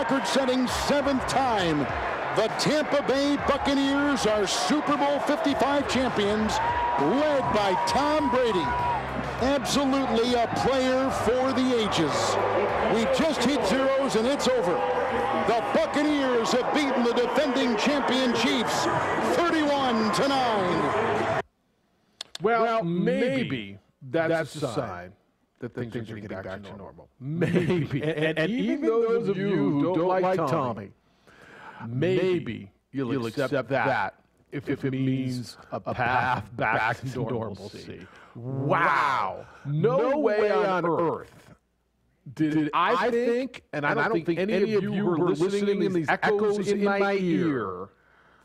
record-setting 7th time, the Tampa Bay Buccaneers are Super Bowl 55 champions, led by Tom Brady. Absolutely a player for the ages. We just hit zeros and it's over. The Buccaneers have beaten the defending champion Chiefs 31-9. Well, maybe that's a sign that things are getting back to normal. Maybe. And even those of you who don't like Tommy, maybe you'll accept that if it means a path back to normalcy. Wow. No way on earth did I think, and I don't think any of you who are listening in these echoes in my ear,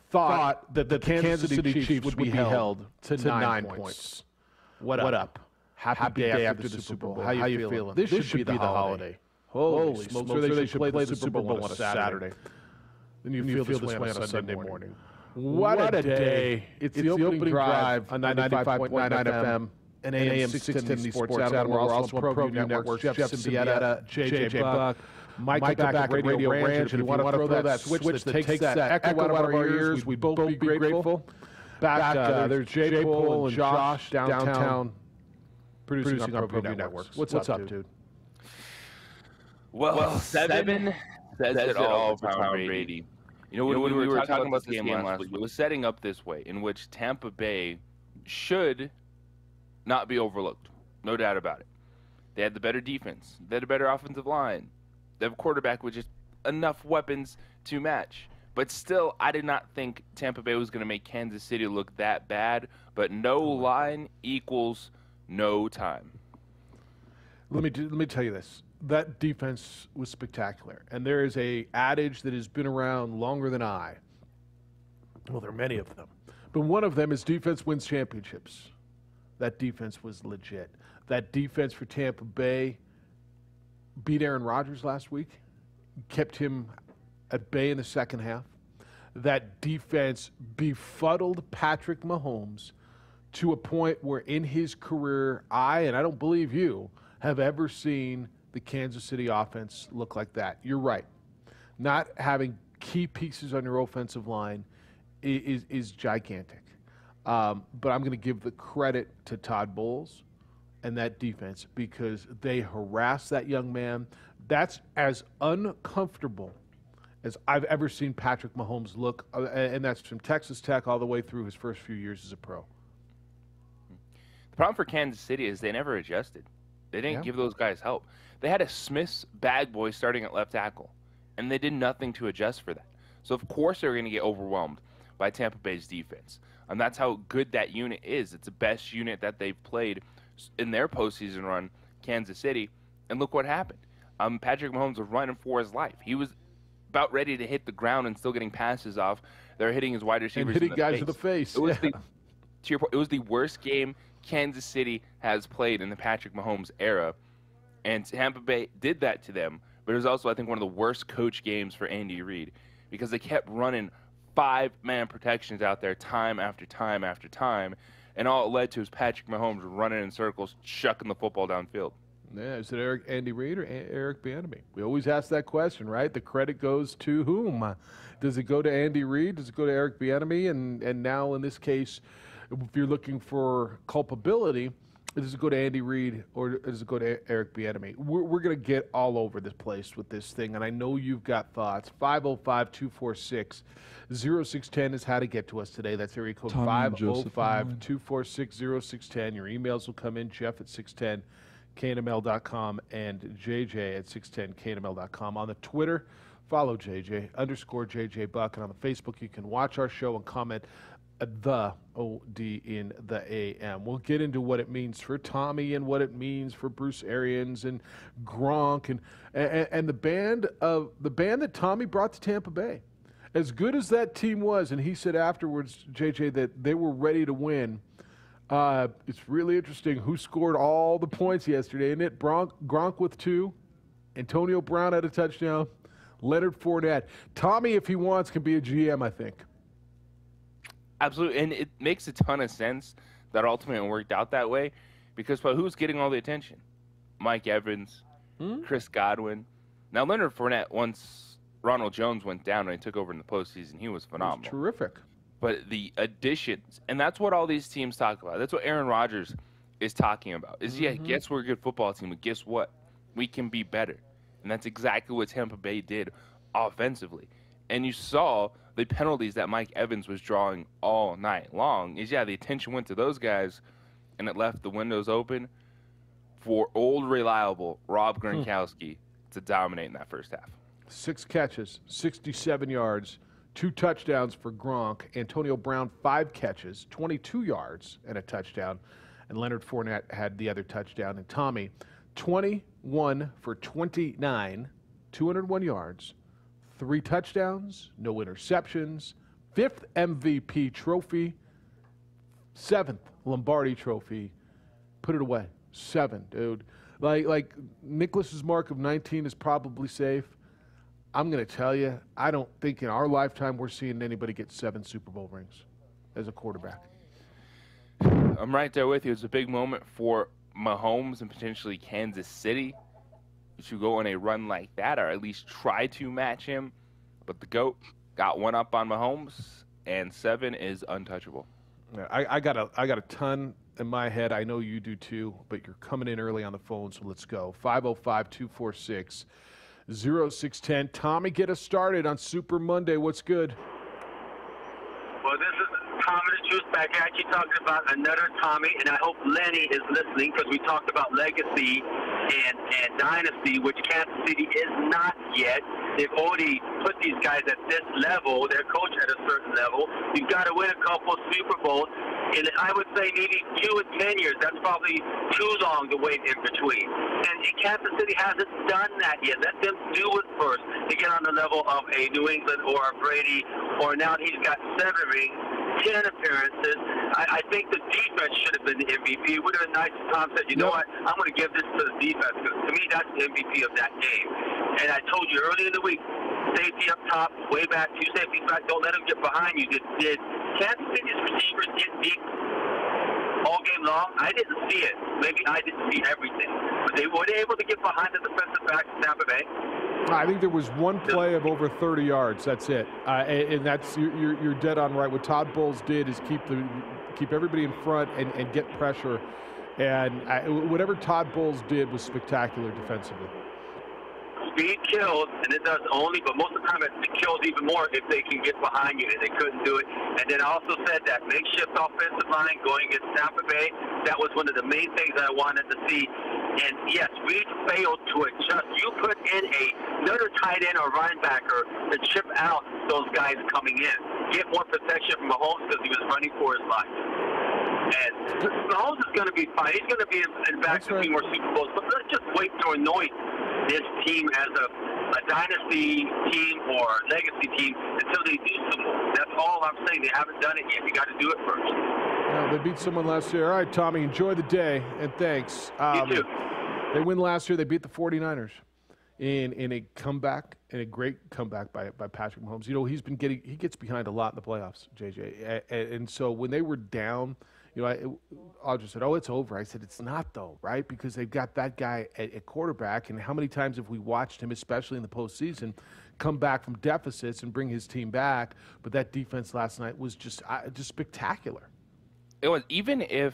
thought that the Kansas City Chiefs would be held to 9 points. What up? Happy day after the Super Bowl. How you feeling? This should be the holiday. Holy smokes, they should play the Super Bowl on a Saturday. Then you feel this way on a Sunday morning. What a day. It's the opening drive on 95.9 FM and AM 610 Sports Animal. We're also on ProView Network. Jeff Siembieda, JJ Buck, Mike back at Radio Ranch. And if you want to throw that switch that takes that echo out of our ears, we'd both be grateful. Back there's J. Pole and Josh downtown producing on ProView Network. What's up, dude? Well, 7 says it all for Tom Brady. You know, when we were talking about this game last week, it was setting up this way, in which Tampa Bay should not be overlooked. No doubt about it. They had the better defense. They had a better offensive line. They have a quarterback with just enough weapons to match. But still, I did not think Tampa Bay was going to make Kansas City look that bad. But no line equals no time. Let me tell you this. That defense was spectacular. And there is a adage that has been around longer than I. Well, there are many of them. But one of them is defense wins championships. That defense was legit. That defense for Tampa Bay beat Aaron Rodgers last week, kept him at bay in the second half. That defense befuddled Patrick Mahomes to a point where in his career, and I don't believe you, have ever seen the Kansas City offense look like that. You're right. Not having key pieces on your offensive line is gigantic. But I'm going to give the credit to Todd Bowles and that defense because they harassed that young man. That's as uncomfortable as I've ever seen Patrick Mahomes look, and that's from Texas Tech all the way through his first few years as a pro. The problem for Kansas City is they never adjusted. They didn't give those guys help. They had a Smith's bad boy starting at left tackle, and they did nothing to adjust for that. So, of course, they're going to get overwhelmed by Tampa Bay's defense. And that's how good that unit is. It's the best unit that they've played in their postseason run, Kansas City. And look what happened. Patrick Mahomes was running for his life. He was about ready to hit the ground and still getting passes off. They're hitting his wide receivers and hitting guys in the face. It was to your point, it was the worst game Kansas City has played in the Patrick Mahomes era. And Tampa Bay did that to them. But it was also, I think, one of the worst coach games for Andy Reid because they kept running 5-man protections out there time after time after time. And all it led to is Patrick Mahomes running in circles, chucking the football downfield. Yeah, is it Andy Reid or Eric Bieniemy? We always ask that question, right? The credit goes to whom? Does it go to Andy Reid? Does it go to Eric Bieniemy? And now in this case, if you're looking for culpability, does it go to Andy Reid or does it go to Eric Bieniemy? We're going to get all over this place with this thing, and I know you've got thoughts. 505-246-0610 is how to get to us today. That's area code 505-246-0610. Your emails will come in, Jeff at 610knml.com and JJ at 610knml.com. On the Twitter, follow JJ _JJ Buck, and on the Facebook, you can watch our show and comment the OD in the AM. We'll get into what it means for Tommy and what it means for Bruce Arians and Gronk and the band that Tommy brought to Tampa Bay. As good as that team was, and he said afterwards, JJ, that they were ready to win. It's really interesting who scored all the points yesterday, isn't it? Gronk with 2, Antonio Brown had a touchdown, Leonard Fournette. Tommy, if he wants, can be a GM, I think. Absolutely, and it makes a ton of sense that ultimately worked out that way because who's getting all the attention? Mike Evans, Chris Godwin. Now, Leonard Fournette, once Ronald Jones went down and he took over in the postseason, he was phenomenal. It was terrific. But the additions, and that's what all these teams talk about. That's what Aaron Rodgers is talking about. Is, yeah, guess we're a good football team, but guess what? We can be better. And that's exactly what Tampa Bay did offensively. And you saw the penalties that Mike Evans was drawing all night long. Is, yeah, the attention went to those guys, and it left the windows open for old, reliable Rob Gronkowski to dominate in that first half. 6 catches, 67 yards, 2 touchdowns for Gronk. Antonio Brown, 5 catches, 22 yards, and a touchdown. And Leonard Fournette had the other touchdown. And Tommy, 21 for 29, 201 yards, 3 touchdowns, no interceptions, 5th MVP trophy, 7th Lombardi trophy. Put it away. 7, dude. Like Nicholas's mark of 19 is probably safe. I'm going to tell you, I don't think in our lifetime we're seeing anybody get 7 Super Bowl rings as a quarterback. I'm right there with you. It's a big moment for Mahomes and potentially Kansas City to go on a run like that, or at least try to match him. But the GOAT got one up on Mahomes, and 7 is untouchable. Yeah, I got a ton in my head. I know you do too, but you're coming in early on the phone, so let's go. 505-246-0610. Tommy, get us started on Super Monday. What's good? Well, this is Tommy the Juice back at you talking about another Tommy, and I hope Lenny is listening because we talked about legacy and dynasty, which Kansas City is not yet. They've already put these guys at this level, their coach at a certain level. You've got to win a couple Super Bowls, and I would say maybe 2 in 10 years. That's probably too long to wait in between. And Kansas City hasn't done that yet. Let them do it first to get on the level of a New England or a Brady, or now he's got 7 rings, 10 appearances. I think the defense should have been the MVP. It would have been nice if Tom said, you know what, I'm going to give this to the defense, because to me that's the MVP of that game. And I told you early in the week, safety up top, way back, 2 safeties back, don't let them get behind you. Did Kansas City's receivers get deep all game long? I didn't see it. Maybe I didn't see everything. But they were able to get behind the defensive back in Tampa Bay. I think there was one play of over 30 yards. That's it, and that's you're dead on right. What Todd Bowles did is keep everybody in front and get pressure, and whatever Todd Bowles did was spectacular defensively. Speed kills, and it does only, but most of the time it kills even more if they can get behind you, and they couldn't do it. And then I also said that makeshift offensive line going against Tampa Bay, that was one of the main things I wanted to see. And yes, Reed failed to adjust. You put in another tight end or linebacker to chip out those guys coming in. Get more protection from Mahomes because he was running for his life. And Mahomes is going to be fine. He's going to be in back to be more Super Bowls. But let's just wait to anoint this team as a dynasty team or legacy team until they do some more. That's all I'm saying. They haven't done it yet. You got to do it first. Yeah, they beat someone last year. All right, Tommy, enjoy the day, and thanks. You too. They win last year. They beat the 49ers in a comeback, in a great comeback by Patrick Mahomes. You know, he gets behind a lot in the playoffs, JJ. And so when they were down, you know, Audra said, oh, it's over. I said, it's not, though, right? Because they've got that guy at quarterback, and how many times have we watched him, especially in the postseason, come back from deficits and bring his team back? But that defense last night was just spectacular. It was, even if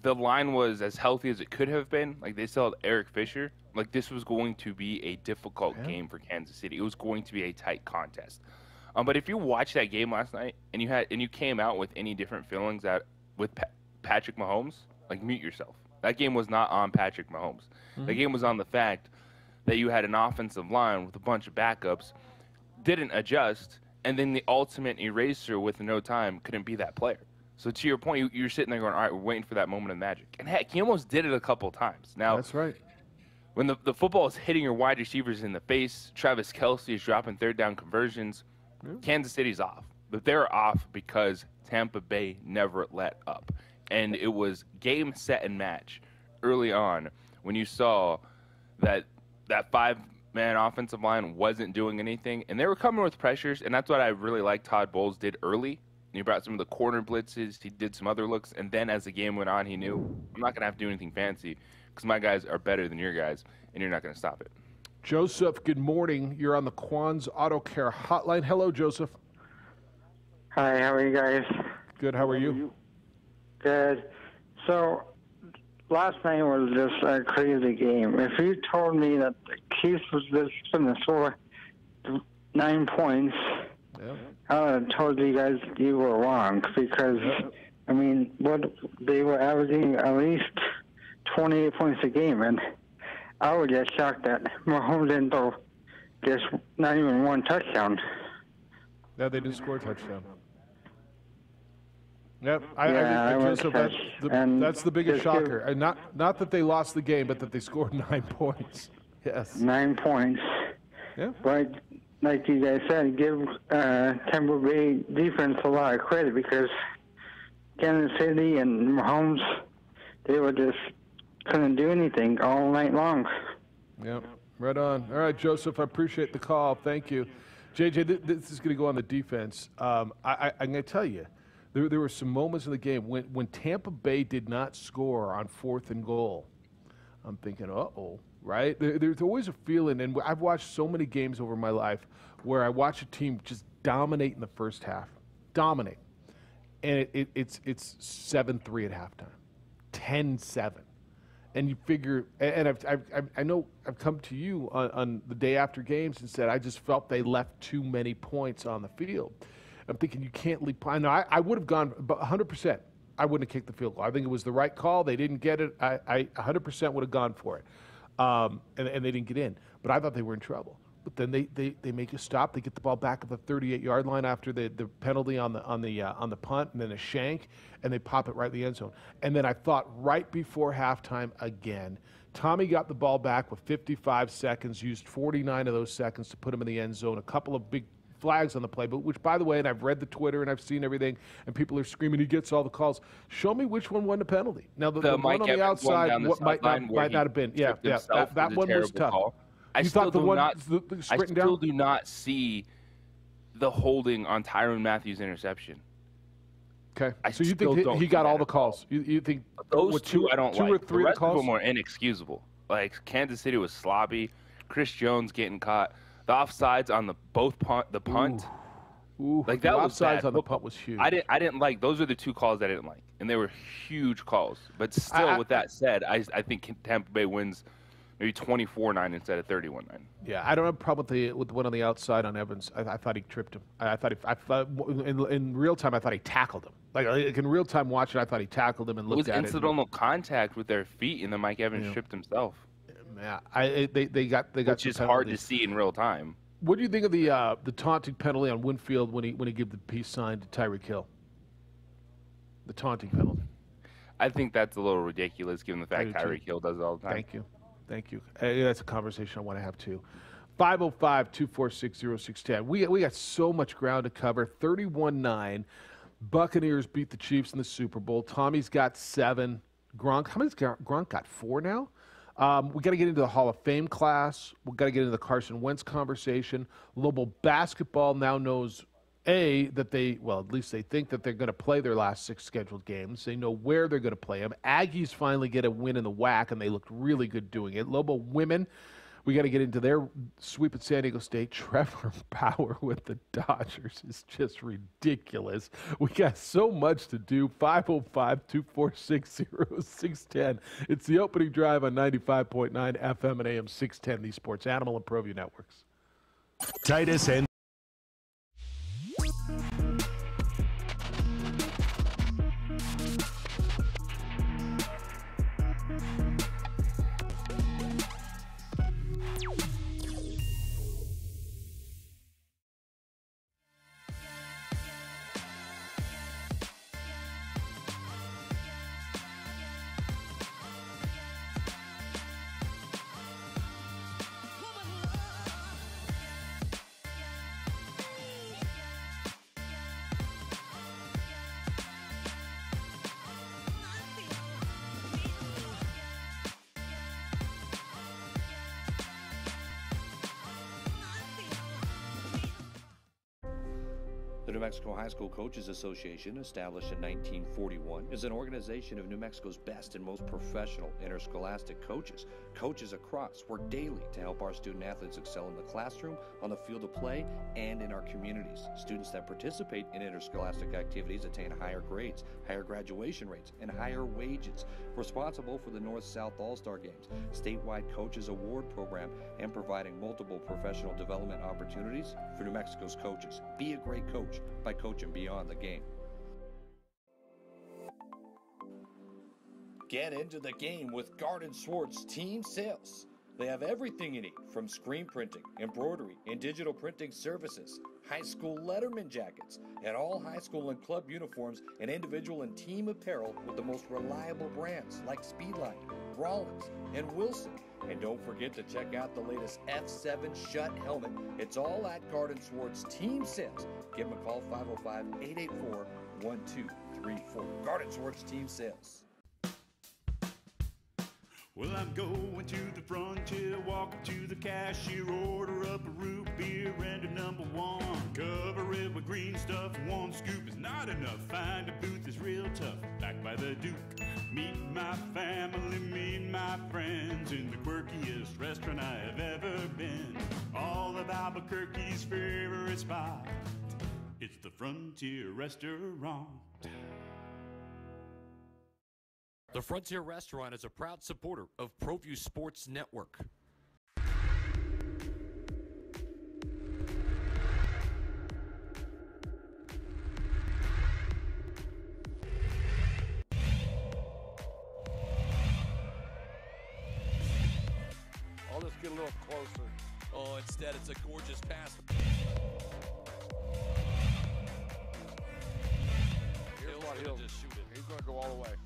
the line was as healthy as it could have been, like they still had Eric Fisher, like this was going to be a difficult game for Kansas City. It was going to be a tight contest. But if you watched that game last night and you came out with any different feelings with Patrick Mahomes, like mute yourself. That game was not on Patrick Mahomes. The game was on the fact that you had an offensive line with a bunch of backups, didn't adjust, and then the ultimate eraser with no time couldn't be that player. So to your point, you're sitting there going, all right, we're waiting for that moment of magic. And heck, he almost did it a couple of times. Now, that's right. When the football is hitting your wide receivers in the face, Travis Kelce is dropping 3rd down conversions, Kansas City's off. But they're off because Tampa Bay never let up. And it was game, set, and match early on when you saw that 5-man offensive line wasn't doing anything. And they were coming with pressures, and that's what I really like Todd Bowles did early. He brought some of the corner blitzes. He did some other looks. And then as the game went on, he knew, I'm not going to have to do anything fancy because my guys are better than your guys, and you're not going to stop it. Joseph, good morning. You're on the Quan's Auto Care Hotline. Hello, Joseph. Hi, how are you guys? Good, how are you? Good. So, last night was just a crazy game. If you told me that the Chiefs was just going to score 9 points, I would have told you guys you were wrong because, I mean, they were averaging at least 28 points a game, and I was just shocked that Mahomes didn't throw just not even one touchdown. No, they didn't score a touchdown. Yep, Joseph, that's the biggest shocker. And not that they lost the game, but that they scored 9 points. Yes. 9 points. Yeah. But like you guys said, give Tampa Bay defense a lot of credit because Kansas City and Mahomes, they were just couldn't do anything all night long. Yep, right on. All right, Joseph, I appreciate the call. Thank you. JJ, this is going to go on the defense. I'm going to tell you, there were some moments in the game when Tampa Bay did not score on 4th and goal. I'm thinking, uh-oh, right? There's always a feeling, and I've watched so many games over my life where I watch a team just dominate in the first half. Dominate. And it's 7-3 at halftime. 10-7. And you figure, and I know I've come to you on the day after games and said I just felt they left too many points on the field. I'm thinking you can't leave. I know I would have gone 100%. I wouldn't have kicked the field goal. I think it was the right call. They didn't get it. I 100% would have gone for it, and they didn't get in. But I thought they were in trouble. But then they make a stop. They get the ball back at the 38-yard line after the penalty on the punt, and then a shank, and they pop it right in the end zone. And then I thought right before halftime again, Tommy got the ball back with 55 seconds, used 49 of those seconds to put him in the end zone. A couple of big flags on the play, but which, by the way, and I've read the Twitter and I've seen everything, and people are screaming he gets all the calls. Show me which one won the penalty. Now the one on the outside might not have been. Yeah, that one was tough. Call. I still do not see the holding on Tyrann Mathieu' interception. Okay, so you think he got all the calls? You think those two I don't like. Two or three the rest calls? of them were inexcusable. Like Kansas City was sloppy. Chris Jones getting caught. The offsides on the punt. Ooh, like that was offsides bad. on the punt was huge. I didn't like. Those are the two calls I didn't like, and they were huge calls. But still, with that said, I think Tampa Bay wins maybe 24-9 instead of 31-9. Yeah, I don't have a problem with the one on the outside on Evans. I thought he tripped him. I thought in real time I thought he tackled him. Like in real time watching, I thought he tackled him and looked at it. It was incidental contact with their feet, and then Mike Evans tripped himself. Yeah, they got which is hard to see in real time. What do you think of the taunting penalty on Winfield when he gave the peace sign to Tyreek Hill? The taunting penalty. I think that's a little ridiculous given the fact Tyreek Hill does it all the time. Thank you. That's a conversation I want to have too. 505-246-0610. We got so much ground to cover. 31-9. Buccaneers beat the Chiefs in the Super Bowl. Tommy's got 7. Gronk, how many's Gronk got? 4 now? We got to get into the Hall of Fame class. We got to get into the Carson Wentz conversation. Lobo basketball now knows that at least they think that they're going to play their last 6 scheduled games. They know where they're going to play them. Aggies finally get a win in the WAC, and they looked really good doing it. Lobo women, we got to get into their sweep at San Diego State. Trevor Bauer with the Dodgers is just ridiculous. We got so much to do. 505-246-0610. It's the opening drive on 95.9 FM and AM 610, the Sports Animal and ProView Networks. Titus and The New Mexico High School Coaches Association, established in 1941, is an organization of New Mexico's best and most professional interscholastic coaches. Coaches across work daily to help our student athletes excel in the classroom, on the field of play, and in our communities. Students that participate in interscholastic activities attain higher grades, higher graduation rates, and higher wages. Responsible for the North-South All-Star Games, statewide Coaches Award Program, and providing multiple professional development opportunities for New Mexico's coaches. Be a great coach by coaching beyond the game. Get into the game with Garden Swartz Team Sales. They have everything you need, from screen printing, embroidery, and digital printing services, high school letterman jackets, and all high school and club uniforms, and individual and team apparel with the most reliable brands like Speedline, Rollins, and Wilson. And don't forget to check out the latest F7 Shut helmet. It's all at Garden Swartz Team Sales. Give them a call, 505-884-1234. Garden Swartz Team Sales. Well, I'm going to the frontier, walk up to the cashier, order up a root beer and a number one. Cover it with green stuff, one scoop is not enough. Find a booth is real tough, back by the Duke. Meet my family, meet my friends in the quirkiest restaurant I have ever been. All of Albuquerque's favorite spot, it's the Frontier Restaurant. The Frontier Restaurant is a proud supporter of ProView Sports Network. I'll just get a little closer. Oh, instead it's a gorgeous pass. Here's what he'll just shoot it. He's going to go all the way.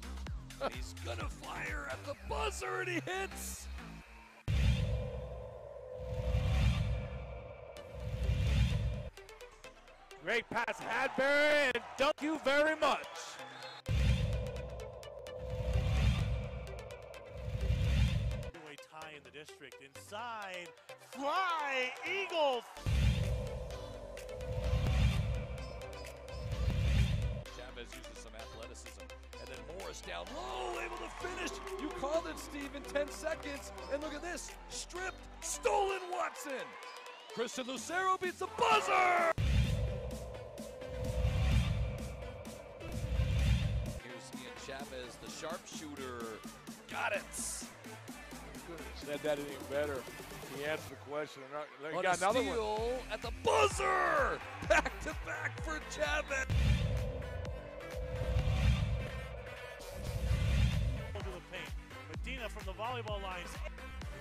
He's gonna fire at the buzzer and he hits. Great pass, Hadbury, and thank you very much. Heavyweight tie in the district. Inside, fly, Eagles. Chavez uses some athleticism. And then Morris down low, able to finish. You called it, Steve, in 10 seconds. And look at this, stripped, stolen Watson. Christian Lucero beats the buzzer. Here's Ian Chavez, the sharpshooter. Got it. Couldn't have said that any better. He answered the question. He On got a another steal one. at the buzzer. Back to back for Chavez. Medina from the volleyball lines.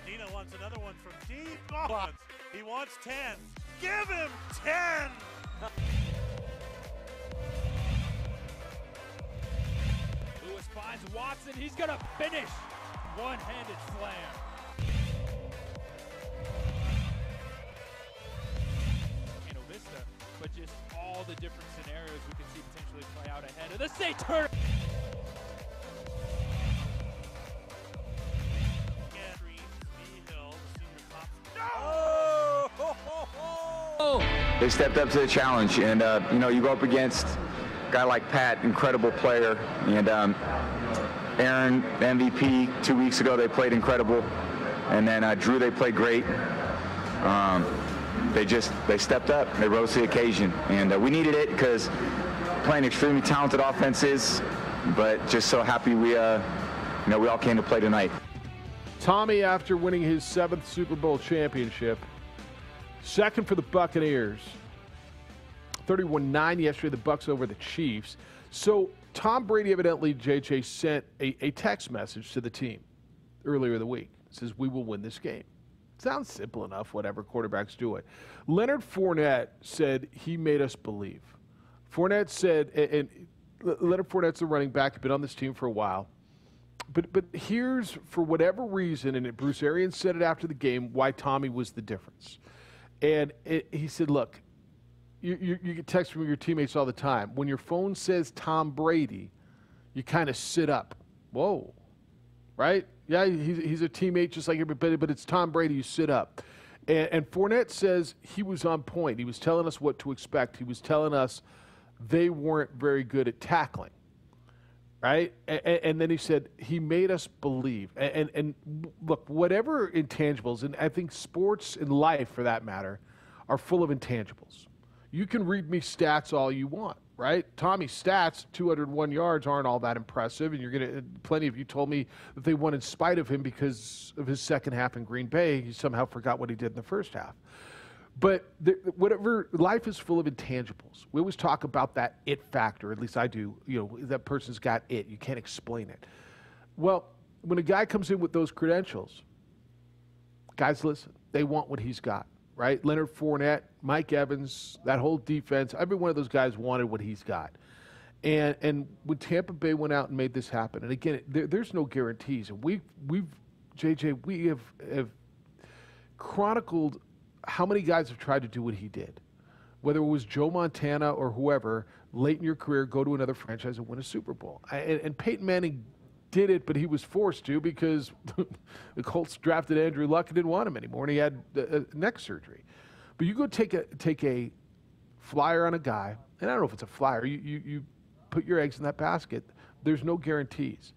Medina wants another one from deep. Oh, he wants 10. Give him 10! Lewis finds Watson. He's going to finish. One-handed slam. Vista, but just all the different scenarios we could see potentially play out ahead of the state tournament. They stepped up to the challenge, and you go up against a guy like Pat, incredible player, and Aaron, MVP 2 weeks ago, they played incredible, and then Drew, they played great. They stepped up, they rose to the occasion, and we needed it because playing extremely talented offenses, but just so happy we all came to play tonight. Tommy, after winning his 7th Super Bowl championship, second for the Buccaneers, 31-9 yesterday, the Bucs over the Chiefs. So Tom Brady evidently, JJ, sent a text message to the team earlier in the week. It says, we will win this game. Sounds simple enough, whatever, quarterbacks do it. Leonard Fournette said he made us believe. Fournette said, and Leonard Fournette's the running back, been on this team for a while. But here's, for whatever reason, and Bruce Arians said it after the game, why Tommy was the difference. And he said, look, you get texts from your teammates all the time. When your phone says Tom Brady, you kind of sit up. Whoa, right? Yeah, he's a teammate just like everybody, but it's Tom Brady, you sit up. And Fournette says he was on point. He was telling us what to expect. He was telling us they weren't very good at tackling, right? And then he said he made us believe. And look, whatever intangibles, and I think sports and life, for that matter, are full of intangibles. You can read me stats all you want, right? Tommy's stats, 201 yards, aren't all that impressive, and you're gonna. Plenty of you told me that they won in spite of him because of his second half in Green Bay. He somehow forgot what he did in the first half. But whatever, life is full of intangibles. We always talk about that it factor. At least I do. You know, that person's got it. You can't explain it. Well, when a guy comes in with those credentials, guys, listen. They want what he's got. Right? Leonard Fournette, Mike Evans, that whole defense, every one of those guys wanted what he's got. And when Tampa Bay went out and made this happen, and again, there's no guarantees. And we have chronicled how many guys have tried to do what he did. Whether it was Joe Montana or whoever, late in your career, go to another franchise and win a Super Bowl. And Peyton Manning did it, but he was forced to because the Colts drafted Andrew Luck and didn't want him anymore, and he had neck surgery. But you go take a flyer on a guy, and I don't know if it's a flyer. You put your eggs in that basket. There's no guarantees,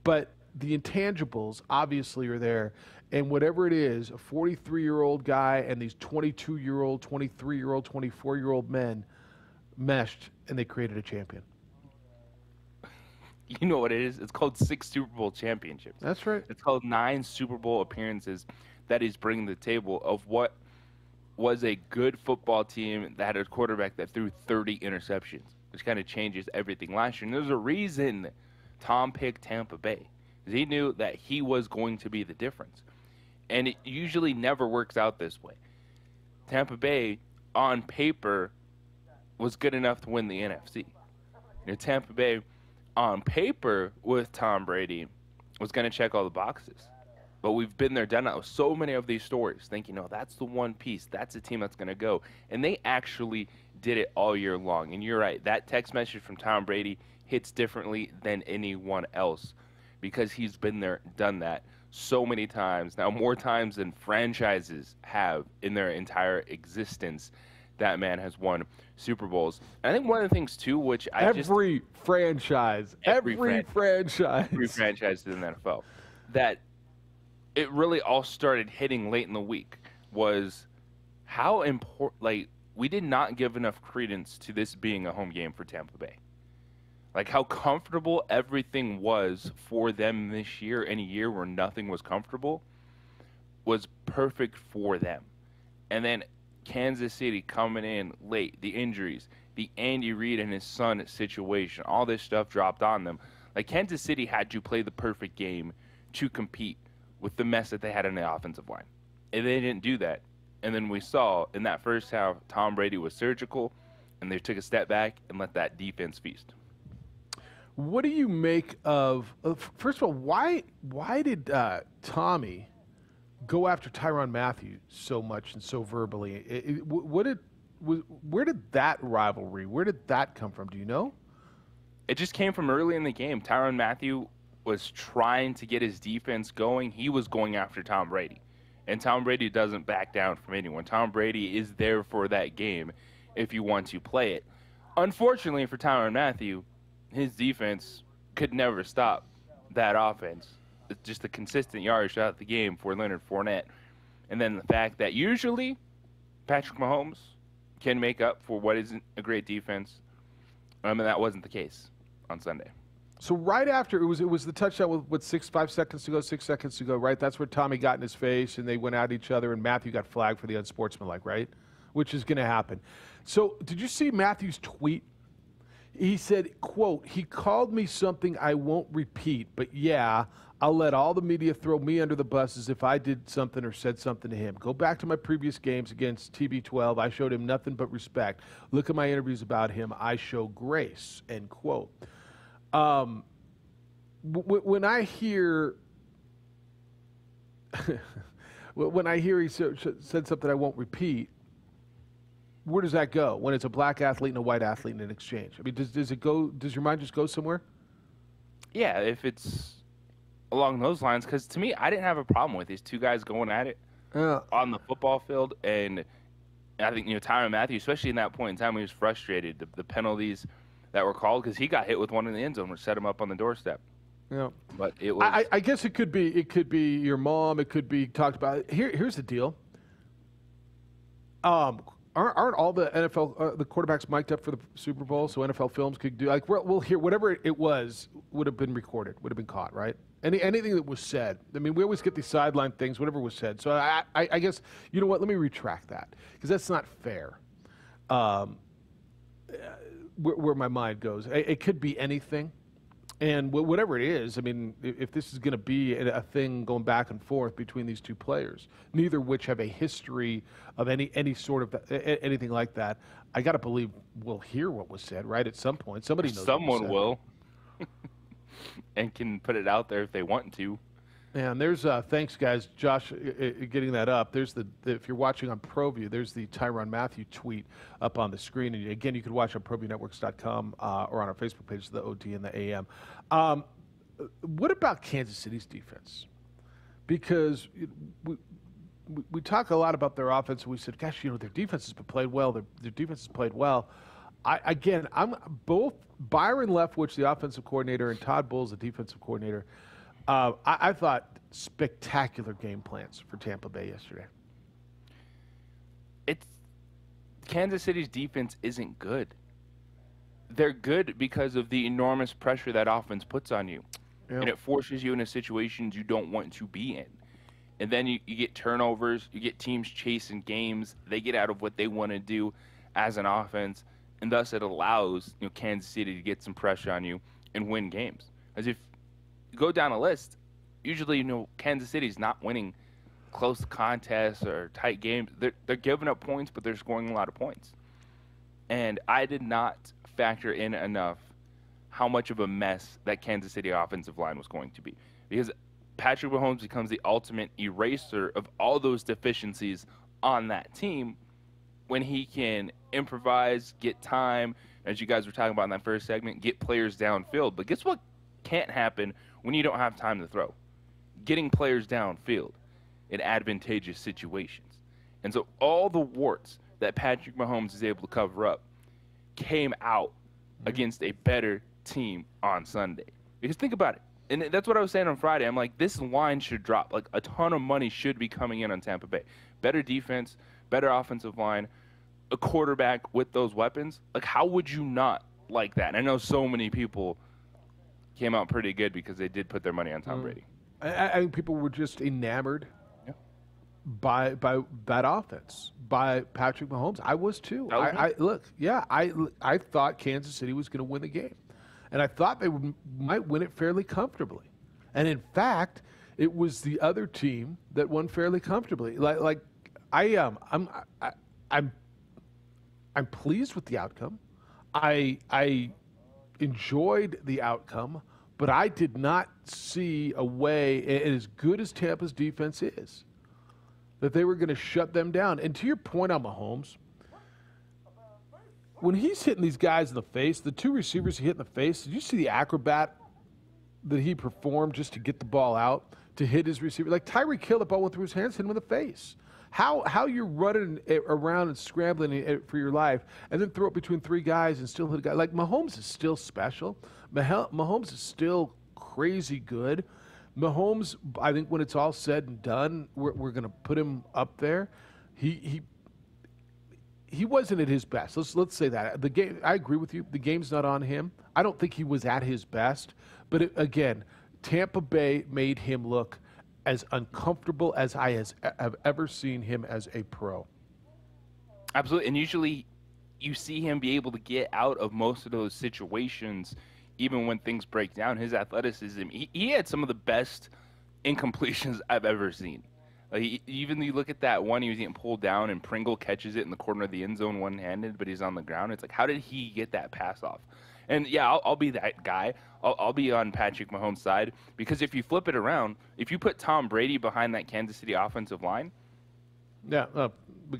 but the intangibles obviously are there. And whatever it is, a 43-year-old guy and these 22-year-old, 23-year-old, 24-year-old men meshed, and they created a champion. You know what it is? It's called 6 Super Bowl championships. That's right. It's called 9 Super Bowl appearances that he's bringing to the table of what was a good football team that had a quarterback that threw 30 interceptions, which kind of changes everything last year. And there's a reason Tom picked Tampa Bay, because he knew that he was going to be the difference. And it usually never works out this way. Tampa Bay, on paper, was good enough to win the NFC. Tampa Bay, on paper, with Tom Brady, was going to check all the boxes. But we've been there, done that with so many of these stories, thinking, oh, that's the one piece. That's the team that's going to go. And they actually did it all year long. And you're right. That text message from Tom Brady hits differently than anyone else because he's been there, done that so many times. Now, more times than franchises have in their entire existence. That man has won Super Bowls. And I think one of the things, too, which every franchise in the NFL, that it really all started hitting late in the week was how important, like, we did not give enough credence to this being a home game for Tampa Bay. Like, how comfortable everything was for them this year, in a year where nothing was comfortable, was perfect for them. And then Kansas City coming in late, the injuries, the Andy Reid and his son situation, all this stuff dropped on them. Like, Kansas City had to play the perfect game to compete with the mess that they had in the offensive line. And they didn't do that. And then we saw in that first half, Tom Brady was surgical, and they took a step back and let that defense feast. What do you make of first of all, why did Tommy go after Tyrann Mathieu so much and so verbally? Where did that rivalry, where did that come from? Do you know? It just came from early in the game. Tyrann Mathieu was trying to get his defense going. He was going after Tom Brady. And Tom Brady doesn't back down from anyone. Tom Brady is there for that game if you want to play it. Unfortunately for Tyrann Mathieu, his defense could never stop that offense. It's just a consistent yardage throughout the game for Leonard Fournette. And then the fact that usually Patrick Mahomes can make up for what isn't a great defense. And that wasn't the case on Sunday. So right after, it was the touchdown with 6 seconds to go, right? That's where Tommy got in his face, and they went at each other, and Mathieu got flagged for the unsportsmanlike, right? Which is going to happen. So did you see Matthew's tweet? He said, quote, "He called me something I won't repeat, but yeah, I'll let all the media throw me under the bus as if I did something or said something to him. Go back to my previous games against TB12. I showed him nothing but respect. Look at my interviews about him. I show grace," end quote. When I hear he said something I won't repeat, where does that go when it's a black athlete and a white athlete in an exchange? I mean, does your mind just go somewhere? Yeah, if it's along those lines, because to me, I didn't have a problem with these two guys going at it. on the football field. And I think, Tyrann Mathieu, especially in that point in time when he was frustrated, the penalties that were called, because he got hit with one in the end zone, which set him up on the doorstep. Yeah. But it was. I guess it could be your mom. It could be talked about. Here's the deal. Aren't all the NFL the quarterbacks mic'd up for the Super Bowl, so NFL Films could do we'll hear whatever it was would have been recorded, would have been caught, right? Anything that was said. I mean, we always get these sideline things, whatever was said. So I guess, you know what? Let me retract that, because that's not fair. Where my mind goes, it could be anything. And whatever it is, I mean, if this is going to be a thing going back and forth between these two players, neither of which have a history of any sort of anything like that, I got to believe we'll hear what was said, right? At some point, somebody knows. Someone will, and can put it out there if they want to. And there's thanks, guys. Josh, getting that up. There's if you're watching on ProView, there's the Tyrann Mathieu tweet up on the screen. And again, you can watch on ProViewNetworks.com or on our Facebook page, the OD and the AM. What about Kansas City's defense? Because we talk a lot about their offense. And we said, gosh, their defense has played well. Their defense has played well. I'm both Byron Leftwich, the offensive coordinator, and Todd Bowles, the defensive coordinator. I thought spectacular game plans for Tampa Bay yesterday. Kansas City's defense isn't good. They're good because of the enormous pressure that offense puts on you. Yep. And it forces you into situations you don't want to be in. And then you get turnovers, you get teams chasing games, they get out of what they want to do as an offense, and thus it allows Kansas City to get some pressure on you and win games. As if go down a list, usually Kansas City's not winning close contests or tight games. They're giving up points, but they're scoring a lot of points. And I did not factor in enough how much of a mess that Kansas City offensive line was going to be, because Patrick Mahomes becomes the ultimate eraser of all those deficiencies on that team when he can improvise, get time, as you guys were talking about in that first segment, get players downfield. But guess what can't happen when you don't have time to throw? Getting players downfield in advantageous situations. And so all the warts that Patrick Mahomes is able to cover up came out against a better team on Sunday. Because think about it. And that's what I was saying on Friday. I'm like, this line should drop. Like, a ton of money should be coming in on Tampa Bay. Better defense, better offensive line, a quarterback with those weapons. Like, how would you not like that? And I know so many people came out pretty good because they did put their money on Tom Brady. I think people were just enamored by that offense, by Patrick Mahomes. I was too. I thought Kansas City was going to win the game, and I thought they might win it fairly comfortably. And in fact, it was the other team that won fairly comfortably. I'm pleased with the outcome. I enjoyed the outcome, but I did not see a way, as good as Tampa's defense is, that they were going to shut them down. And to your point on Mahomes, when he's hitting these guys in the face, the two receivers he hit in the face, did you see the acrobat that he performed just to get the ball out, to hit his receiver? Like Tyreek Hill, the ball went through his hands, hit him in the face. How you're running around and scrambling for your life and then throw it between three guys and still hit a guy. Like, Mahomes is still special. Mahomes is still crazy good. Mahomes, I think when it's all said and done, we're going to put him up there. He wasn't at his best. Let's say that. The game, I agree with you. The game's not on him. I don't think he was at his best. But again, Tampa Bay made him look as uncomfortable as I have ever seen him as a pro. Absolutely. And usually you see him be able to get out of most of those situations even when things break down. His athleticism, he had some of the best incompletions I've ever seen. Like, even you look at that one, he was getting pulled down and Pringle catches it in the corner of the end zone one-handed, but he's on the ground. It's like, how did he get that pass off? And yeah, I'll be that guy. I'll be on Patrick Mahomes' side, because if you flip it around, if you put Tom Brady behind that Kansas City offensive line, we got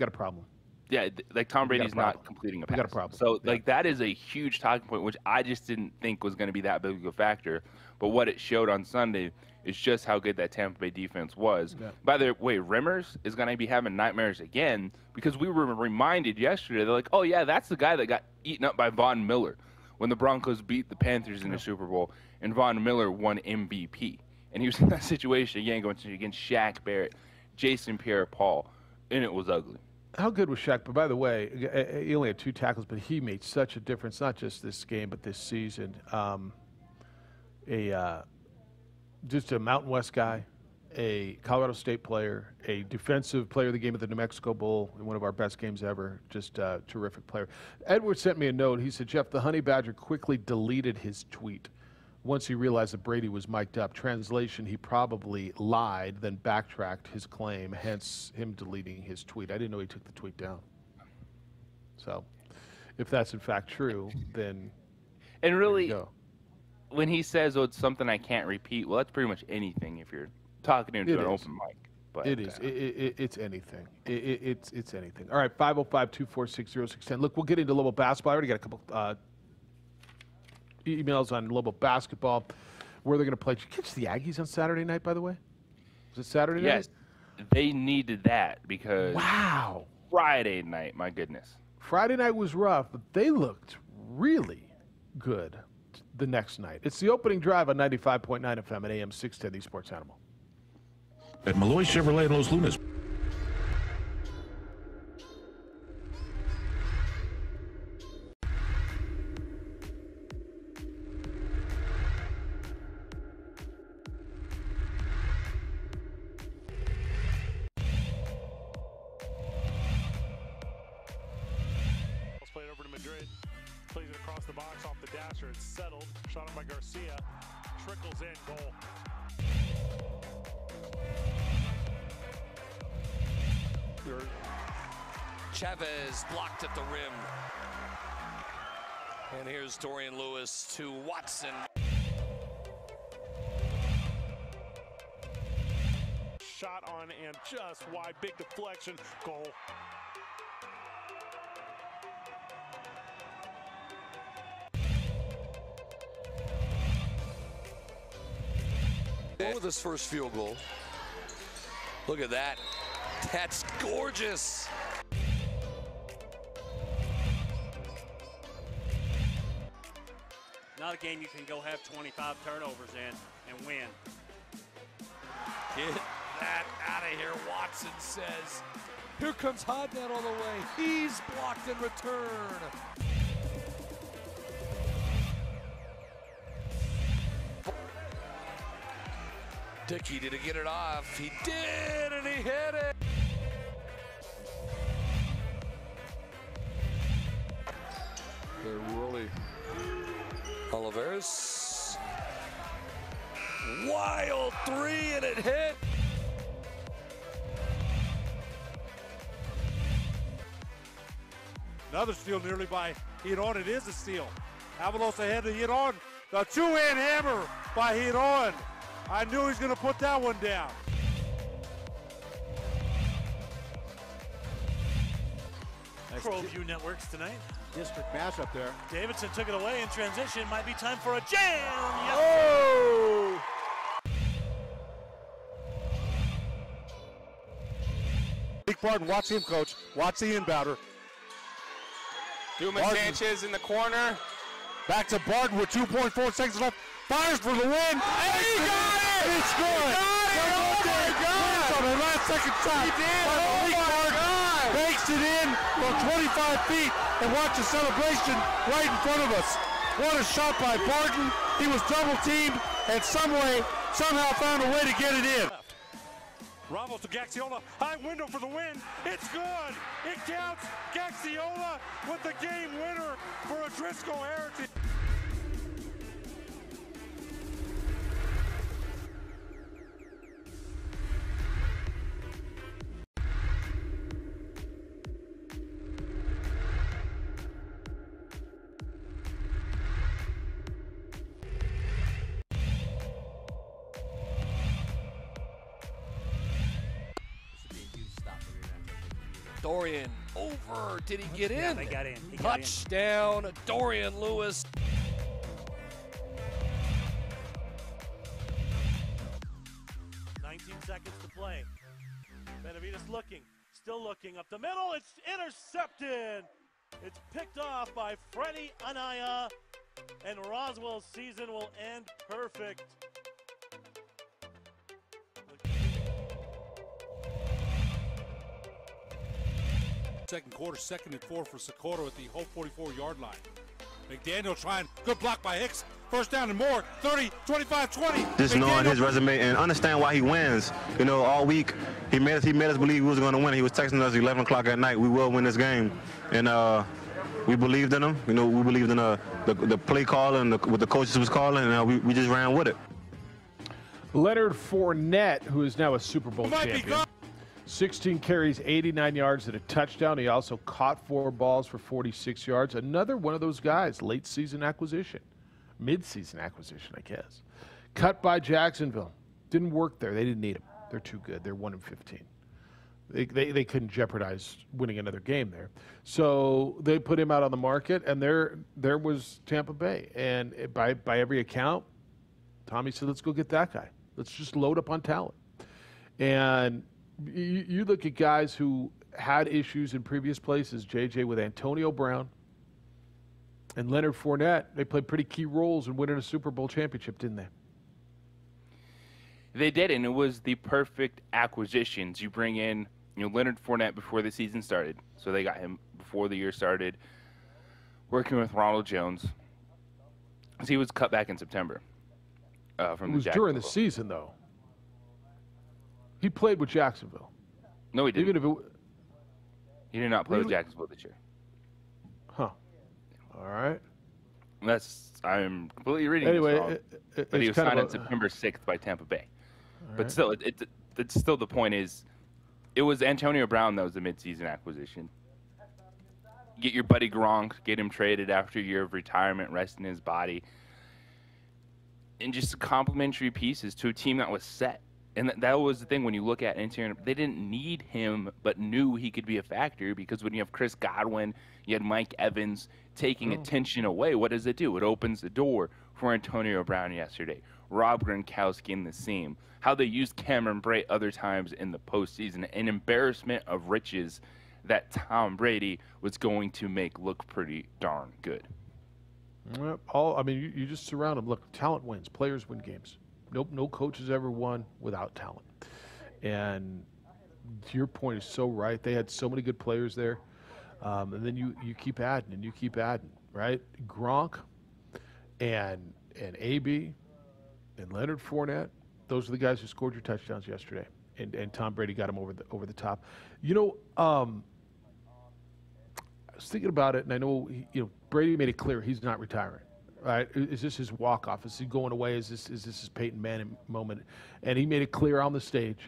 a problem. Yeah, like Tom Brady's not completing a pass. We got a problem. So, like, that is a huge talking point, which I just didn't think was going to be that big of a factor. But what it showed on Sunday is just how good that Tampa Bay defense was. Yeah. By the way, Rimmers is going to be having nightmares again because we were reminded yesterday, they're like, oh, yeah, that's the guy that got eaten up by Von Miller when the Broncos beat the Panthers in the Super Bowl, and Von Miller won MVP. And he was in that situation again, going against Shaq Barrett, Jason Pierre-Paul, and it was ugly. How good was Shaq? But by the way, he only had 2 tackles, but he made such a difference, not just this game, but this season. Just a Mountain West guy, a Colorado State player, a defensive player of the game at the New Mexico Bowl, in one of our best games ever. Just a terrific player. Edward sent me a note. He said, Jeff, the Honey Badger quickly deleted his tweet once he realized that Brady was mic'd up. Translation, he probably lied, then backtracked his claim, hence him deleting his tweet. I didn't know he took the tweet down. So if that's in fact true, then and really, when he says, oh, it's something I can't repeat, well, that's pretty much anything if you're talking into an open mic. But it is. It's anything. It's anything. All right, 505-246-0610. Look, we'll get into Lobo basketball. I already got a couple emails on Lobo basketball, where they're going to play. Did you catch the Aggies on Saturday night, by the way? Was it Saturday night? Yes. They needed that because Friday night, my goodness. Friday night was rough, but they looked really good the next night. It's the opening drive on 95.9 FM at AM 610, the Sports Animal. At Malloy Chevrolet in Los Lunas. Played over to Madrid. Plays it across the box off the dasher. It's settled. Shot on by Garcia. Trickles in. Goal. Chavez blocked at the rim. And here's Dorian Lewis to Watson. Shot on and just wide. Big deflection. Goal. With his first field goal. Look at that. That's gorgeous. Not a game you can go have 25 turnovers in and win. Get that out of here, Watson says. Here comes Hodnett all the way. He's blocked in return. Dickey, did he get it off? He did, and he hit it. They're really. Oliveras. Wild three, and it hit. Another steal nearly by Hiron. It is a steal. Avalos ahead to Hiron. The two-hand hammer by Hiron. I knew he was going to put that one down. ProView Networks tonight. District mashup there. Davidson took it away in transition. Might be time for a jam. Yes. Oh! Big Barton, watch him, coach. Watch the inbounder. Dumas Sanchez in the corner. Back to Barton with 2.4 seconds left. Fires for the win. And he got it! It's good. Oh my God! On the last second shot. He did. Oh my God! Bakes it in from 25 feet and watch the celebration right in front of us. What a shot by Barton. He was double teamed and somehow found a way to get it in. Ramos to Gaxiola, high window for the win. It's good. It counts. Gaxiola with the game winner for a Driscoll Heritage. Dorian over. Did he get in? Yeah, they got in. He got in. Touchdown, Dorian Lewis. Seconds to play. Benavides still looking up the middle. It's intercepted. It's picked off by Freddie Anaya, and Roswell's season will end perfect. Second quarter, 2nd and 4 for Socorro at the whole 44-yard line. McDaniel trying, good block by Hicks. First down and more, 30, 25, 20. Just knowing his resume and understand why he wins. You know, all week he made us believe we was going to win. He was texting us 11 o'clock at night, we will win this game. And we believed in him. You know, we believed in the play call and what the coaches was calling, and we just ran with it. Leonard Fournette, who is now a Super Bowl champion. 16 carries, 89 yards, and a touchdown. He also caught 4 balls for 46 yards. Another one of those guys, late season acquisition. Mid-season acquisition, I guess. Cut by Jacksonville. Didn't work there. They didn't need him. They're too good. They're 1-15. They couldn't jeopardize winning another game there. So they put him out on the market, and there was Tampa Bay. And by every account, Tommy said, let's go get that guy. Let's just load up on talent. And you look at guys who had issues in previous places, JJ, with Antonio Brown and Leonard Fournette. They played pretty key roles in winning a Super Bowl championship, didn't they? They did, and it was the perfect acquisitions. You bring in, Leonard Fournette before the season started, so they got him before the year started, working with Ronald Jones. So he was cut back in September. It was during the season, though. He played with Jacksonville. No, he didn't. Even if he did not play with Jacksonville this year. Huh. All right. I'm completely reading anyway, this wrong. But he was signed on September 6th by Tampa Bay. But still, it's still the point is, it was Antonio Brown that was the midseason acquisition. Get your buddy Gronk, get him traded after a year of retirement, resting his body. And just complementary pieces to a team that was set. And that was the thing when you look at interior, they didn't need him, but knew he could be a factor because when you have Chris Godwin, you had Mike Evans taking attention away. What does it do? It opens the door for Antonio Brown yesterday. Rob Gronkowski in the seam. How they used Cameron Brate other times in the postseason. An embarrassment of riches that Tom Brady was going to make look pretty darn good. You just surround them. Look, talent wins. Players win games. Nope, no coach has ever won without talent. And your point is so right. They had so many good players there. And then you keep adding and you keep adding, right? Gronk and AB and Leonard Fournette, those are the guys who scored your touchdowns yesterday. And Tom Brady got him over the top. I was thinking about it, and I know Brady made it clear he's not retiring. Right? Is this his walk-off? Is he going away? Is this his Peyton Manning moment? And he made it clear on the stage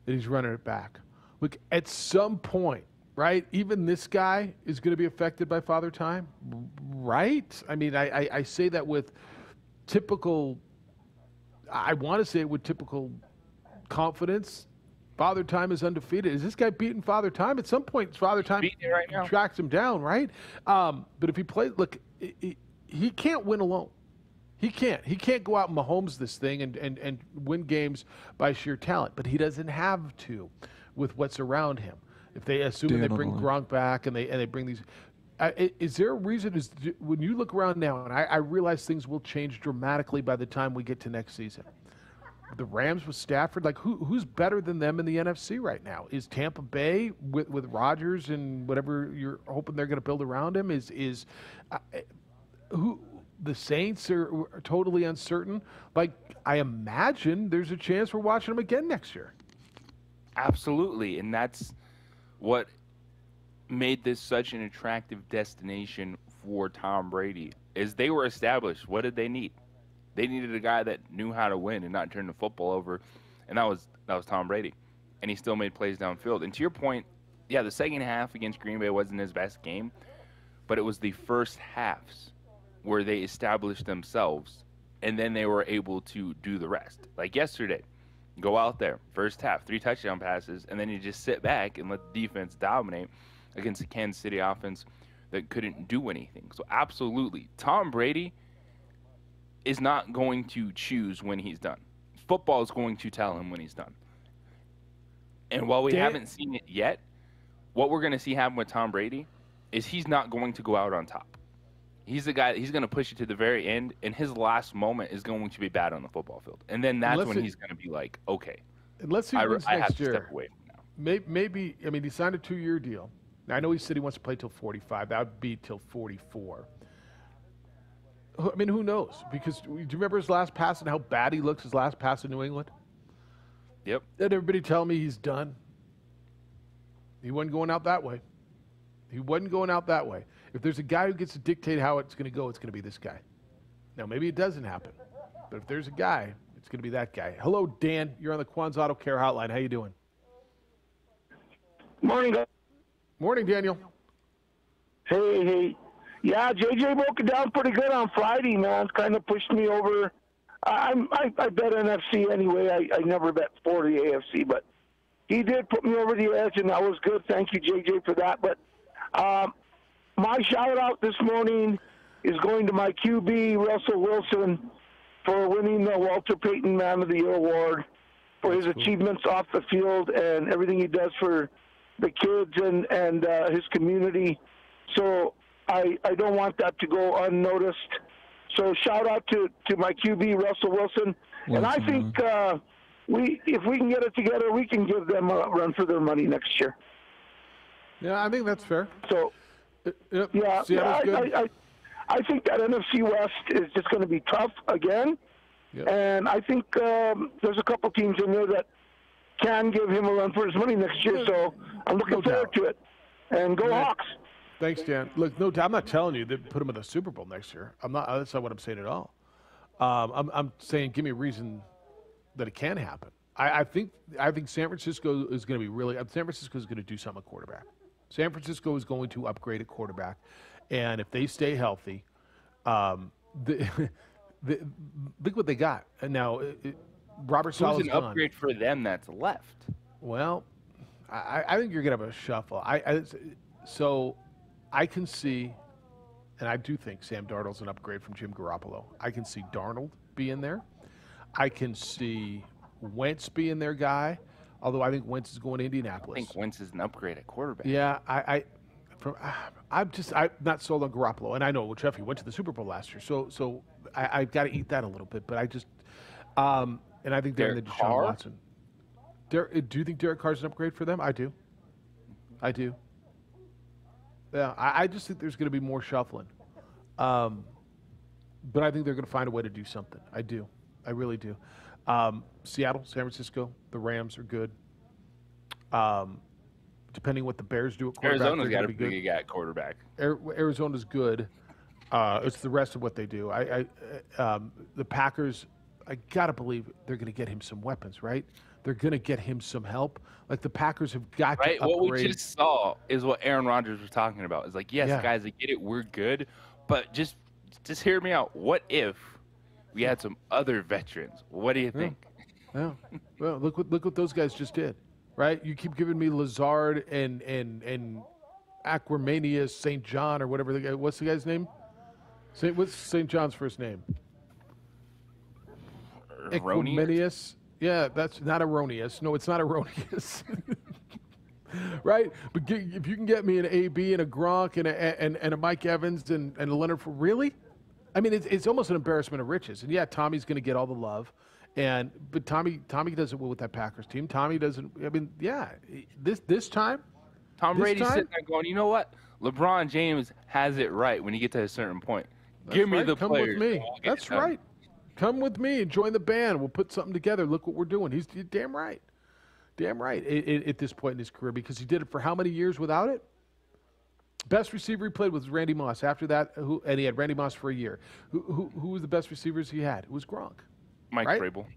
that he's running it back. Look, at some point, right, even this guy is going to be affected by Father Time, right? I mean, I say that with typical, I want to say it with typical confidence. Father Time is undefeated. Is this guy beating Father Time? At some point, Father Time tracks him down, right? But if he plays, look, he can't win alone. He can't. He can't go out and Mahomes this thing and win games by sheer talent. But he doesn't have to with what's around him. If they assume they bring Gronk back and they bring these, is there a reason? When you look around now, and I realize things will change dramatically by the time we get to next season. The Rams with Stafford, like who's better than them in the NFC right now? Is Tampa Bay with Rodgers and whatever you're hoping they're going to build around him? Who the Saints are totally uncertain. Like, I imagine there's a chance we're watching them again next year. Absolutely, and that's what made this such an attractive destination for Tom Brady. Is they were established. What did they need? They needed a guy that knew how to win and not turn the football over, and that was Tom Brady. And he still made plays downfield. And to your point, yeah, the second half against Green Bay wasn't his best game, but it was the first halves where they established themselves, and then they were able to do the rest. Like yesterday, go out there, first half, 3 touchdown passes, and then you just sit back and let the defense dominate. against the Kansas City offense that couldn't do anything. So absolutely, Tom Brady is not going to choose when he's done. Football is going to tell him when he's done. And while we haven't seen it yet, what we're going to see happen with Tom Brady is he's not going to go out on top. He's the guy, he's going to push it to the very end, and his last moment is going to be bad on the football field. And then that's when he's going to be like, okay, let's see what's I have next to year. step away from now. Maybe, I mean, he signed a 2-year deal. Now, I know he said he wants to play till 45. That would be till 44. I mean, who knows? Because do you remember his last pass and how bad he looks, his last pass in New England? Yep. And everybody tell me he's done. He wasn't going out that way. He wasn't going out that way. If there's a guy who gets to dictate how it's going to go, it's going to be this guy. Now, maybe it doesn't happen. But if there's a guy, it's going to be that guy. Hello, Dan. You're on the Quan's Auto Care Hotline. How you doing? Morning, guys. Morning, Daniel. Hey. Yeah, JJ broke it down pretty good on Friday, man. Kind of pushed me over. I bet NFC anyway. I never bet for the AFC, but he did put me over the edge, and that was good. Thank you, JJ, for that. But my shout-out this morning is going to my QB, Russell Wilson, for winning the Walter Payton Man of the Year award for his achievements off the field and everything he does for the kids and his community. So I don't want that to go unnoticed. So shout-out to my QB, Russell Wilson. And I think if we can get it together, we can give them a run for their money next year. Yeah, I think that's fair. So, yeah, I think that NFC West is just going to be tough again. Yep. And I think there's a couple teams in there that can give him a run for his money next year. So I'm looking forward to it. And go Hawks. Thanks, Dan. Look, no, I'm not telling you that put him in the Super Bowl next year. I'm not. That's not what I'm saying at all. I'm saying give me a reason that it can happen. I think San Francisco is going to be really. San Francisco is going to do something at quarterback. San Francisco is going to upgrade at quarterback, and if they stay healthy, look what they got. And now Robert Saleh's Who's an upgrade for them that's left? Well, I think you're going to have a shuffle. So I can see, and I do think Sam Darnold's an upgrade from Jim Garoppolo. I can see Darnold being there. I can see Wentz being their guy, although I think Wentz is going to Indianapolis. I think Wentz is an upgrade at quarterback. Yeah, I'm not sold on Garoppolo, and I know Jeff, he went to the Super Bowl last year, so I've got to eat that a little bit. But I just, and I think they're in the Deshaun Watson. Do you think Derek Carr's an upgrade for them? I do. Yeah, I just think there's going to be more shuffling. But I think they're going to find a way to do something. I do. I really do. Seattle, San Francisco, the Rams are good. Depending what the Bears do at quarterback, Arizona's got a be pretty good guy at quarterback. Arizona's good. It's the rest of what they do. The Packers, I got to believe they're going to get him some weapons, right? They're going to get him some help. Like the Packers have got to upgrade. What we just saw is what Aaron Rodgers was talking about. It's like, yes, guys, I get it. We're good. But just hear me out. What if we had some other veterans? What do you think? Yeah. Well, look what those guys just did, right? You keep giving me Lazard and Aquamanius St. John or whatever the guy. What's the guy's name? What's St. John's first name? Aquamanius. Yeah, that's not erroneous. No, it's not erroneous. Right? But if you can get me an AB and a Gronk and a Mike Evans and a Leonard, really? I mean, it's almost an embarrassment of riches. And yeah, Tommy's going to get all the love, but Tommy does it well with that Packers team. Tommy doesn't. I mean, yeah, this time, Tom Brady's sitting there going, you know what? LeBron James has it right when you get to a certain point. Give me the players. Come with me. That's right. Come with me and join the band. We'll put something together. Look what we're doing. He's damn right. Damn right at this point in his career, because he did it for how many years without it? Best receiver he played was Randy Moss. After that, and he had Randy Moss for a year. Who was the best receivers he had? It was Gronk. Mike Vrabel.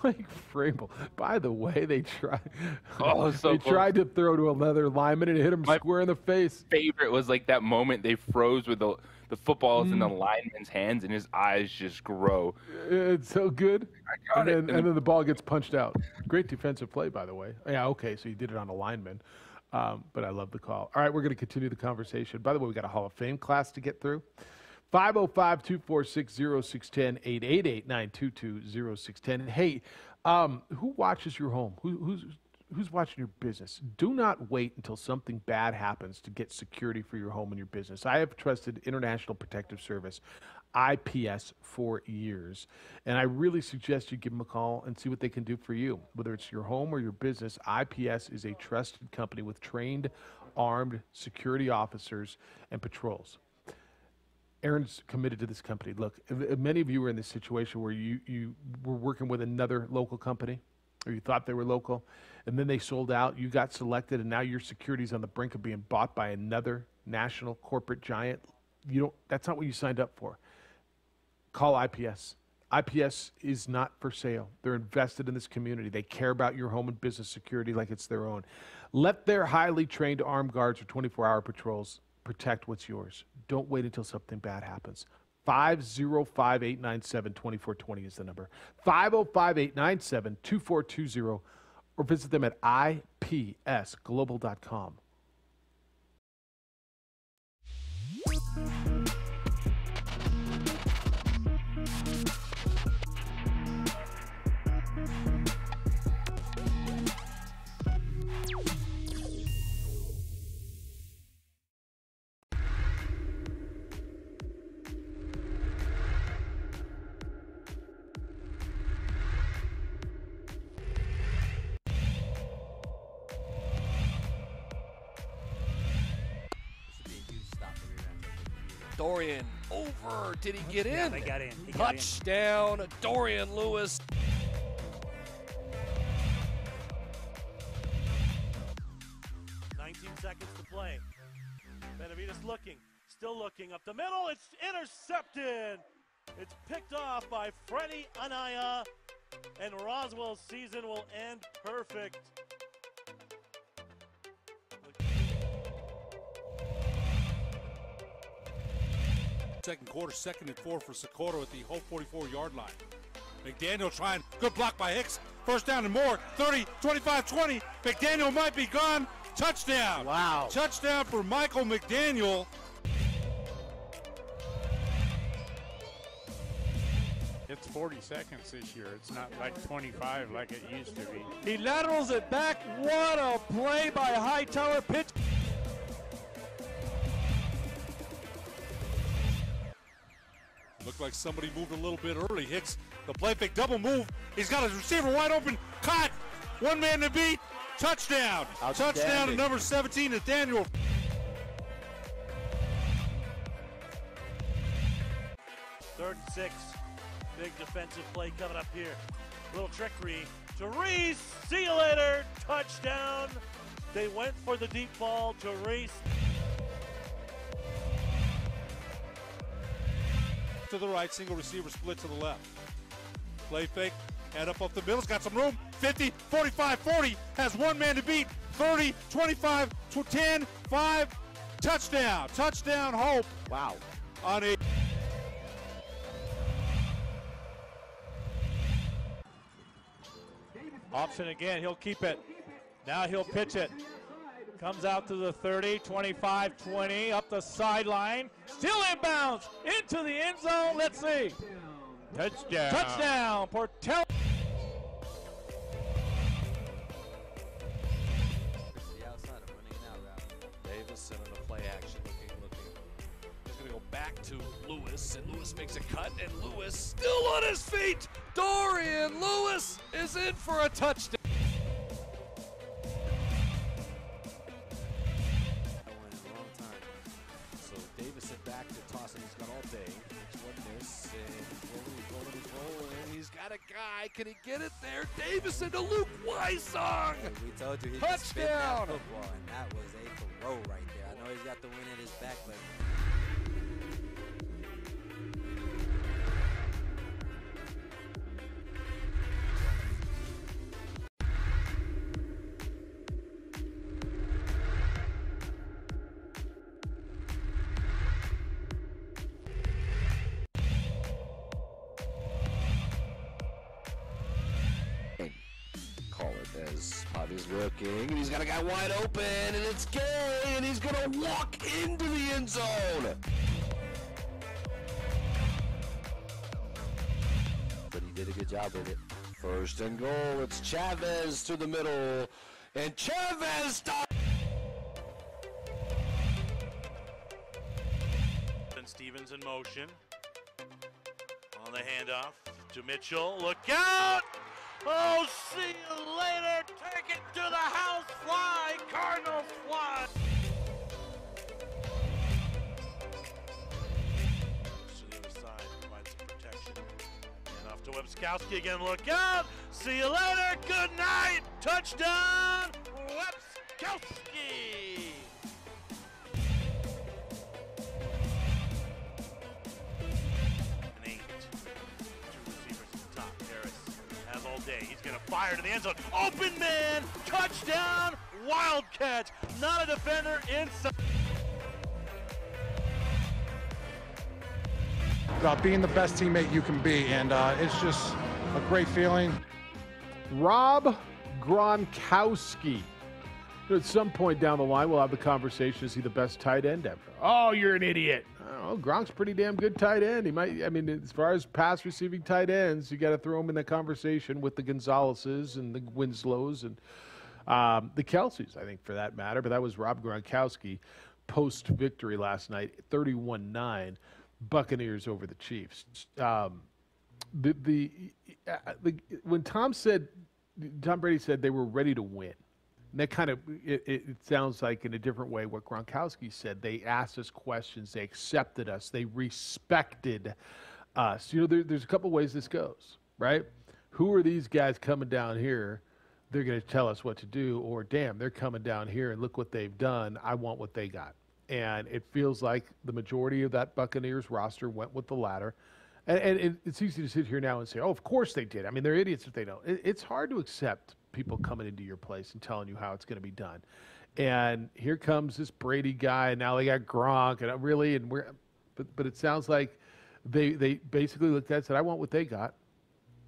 Mike Vrabel. By the way, they tried. They tried to throw to another lineman and hit him square in the face. Favorite was like that moment they froze with the footballs in the lineman's hands and his eyes just grow. It's so good. And then the ball gets punched out. Great defensive play, by the way. Yeah, okay, so you did it on a lineman. But I love the call. All right, we're going to continue the conversation. By the way, we got a Hall of Fame class to get through. 505-246-0610, 888-922-0610. Hey, who watches your home? Who's watching your business? Do not wait until something bad happens to get security for your home and your business. I have trusted International Protective Service, IPS, for years, and I really suggest you give them a call and see what they can do for you. Whether it's your home or your business, IPS is a trusted company with trained, armed security officers and patrols. Aaron's committed to this company. Look, many of you are in this situation where you were working with another local company, or you thought they were local, and then they sold out, you got selected, and now your security's on the brink of being bought by another national corporate giant. That's not what you signed up for. Call IPS. IPS is not for sale. They're invested in this community. They care about your home and business security like it's their own. Let their highly trained armed guards or 24-hour patrols protect what's yours. Don't wait until something bad happens. 505-897-2420 is the number. 505-897-2420, or visit them at ipsglobal.com. Dorian over. Did he get in? Yeah, they got in. Touchdown, Dorian Lewis. Seconds to play. Benavides looking, still looking up the middle. It's intercepted. It's picked off by Freddie Anaya, and Roswell's season will end perfect. Second quarter, 2nd and 4 for Socorro at the whole 44-yard line. McDaniel trying, good block by Hicks. First down and more, 30, 25, 20. McDaniel might be gone. Touchdown. Wow. Touchdown for Michael McDaniel. It's 40 seconds this year. It's not like 25 like it used to be. He laterals it back. What a play by Hightower. Pitch. Looked like somebody moved a little bit early. Hicks, the play fake double move. He's got his receiver wide open. Caught. One man to beat. Touchdown. Touchdown to number 17, Nathaniel. Third and 6. Big defensive play coming up here. Little trickery to Reese. See you later. Touchdown. They went for the deep ball to Reese. To the right, single receiver split to the left. Play fake, head up the middle, it's got some room. 50, 45, 40, has one man to beat. 30, 25, 10, 5, touchdown. Touchdown, Hope. Wow. On a Option again, he'll keep it. Now he'll pitch it. Comes out to the 30, 25, 20, up the sideline. Still inbounds into the end zone. Let's see. Touchdown. Touchdown, Portel. The outside of running an out route. Davison on the play action, looking. He's going to go back to Lewis, and Lewis makes a cut, and Lewis still on his feet. Dorian Lewis is in for a touchdown. Back to toss, and he's got all day. It's one miss, and he's rolling. He's got a guy. Can he get it there? Davison to Luke Weissong. Hey, we told you he touchdown. Could spin that football, and that was a throw right there. I know he's got the win in his back, but. Call it as Pavia is looking, and he's got a guy wide open, and it's Gay, and he's going to walk into the end zone. But he did a good job with it. First and goal, it's Chavez to the middle, and Chavez stops. And Stevens in motion. On the handoff to Mitchell. Look out! Oh, see you later. Take it to the house. Fly, Cardinals fly. To the other side, provides some protection. And off to Webskowski again. Look out! See you later. Good night. Touchdown, Webskowski. Day. He's going to fire to the end zone. Open man, touchdown, wild catch. Not a defender inside. About being the best teammate you can be, and it's just a great feeling. Rob Gronkowski. At some point down the line, we'll have the conversation, is he the best tight end ever? Oh, you're an idiot. Oh, Gronk's pretty damn good tight end. He might, I mean, as far as pass receiving tight ends, you got to throw him in the conversation with the Gonzaleses and the Winslows and the Kelseys, I think, for that matter. But that was Rob Gronkowski post-victory last night, 31-9, Buccaneers over the Chiefs. When Tom Brady said they were ready to win, and that kind of, it sounds like in a different way what Gronkowski said. They asked us questions. They accepted us. They respected us. You know, there's a couple ways this goes, right? Who are these guys coming down here? They're going to tell us what to do. Or, damn, they're coming down here and look what they've done. I want what they got. And it feels like the majority of that Buccaneers roster went with the latter. And it's easy to sit here now and say, oh, of course they did. I mean, they're idiots if they don't. It's hard to accept people coming into your place and telling you how it's going to be done. And here comes this Brady guy, and now they got Gronk, but it sounds like they basically looked at it and said, I want what they got.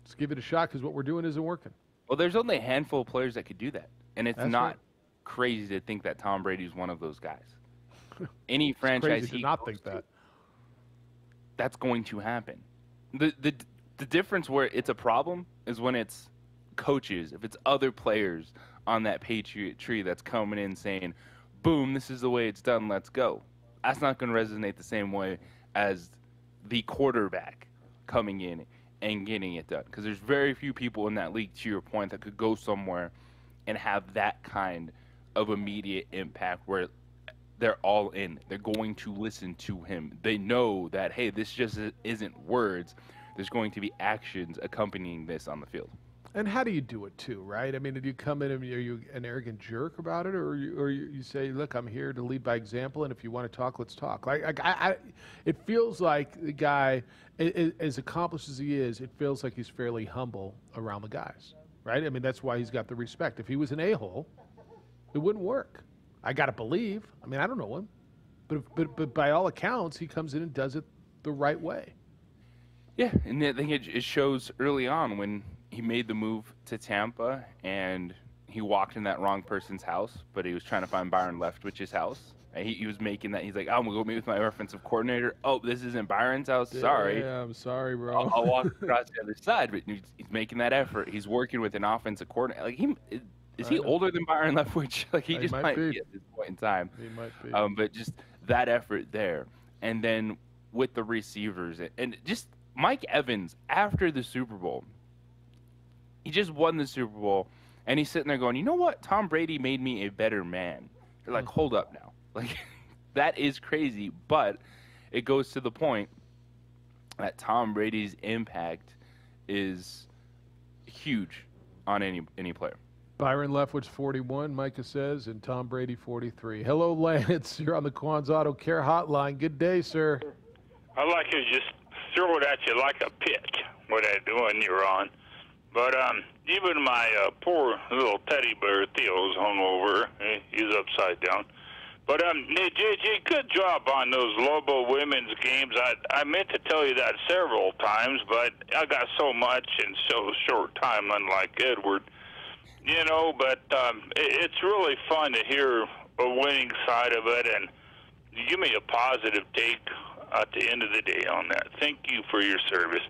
Let's give it a shot because what we're doing isn't working. Well, there's only a handful of players that could do that. And it's not crazy to think that Tom Brady's one of those guys. Any franchise crazy to not think that. That's going to happen. The difference where it's a problem is when it's coaches, if it's other players on that Patriot tree that's coming in saying, boom, this is the way it's done, let's go. That's not going to resonate the same way as the quarterback coming in and getting it done. Because there's very few people in that league, to your point, that could go somewhere and have that kind of immediate impact where they're all in. They're going to listen to him. They know that, hey, this just isn't words. There's going to be actions accompanying this on the field. And how do you do it too, right? I mean, do you come in and are you an arrogant jerk about it, or you say, look, I'm here to lead by example, and if you want to talk, let's talk. It feels like the guy, as accomplished as he is, it feels like he's fairly humble around the guys, right? I mean, that's why he's got the respect. If he was an a-hole, it wouldn't work. I got to believe. I mean, I don't know him. But by all accounts, he comes in and does it the right way. Yeah, and I think it shows early on when he made the move to Tampa and he walked in that wrong person's house, but he was trying to find Byron Leftwich's house. And he was making that. He's like, I'm going to go meet with my offensive coordinator. Oh, this isn't Byron's house? Sorry. Yeah, I'm sorry, bro. I'll walk across the other side. But he's making that effort. He's working with an offensive coordinator. Like, is he older than Byron Leftwich? Like, he just might be at this point in time. He might be. But just that effort there. And then with the receivers. And just Mike Evans, after the Super Bowl, he just won the Super Bowl. And he's sitting there going, you know what? Tom Brady made me a better man. They're like, hold up now. Like, that is crazy. But it goes to the point that Tom Brady's impact is huge on any player. Byron Leftwich, 41, Micah says, and Tom Brady, 43. Hello, Lance. You're on the Quan's Auto Care Hotline. Good day, sir. I'd like to just throw it at you like a pitch, what I do when you're on. But even my poor little teddy bear Theo's hungover. He's upside down. But JJ, good job on those Lobo women's games. I meant to tell you that several times, but I got so much in so short time, unlike Edward. But it's really fun to hear a winning side of it, and you give me a positive take at the end of the day on that. Thank you for your service.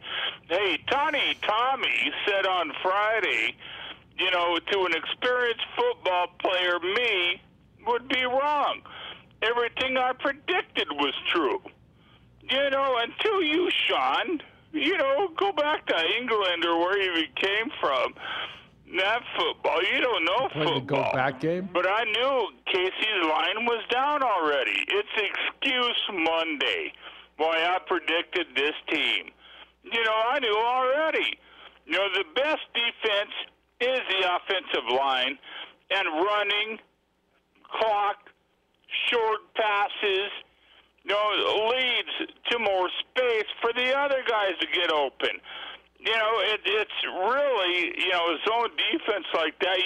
Hey, Tommy said on Friday, to an experienced football player, me would be wrong. Everything I predicted was true. Until you, Sean, go back to England or where you came from. That football, you don't know football. The go-back game? But I knew Casey's line was down already. It's excuse Monday why I predicted this team. I knew already. The best defense is the offensive line, and running, clock, short passes, leads to more space for the other guys to get open. It's really, zone defense like that,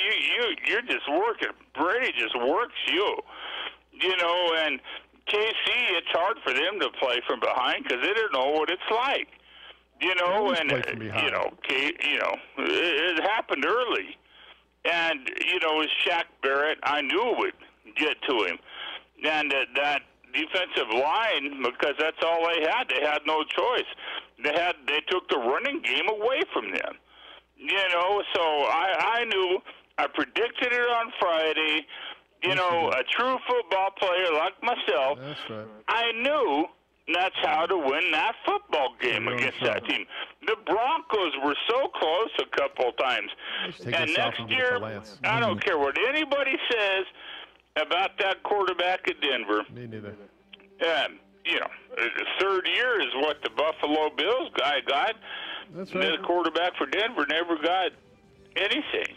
you're just working. Brady just works you. And KC, it's hard for them to play from behind because they don't know what it's like. And it happened early. And, with Shaq Barrett, I knew it would get to him. And that defensive line, because that's all they had no choice. They took the running game away from them. So I knew, I predicted it on Friday. A true football player like myself, that's right. I knew that's how to win that football game against that team. The Broncos were so close a couple of times. And next year, I don't care what anybody says about that quarterback at Denver. Me neither. The third year is what the Buffalo Bills guy got. That's right. The quarterback for Denver never got anything.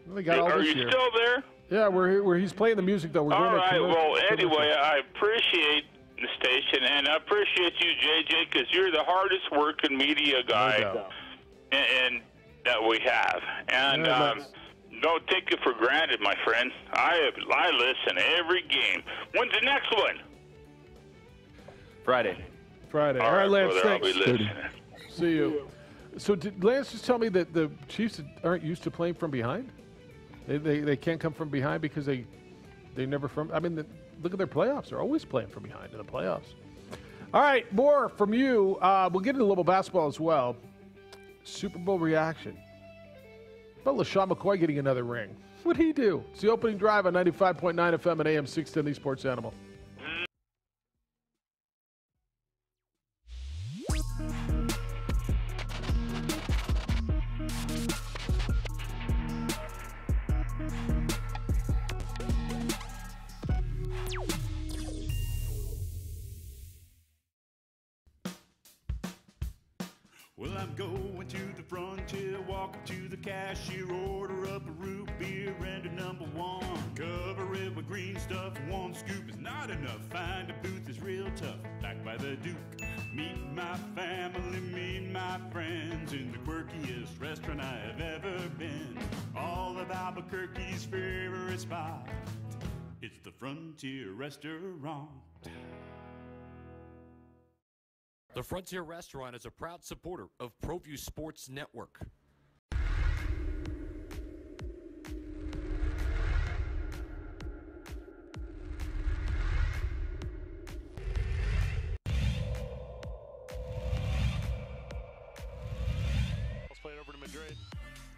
Well, got all Are this you year. still there? Yeah, where he's playing the music, though. We're All going right. to Well, anyway, I appreciate the station, and I appreciate you, JJ, because you're the hardest working media guy and that we have. And don't take it for granted, my friend. I listen every game. When's the next one? Friday. All All right, Lance, brother, I'll be thanks. listening. See you. So did Lance just tell me that the Chiefs aren't used to playing from behind? They can't come from behind because they never from. I mean, look at their playoffs. They're always playing from behind in the playoffs. All right, more from you. We'll get into a little basketball as well. Super Bowl reaction. But LaShawn McCoy getting another ring. What'd he do? It's the opening drive on 95.9 FM and AM 610, the Sports Animal. Well, I'm going to the frontier, walking to the cashier, order up a root beer and a number one. Cover it with green stuff, one scoop is not enough. Find a booth is real tough, back by the Duke. Meet my family, meet my friends in the quirkiest restaurant I have ever been. All of Albuquerque's favorite spot, it's the Frontier Restaurant. The Frontier Restaurant is a proud supporter of ProView Sports Network. Let's play it over to Madrid.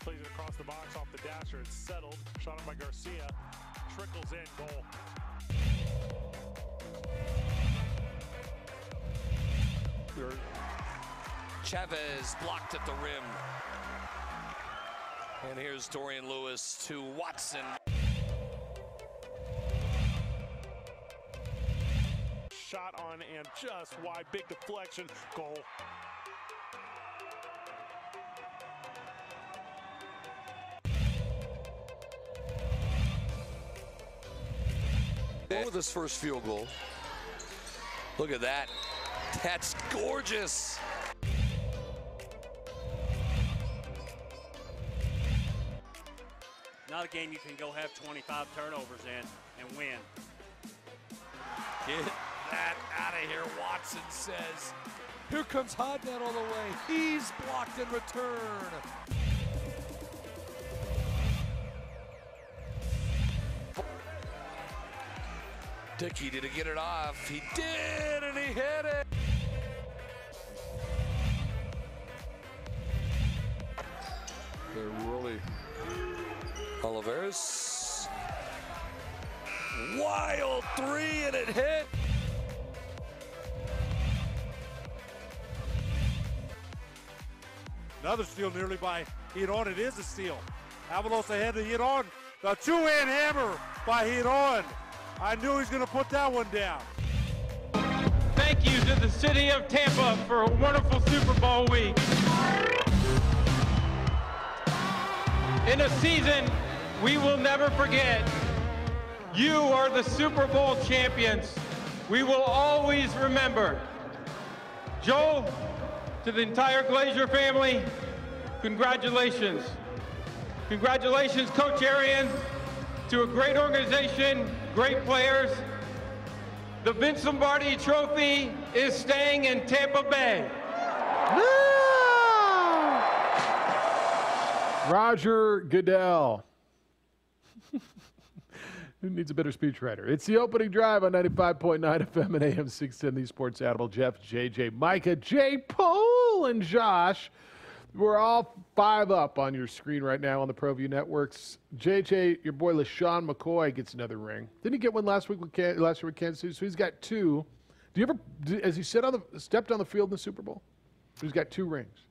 Plays it across the box off the dasher. It's settled. Shot up by Garcia. Trickles in. Goal. Chavez blocked at the rim. And here's Dorian Lewis to Watson. Shot on and just wide. Big deflection. Goal. With his first field goal. Look at that. That's gorgeous. Not a game you can go have 25 turnovers in and win. Get that out of here, Watson says. Here comes Hodnett all the way. He's blocked in return. Dickey, did he get it off? He did, and he hit it. They're really Oliveras. Wild three, and it hit. Another steal nearly by Hiron. It is a steal. Avalos ahead to Hiron. The two-hand hammer by Hiron. I knew he was going to put that one down. Thank you to the city of Tampa for a wonderful Super Bowl week. In a season we will never forget, you are the Super Bowl champions. We will always remember. Joe, to the entire Glazier family, congratulations. Congratulations, Coach Arian, to a great organization, great players. The Vince Lombardi Trophy is staying in Tampa Bay. Roger Goodell. Who needs a better speechwriter? It's the opening drive on 95.9 FM and AM 610, the Sports Animal. Jeff, JJ, Micah, J. Paul, and Josh. We're all 5 up on your screen right now on the ProView Networks. JJ, your boy LaShawn McCoy gets another ring. Didn't he get one last year with Kansas City? So he's got 2. Has he stepped on the field in the Super Bowl? He's got 2 rings.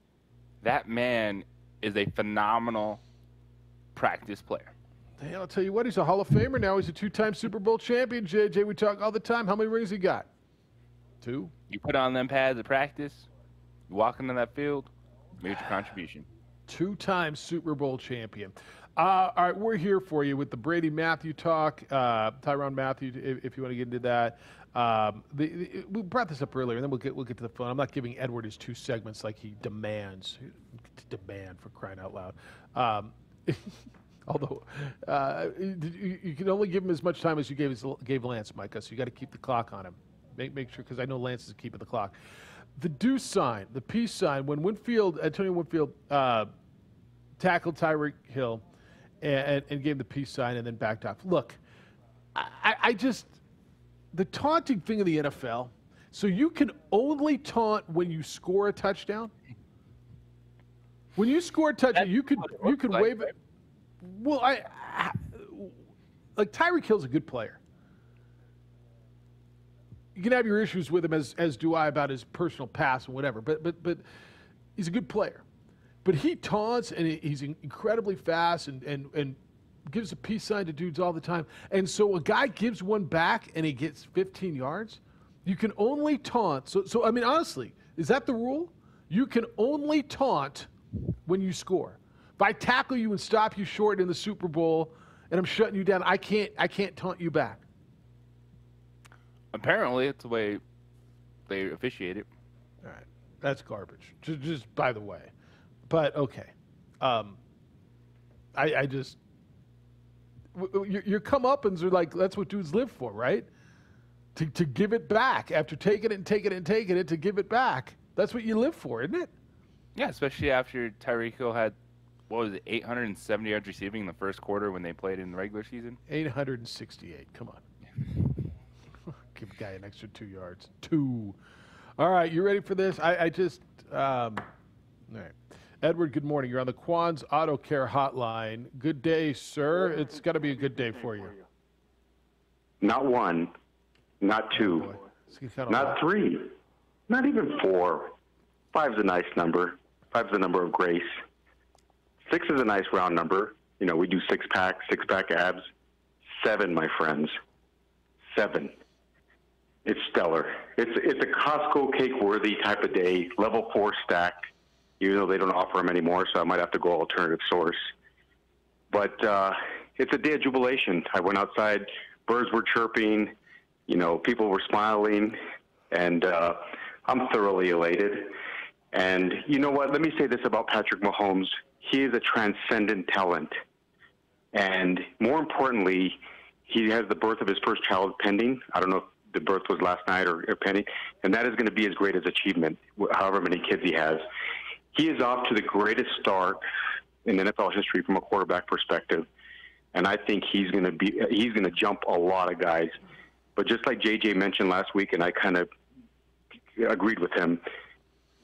That man is a phenomenal practice player. Hey, I'll tell you what, he's a Hall of Famer now. He's a 2-time Super Bowl champion, JJ. We talk all the time. How many rings he got? 2. You put on them pads at practice, you walk into that field, major contribution. 2-time Super Bowl champion. All right, we're here for you with the Brady Matthew talk. Tyrann Mathieu, if you want to get into that. We brought this up earlier, and then we'll get to the phone. I'm not giving Edward his 2 segments like he demands. Demand, for crying out loud. Although you can only give him as much time as you gave Lance, Micah. So you got to keep the clock on him. Make sure, because I know Lance is keeping the clock. The deuce sign, the peace sign, when Antonio Winfield tackled Tyreek Hill and gave him the peace sign and then backed off. Look, I just, the taunting thing in the NFL, so you can only taunt when you score a touchdown? When you score a touchdown, you could wave it. Well, like Tyreek Hill's a good player. You can have your issues with him, as do I, about his personal past and whatever. But he's a good player. But he taunts, and he's incredibly fast and gives a peace sign to dudes all the time. And so a guy gives one back and he gets 15 yards. You can only taunt. So I mean, honestly, is that the rule? You can only taunt when you score. If I tackle you and stop you short in the Super Bowl and I'm shutting you down, I can't taunt you back. Apparently, it's the way they officiate it. All right. That's garbage. Just by the way. But, okay. I just – your comeuppance are like, that's what dudes live for, right? To give it back. After taking it and taking it and taking it, to give it back. That's what you live for, isn't it? Yeah, especially after Tyreek Hill had, 870 yards receiving in the first quarter when they played in the regular season? 868. Come on. Give a guy an extra 2 yards. 2. All right, you ready for this? All right. Edward, good morning. You're on the Quan's Auto Care Hotline. Good day, sir. It's got to be a good day for you. Not 1, not 2, not 3, not even 4. 5's a nice number. 5's the number of grace. 6 is a nice round number. You know, we do 6-pack abs. 7, my friends. 7. It's stellar. It's a Costco cake-worthy type of day, level 4 stack, even though they don't offer them anymore, so I might have to go alternative source. But it's a day of jubilation. I went outside, birds were chirping, you know, people were smiling, and I'm thoroughly elated. And you know what? Let me say this about Patrick Mahomes. He is a transcendent talent. And more importantly, he has the birth of his first child pending. I don't know if the birth was last night or pending. And that is going to be his greatest achievement, however many kids he has. He is off to the greatest start in NFL history from a quarterback perspective. And I think he's going to jump a lot of guys. But just like JJ mentioned last week, and I kind of agreed with him,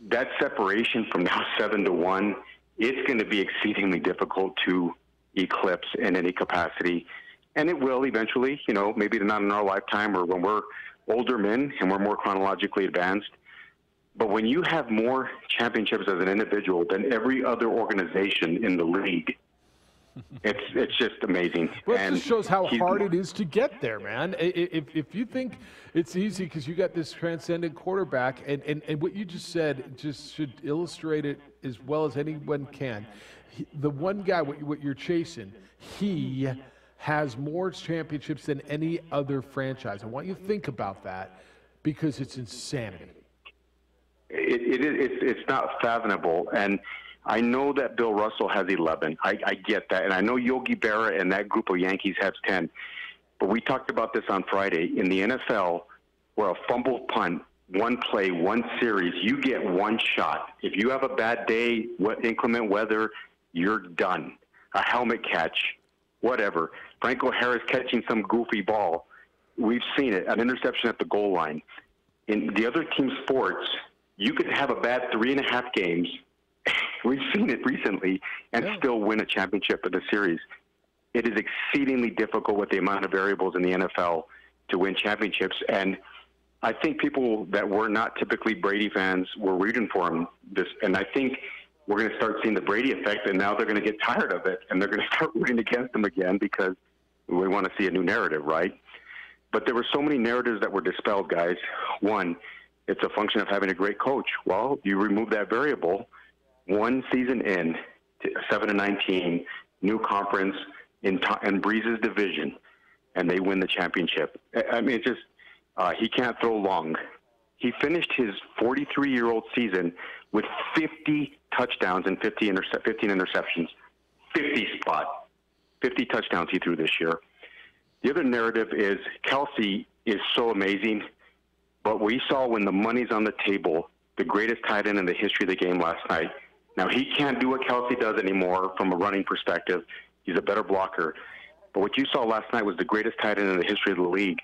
that separation from now 7-1, it's going to be exceedingly difficult to eclipse in any capacity. And it will eventually, you know, maybe not in our lifetime or when we're older men and we're more chronologically advanced. But when you have more championships as an individual than every other organization in the league, it's just amazing. Well, it just shows how hard it is to get there, man. If you think it's easy because you got this transcendent quarterback, and what you just said just should illustrate it as well as anyone can. The one guy, what you're chasing, he has more championships than any other franchise. I want you to think about that because it's insanity. It's not fathomable, and I know that Bill Russell has 11. I get that, and I know Yogi Berra and that group of Yankees has 10. But we talked about this on Friday. In the NFL, where a fumble punt, one play, one series, you get one shot. If you have a bad day, inclement weather, you're done. A helmet catch, whatever. Franco Harris catching some goofy ball. We've seen it, an interception at the goal line. In the other team sports, you could have a bad 3.5 games. We've seen it recently and still win a championship in a series. It is exceedingly difficult with the amount of variables in the NFL to win championships. And I think people that were not typically Brady fans were rooting for him. And I think we're going to start seeing the Brady effect, and now they're going to get tired of it, and they're going to start rooting against him again because we want to see a new narrative, right? But there were so many narratives that were dispelled, guys. One, it's a function of having a great coach. Well, you remove that variable. One season in, 7-19, new conference in Breeze's division, and they win the championship. I mean, it's just he can't throw long. He finished his 43-year-old season with 50 touchdowns and 15 interceptions. 50 touchdowns he threw this year. The other narrative is Kelsey is so amazing, but we saw when the money's on the table, the greatest tight end in the history of the game last night. Now, he can't do what Kelsey does anymore from a running perspective. He's a better blocker. But what you saw last night was the greatest tight end in the history of the league.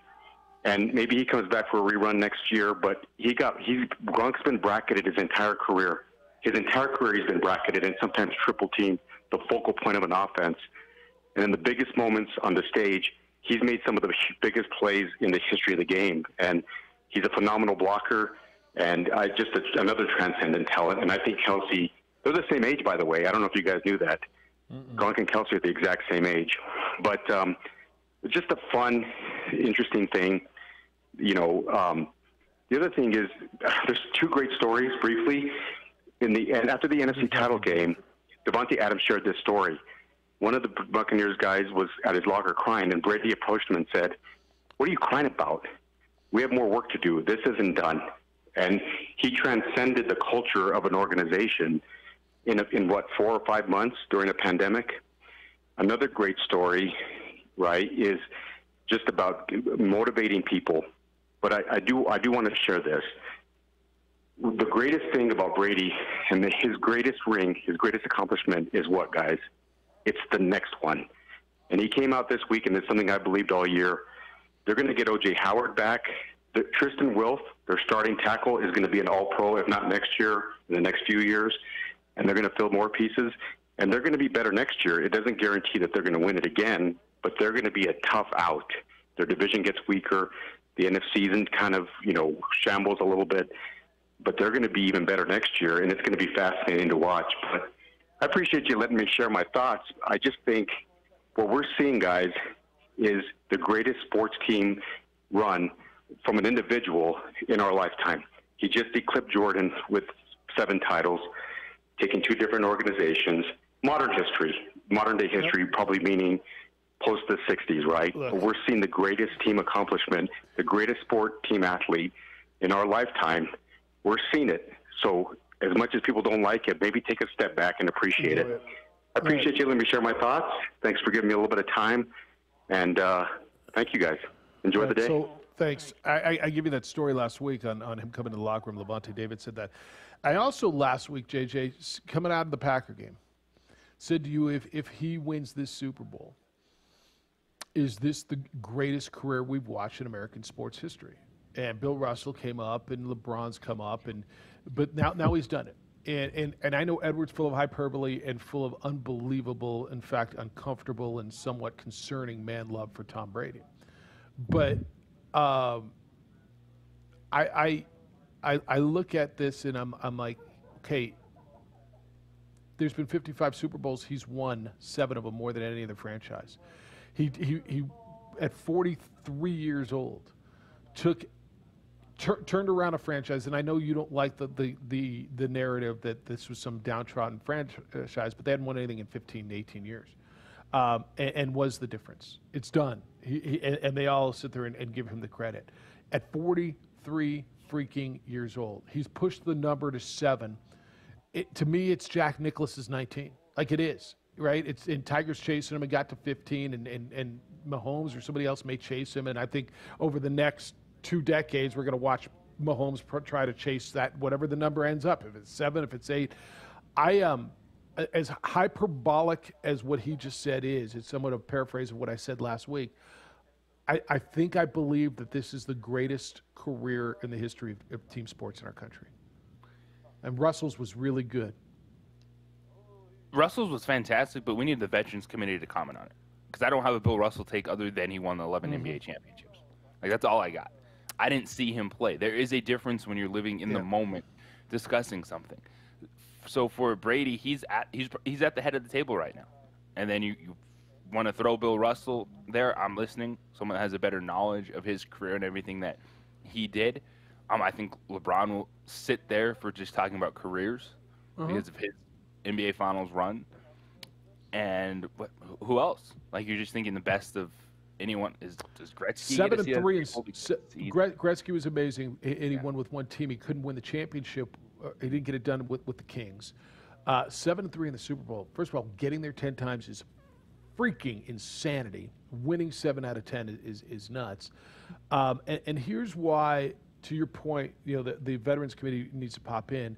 And maybe he comes back for a rerun next year, but Gronk's been bracketed his entire career. His entire career he's been bracketed and sometimes triple teamed, the focal point of an offense. And in the biggest moments on the stage, he's made some of the biggest plays in the history of the game. And he's a phenomenal blocker and just another transcendent talent. And I think Kelsey, they're the same age, by the way. I don't know if you guys knew that. Gronk and Kelsey are the exact same age. But just a fun, interesting thing. You know, the other thing is there's two great stories briefly. And after the NFC title game, Devontae Adams shared this story. One of the Buccaneers guys was at his locker crying, and Brady approached him and said, "What are you crying about? We have more work to do. This isn't done." And he transcended the culture of an organization in what, 4 or 5 months during a pandemic. Another great story, right, is just about motivating people. But I do want to share this. The greatest thing about Brady and his greatest ring, his greatest accomplishment is what, guys? It's the next one. And he came out this week, and it's something I believed all year. They're going to get O.J. Howard back. Tristan Wirfs, their starting tackle, is going to be an all-pro, if not next year, in the next few years. And they're going to fill more pieces. And they're going to be better next year. It doesn't guarantee that they're going to win it again, but they're going to be a tough out. Their division gets weaker. The NFC kind of, shambles a little bit. But they're going to be even better next year, and it's going to be fascinating to watch. But I appreciate you letting me share my thoughts. I just think what we're seeing, guys, is the greatest sports team run from an individual in our lifetime. He just eclipsed Jordan with 7 titles, taking 2 different organizations. Modern day history, probably meaning post the 60s, right? But we're seeing the greatest team accomplishment, the greatest sport team athlete in our lifetime. We're seeing it. So as much as people don't like it, maybe take a step back and appreciate it. I appreciate you letting me share my thoughts. Thanks for giving me a little bit of time. And thank you, guys. Enjoy the day. So, thanks. I gave you that story last week on him coming to the locker room. Levante David said that. I also last week, JJ, coming out of the Packer game, said to you if he wins this Super Bowl, is this the greatest career we've watched in American sports history? And Bill Russell came up, and LeBron's come up, but now he's done it. And I know Edwards full of hyperbole and full of unbelievable, in fact, uncomfortable and somewhat concerning man love for Tom Brady. But I look at this and I'm like, okay, there's been 55 Super Bowls. He's won 7 of them, more than any other franchise. He at 43 years old, turned around a franchise. And I know you don't like the narrative that this was some downtrodden franchise, but they hadn't won anything in 15 to 18 years. And was the difference. It's done. And they all sit there and give him the credit. At 43 freaking years old, he's pushed the number to 7. To me, it's Jack Nicklaus's 19. Like it is, right? It's in Tigers chasing him and got to 15, and Mahomes or somebody else may chase him. And I think over the next 2 decades, we're going to watch Mahomes try to chase that, whatever the number ends up. If it's 7, if it's 8, as hyperbolic as what he just said is, it's somewhat a paraphrase of what I said last week. I think I believe that this is the greatest career in the history of team sports in our country. And Russell's was really good. Russell's was fantastic, but we need the Veterans Committee to comment on it. Because I don't have a Bill Russell take other than he won the 11 NBA championships. Like, that's all I got. I didn't see him play. There is a difference when you're living in the moment discussing something. So for Brady, he's at the head of the table right now. And then you want to throw Bill Russell there, I'm listening. Someone that has a better knowledge of his career and everything that he did. I think LeBron will sit there for just talking about careers because of his NBA Finals run. And who else? Like, you're just thinking the best of anyone is Gretzky. 7-3. Gretzky was amazing, and he won with one team. He couldn't win the championship. He didn't get it done with the Kings. 7-3 in the Super Bowl. First of all, getting there 10 times is freaking insanity. Winning 7 out of 10 is nuts. And here's why, to your point, the Veterans Committee needs to pop in.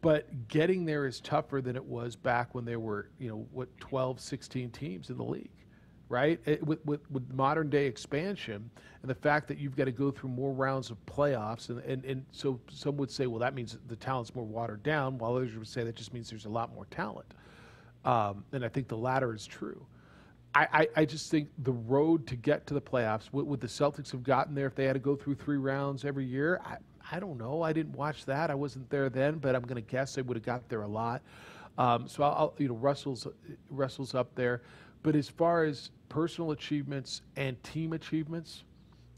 But getting there is tougher than it was back when there were, 12, 16 teams in the league, right? With modern day expansion and the fact that you've got to go through more rounds of playoffs. And so some would say, well, that means the talent's more watered down, while others would say that just means there's a lot more talent. And I think the latter is true. I just think the road to get to the playoffs, would the Celtics have gotten there if they had to go through 3 rounds every year? I don't know. I didn't watch that. I wasn't there then, but I'm going to guess they would have got there a lot. So Russell's up there. But as far as personal achievements and team achievements,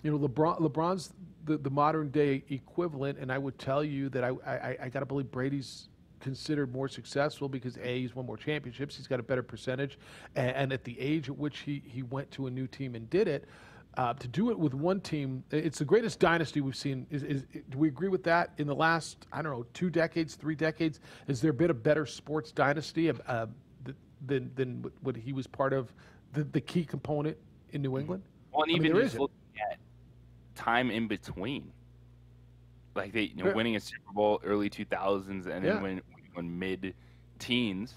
LeBron's the modern day equivalent, and I would tell you that I got to believe Brady's considered more successful because he's won more championships, he's got a better percentage, and at the age at which he went to a new team and did it, to do it with one team, it's the greatest dynasty we've seen. Do we agree with that? In the last, 2 decades, 3 decades, has there been a better sports dynasty than what he was part of, the key component in New England? Well, and even just looking at time in between. Like winning a Super Bowl early 2000s and then when mid-teens,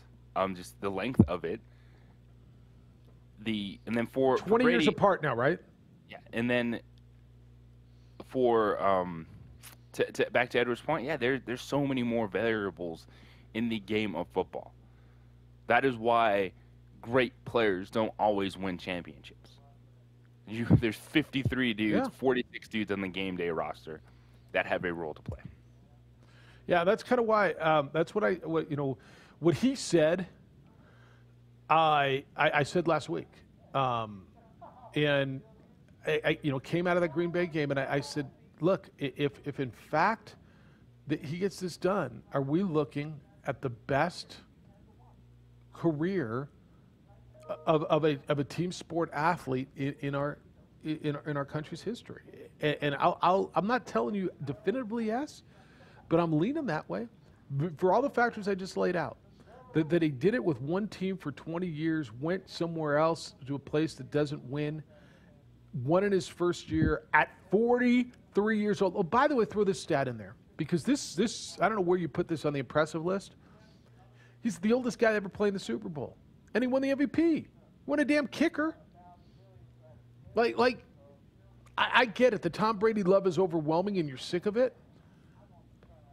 just the length of it. And then for 20 Brady, years apart now, right? Yeah, and then for back to Edward's point, there's so many more variables in the game of football. That is why great players don't always win championships. There's 53 dudes, 46 dudes on the game day roster that have a role to play. Yeah, that's kind of why. That's what he said. I said last week, and I came out of that Green Bay game, and I said, look, if in fact that he gets this done, are we looking at the best career of a team sport athlete in our country's history? And I'm not telling you definitively yes, but I'm leaning that way for all the factors I just laid out. That he did it with one team for 20 years, went somewhere else to a place that doesn't win, won in his first year at 43 years old. Oh, by the way, throw this stat in there, because this I don't know where you put this on the impressive list. He's the oldest guy to ever play in the Super Bowl, and he won the MVP. He won a damn kicker. I get it. The Tom Brady love is overwhelming and you're sick of it.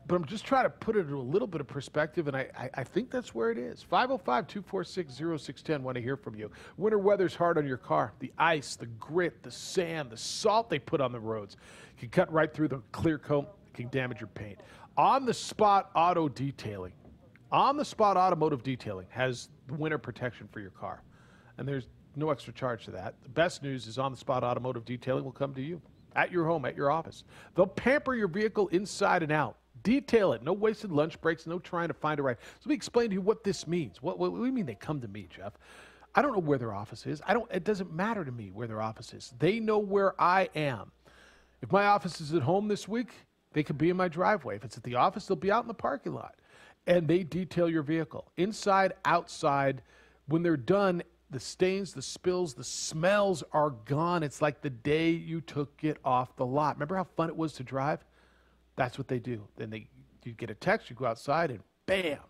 But I'm just trying to put it into a little bit of perspective, and I think that's where it is. 505-246-0610. Want to hear from you. Winter weather's hard on your car. The ice, the grit, the sand, the salt they put on the roads can cut right through the clear coat, can damage your paint. On the Spot Auto Detailing, On the Spot Automotive Detailing has the winter protection for your car, and there's no extra charge to that. The best news is On the Spot Automotive Detailing will come to you at your home, at your office. They'll pamper your vehicle inside and out. Detail it. No wasted lunch breaks. No trying to find a ride. So let me explain to you what this means. What do you mean they come to me, Jeff? I don't know where their office is. It doesn't matter to me where their office is. They know where I am. If my office is at home this week, they could be in my driveway. If it's at the office, they'll be out in the parking lot. And they detail your vehicle. Inside, outside. When they're done, the stains, the spills, the smells are gone. It's like the day you took it off the lot. Remember how fun it was to drive? That's what they do. Then you get a text, you go outside, and bam,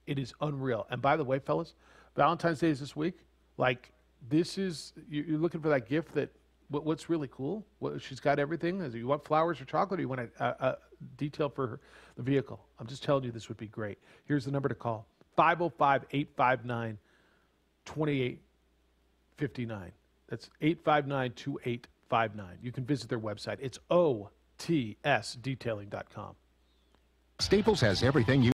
it is unreal. And by the way, fellas, Valentine's Day is this week. Like, this is, you're looking for that gift that, what's really cool? She's got everything. You want flowers or chocolate, or you want a detail for the vehicle? I'm just telling you this would be great. Here's the number to call, 505-859-2859. That's 859-2859. You can visit their website. It's OTSdetailing.com. Staples has everything you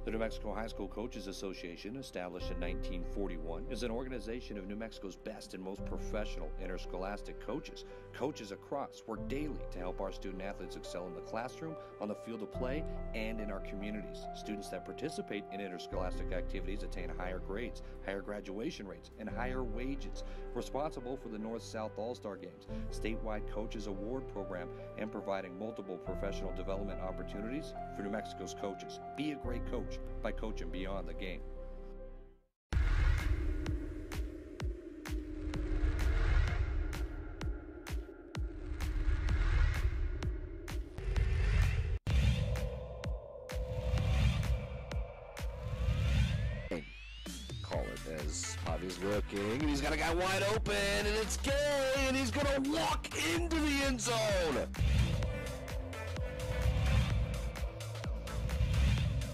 The New Mexico High School Coaches Association, established in 1941, is an organization of New Mexico's best and most professional interscholastic coaches. Coaches across work daily to help our student athletes excel in the classroom, on the field of play, and in our communities. Students that participate in interscholastic activities attain higher grades, higher graduation rates, and higher wages. Responsible for the North-South All-Star Games, statewide coaches award program, and providing multiple professional development opportunities for New Mexico's coaches. Be a great coach by coaching beyond the game. Call it as Pavi's looking, and he's got a guy wide open, and it's Gay, and he's gonna walk into the end zone.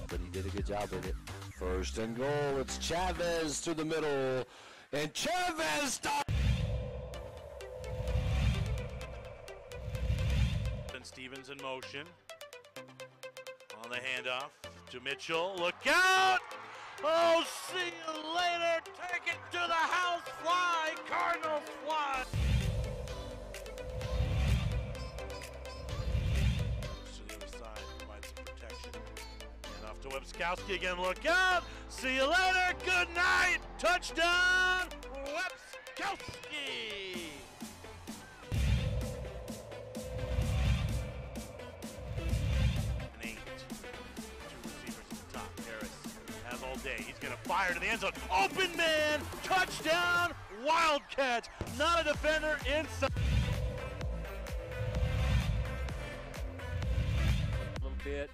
But he did a good job with it. First and goal, it's Chavez to the middle, and Chavez stops. And Stevens in motion. On the handoff to Mitchell. Look out! Oh, see you later. Take it to the house. Fly, Cardinals fly. To the other side, provide some protection. And off to Webskowski again. Look out! See you later. Good night. Touchdown, Webskowski. Day. He's going to fire to the end zone. Open man! Touchdown! Wild catch! Not a defender inside. A little bit.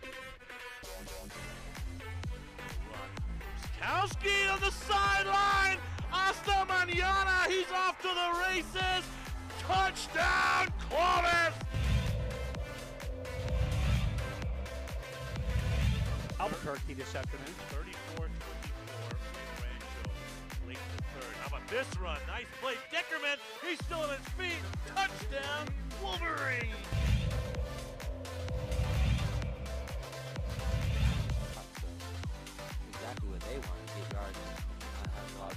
Kowski on the sideline! Hasta mañana! He's off to the races! Touchdown, Clovis! Albuquerque this afternoon. 34-24, Rancho, late in the third. How about this run? Nice play, Dickerman. He's still on his feet. Touchdown, Wolverine. Exactly what they want to get yards.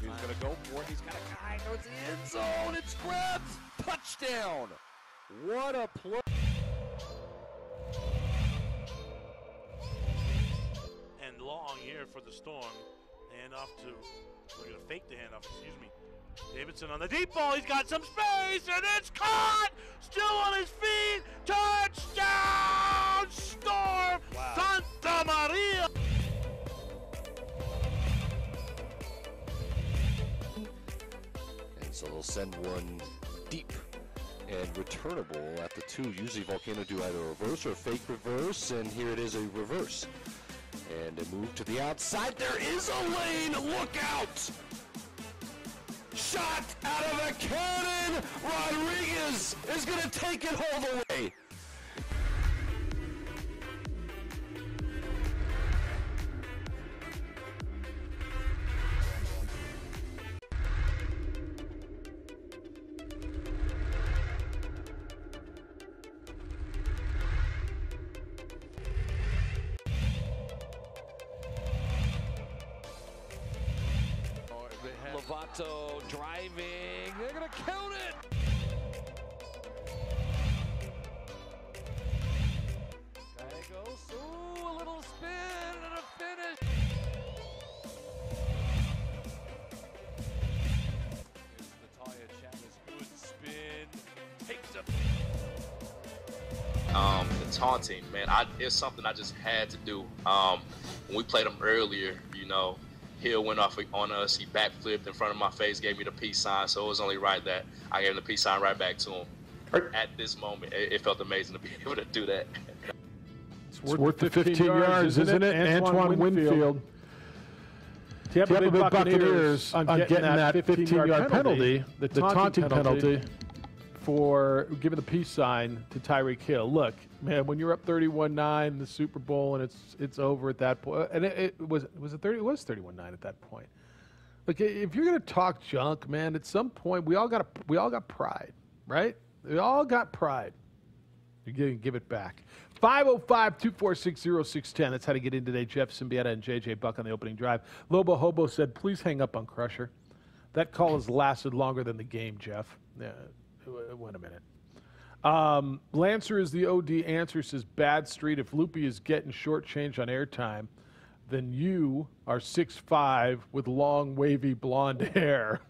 He's going to go for it. He's got a guy towards the end zone. It's grabbed. Touchdown. What a play. Long here for the Storm. Handoff to, we're going to fake the handoff, excuse me. Davidson on the deep ball. He's got some space, and it's caught! Still on his feet. Touchdown, Storm! Wow. Santa Maria! And So they'll send one deep and returnable at the 2. Usually Volcano do either a reverse or a fake reverse, and here it is a reverse. And a move to the outside. There is a lane. Look out! Shot out of a cannon. Rodriguez is going to take it all the way. Lovato driving. They're going to count it. Gallegos. Ooh, a little spin and a finish. Here's Natalia Chavez. Good spin. Takes it. The taunting, man, it's something I just had to do. When we played him earlier, you know, Hill went off on us. He backflipped in front of my face, gave me the peace sign. So it was only right that I gave him the peace sign right back to him. At this moment, it felt amazing to be able to do that. It's worth the 15 yards, isn't it? Antoine Winfield. Tampa Bay Buccaneers on getting that 15-yard penalty, the taunting penalty, for giving the peace sign to Tyreek Hill. Look, man, when you're up 31-9 in the Super Bowl and it's over at that point, and it was 31-9 at that point. Look, if you're going to talk junk, man, at some point we all got pride, right? We all got pride. You're going to give it back. 505-246-0610. That's how to get in today. Jeff Siembieda and JJ Buck on the opening drive. Lobo Hobo said, please hang up on Crusher. That call has lasted longer than the game, Jeff. Yeah. Wait a minute. Lancer is the OD answer, says Bad Street. If Loopy is getting shortchanged on airtime, then you are 6'5" with long, wavy, blonde hair.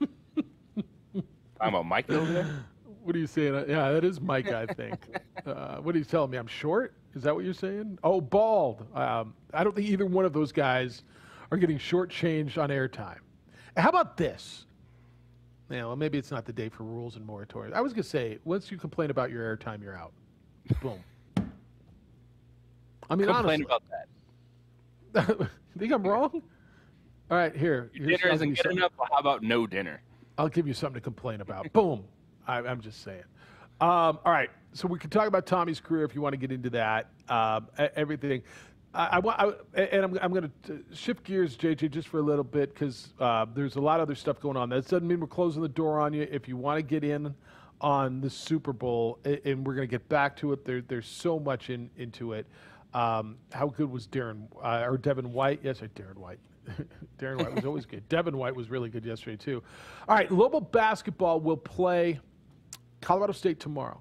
I'm a Mike over there? What are you saying? Yeah, that is Mike, I think. What are you telling me? I'm short? Is that what you're saying? Oh, bald. I don't think either one of those guys are getting shortchanged on airtime. How about this? Yeah, well, maybe it's not the day for rules and moratoriums. I was going to say, once you complain about your airtime, you're out. Boom. I mean, complain honestly. about that. Think I'm wrong? All right, here. Dinner isn't good enough. Well, how about no dinner? I'll give you something to complain about. Boom. I'm just saying. All right, so we can talk about Tommy's career if you want to get into that. Everything. I'm going to shift gears, JJ, just for a little bit because there's a lot of other stuff going on. That doesn't mean we're closing the door on you. If you want to get in on the Super Bowl, and we're going to get back to it, there's so much into it. How good was Devin White? Yes, Darren White. Darren White was always good. Devin White was really good yesterday, too. All right, Lobo basketball will play Colorado State tomorrow.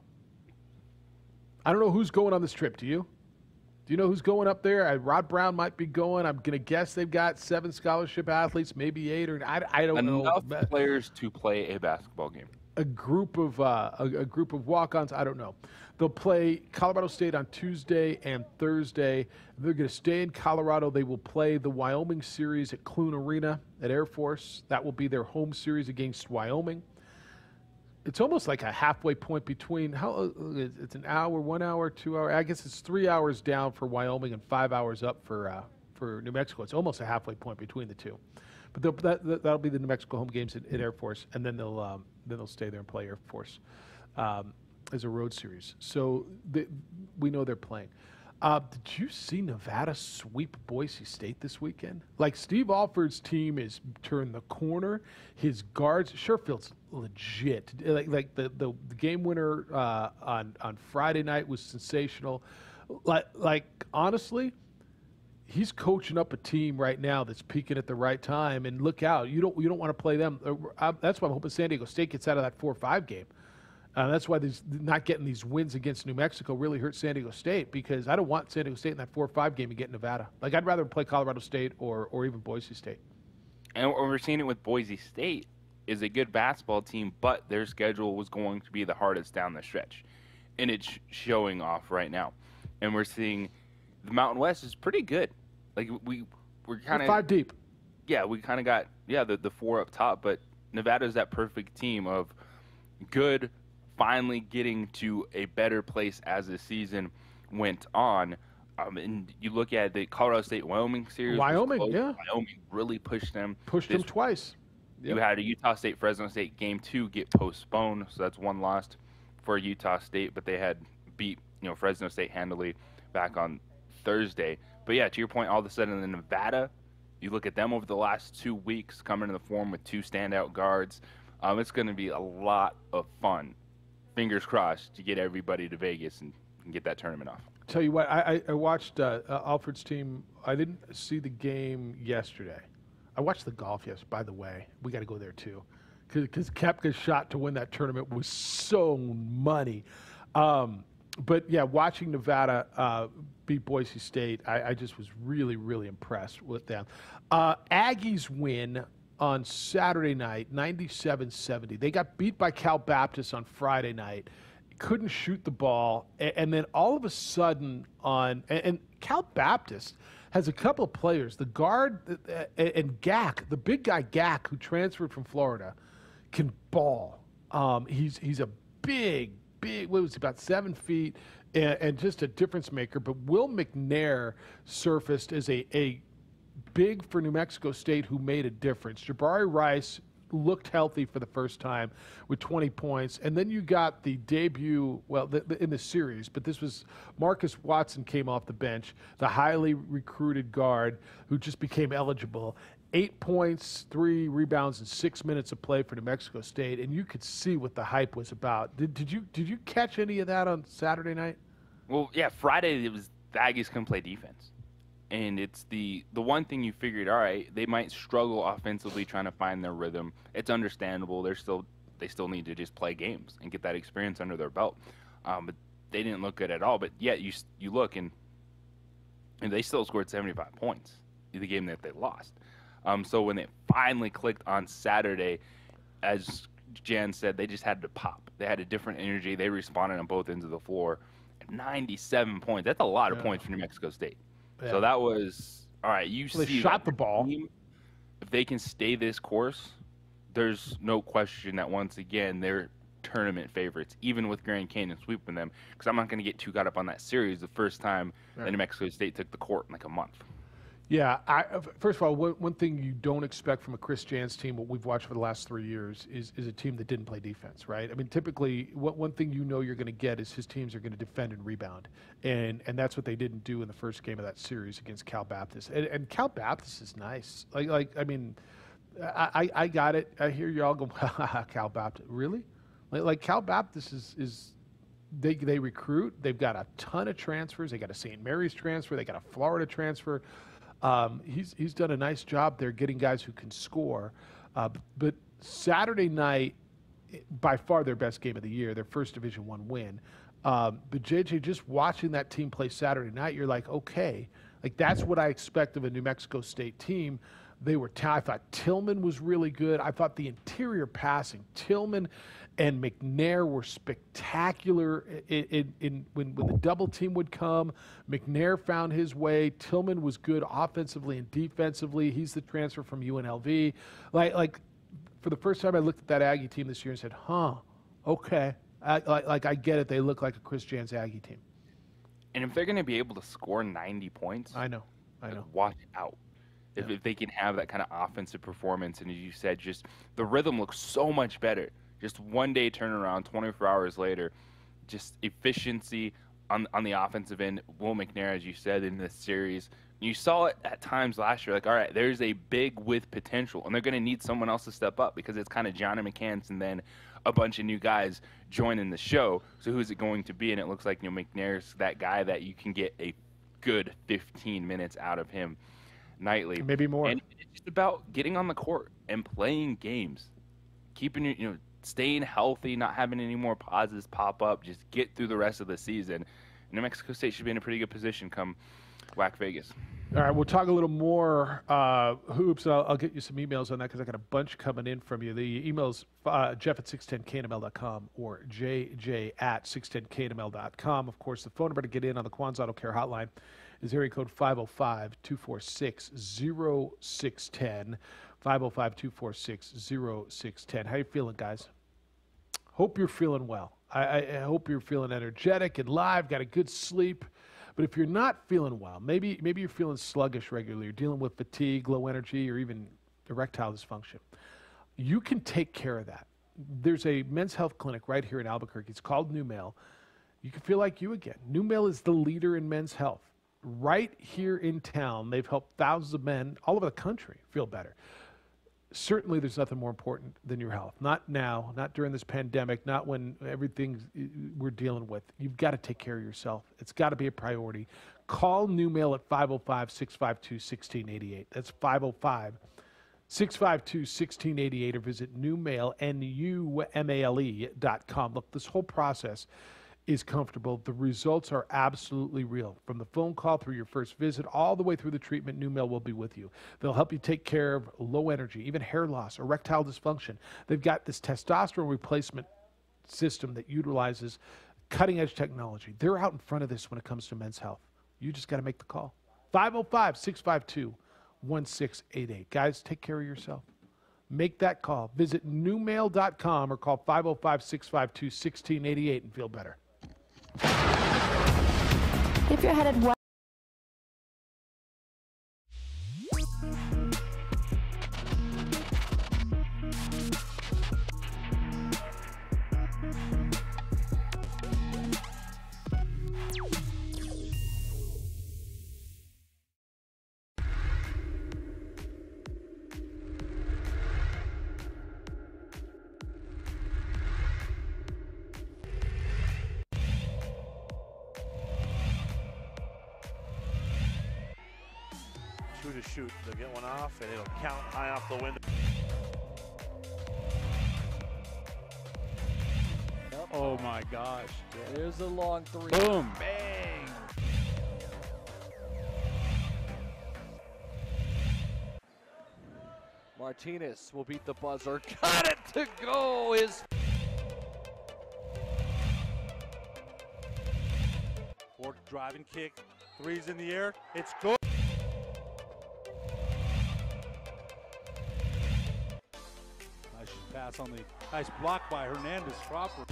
I don't know who's going on this trip. Do you? Do you know who's going up there? Rod Brown might be going. I'm going to guess they've got 7 scholarship athletes, maybe 8 or I don't know. Enough players to play a basketball game. A group of walk-ons. I don't know. They'll play Colorado State on Tuesday and Thursday. They're going to stay in Colorado. They will play the Wyoming series at Clune Arena at Air Force. That will be their home series against Wyoming. It's almost like a halfway point between it's an hour, 1 hour, 2 hour. I guess it's 3 hours down for Wyoming and 5 hours up for New Mexico. It's almost a halfway point between the two. But that'll be the New Mexico home games at Air Force, and then they'll stay there and play Air Force as a road series. So we know they're playing. Did you see Nevada sweep Boise State this weekend? Like, Steve Alford's team has turned the corner. His guards, Sherfield's legit. Like the game winner on Friday night was sensational. Like honestly, he's coaching up a team right now that's peaking at the right time. And look out, you don't want to play them. That's why I'm hoping San Diego State gets out of that 4-5 game. That's why not getting these wins against New Mexico really hurt San Diego State, because I don't want San Diego State in that 4-5 game and get Nevada. Like, I'd rather play Colorado State or even Boise State. And what we're seeing it with Boise State is a good basketball team, but their schedule was going to be the hardest down the stretch. And it's showing off right now. And we're seeing the Mountain West is pretty good. Like, we're kind of 5 deep. Yeah, we kind of got the 4 up top, but Nevada's that perfect team of good, finally getting to a better place as the season went on. And you look at the Colorado State-Wyoming series. Wyoming, was close. yeah. Wyoming really pushed them. Pushed them twice. You had a Utah State-Fresno State Game 2 get postponed, so that's one loss for Utah State, but they had beat Fresno State handily back on Thursday. But yeah, to your point, all of a sudden in Nevada, you look at them over the last 2 weeks coming to the form with 2 standout guards. It's going to be a lot of fun. Fingers crossed to get everybody to Vegas and get that tournament off. Tell you what, I watched Alfred's team. I didn't see the game yesterday. I watched the golf yesterday, by the way. We got to go there too. Because Koepka's shot to win that tournament was so money. But yeah, watching Nevada beat Boise State, I just was really, really impressed with them. Aggies win on Saturday night, 97-70. They got beat by Cal Baptist on Friday night. Couldn't shoot the ball, and then all of a sudden and Cal Baptist has a couple of players, the guard and Gack, the big guy Gack, who transferred from Florida, can ball. He's a big, what was he, about 7 feet, and just a difference maker. But Will McNair surfaced as a big for New Mexico State who made a difference. Jabari Rice looked healthy for the first time with 20 points. And then you got the debut, in the series, but this was Marcus Watson came off the bench, the highly recruited guard who just became eligible. 8 points, 3 rebounds, and 6 minutes of play for New Mexico State, and you could see what the hype was about. Did you catch any of that on Saturday night? Well, yeah, Friday the Aggies couldn't play defense. And it's the one thing you figured, all right, they might struggle offensively trying to find their rhythm. It's understandable. They still need to just play games and get that experience under their belt. But they didn't look good at all. But yet you look and they still scored 75 points in the game that they lost. So when it finally clicked on Saturday, as Jan said, they just had to pop. They had a different energy. They responded on both ends of the floor. 97 points. That's a lot of points for New Mexico State. Yeah. So that was all right. They shot the ball. If they can stay this course, there's no question that once again they're tournament favorites, even with Grand Canyon sweeping them. Because I'm not going to get too caught up on that series. The first time that New Mexico State took the court in like a month. Yeah. First of all, one thing you don't expect from a Chris Jans team, what we've watched for the last 3 years, is a team that didn't play defense, right? I mean, typically, one thing you're going to get is his teams are going to defend and rebound, and that's what they didn't do in the first game of that series against Cal Baptist. And Cal Baptist is nice. I mean, I got it. I hear y'all go, Cal Baptist, really? Like Cal Baptist is. They recruit. They've got a ton of transfers. They got a St. Mary's transfer. They got a Florida transfer. He's done a nice job there getting guys who can score. But Saturday night, by far their best game of the year, their first Division I win. But JJ, just watching that team play Saturday night, you're like, okay, like that's what I expect of a New Mexico State team. They were I thought Tillman was really good. I thought the interior passing, Tillman and McNair were spectacular when the double team would come. McNair found his way. Tillman was good offensively and defensively. He's the transfer from UNLV. Like for the first time I looked at that Aggie team this year and said, okay. I get it. They look like a Chris Jans Aggie team. And if they're going to be able to score 90 points, I know. Watch out. If they can have that kind of offensive performance, and as you said, just the rhythm looks so much better. Just one day turnaround, 24 hours later, just efficiency on the offensive end. Will McNair, as you said, in this series, you saw it at times last year. Like, all right, there's a big with potential, and they're going to need someone else to step up because it's kind of Johnny McCants and then a bunch of new guys joining the show. So who's it going to be? And it looks like McNair's that guy that you can get a good 15 minutes out of him nightly, maybe more. And it's just about getting on the court and playing games, keeping staying healthy, not having any more pauses pop up. Just get through the rest of the season. New Mexico State should be in a pretty good position come WAC Vegas. All right, we'll talk a little more hoops. I'll get you some emails on that because I got a bunch coming in from you. The emails, Jeff at 610knml.com or JJ at 610knml.com. Of course, the phone number to get in on the Quan's Auto Care Hotline is area code 505-246-0610. 505-246-0610. How you feeling, guys? Hope you're feeling well. I hope you're feeling energetic and live, got a good sleep. But if you're not feeling well, maybe you're feeling sluggish regularly, you're dealing with fatigue, low energy, or even erectile dysfunction, you can take care of that. There's a men's health clinic right here in Albuquerque. It's called New Male. You can feel like you again. New Male is the leader in men's health. Right here in town, they've helped thousands of men all over the country feel better. Certainly there's nothing more important than your health. Not now, not during this pandemic, not when everything we're dealing with. You've got to take care of yourself. It's got to be a priority. Call New Male at 505-652-1688. That's 505-652-1688, or visit newmale.com. Look, this whole process is comfortable. The results are absolutely real. From the phone call through your first visit, all the way through the treatment, New Male will be with you. They'll help you take care of low energy, even hair loss, erectile dysfunction. They've got this testosterone replacement system that utilizes cutting-edge technology. They're out in front of this when it comes to men's health. You just got to make the call. 505-652-1688. Guys, take care of yourself. Make that call. Visit newmale.com or call 505-652-1688 and feel better. If you're headed west, to shoot. They'll get one off, and it'll count high off the window. Oh my gosh. There's a long three. Boom. Bang. Martinez will beat the buzzer. Got it to go. His Ford driving kick. Three's in the air. It's good. Nice pass on the nice block by Hernandez Crawford.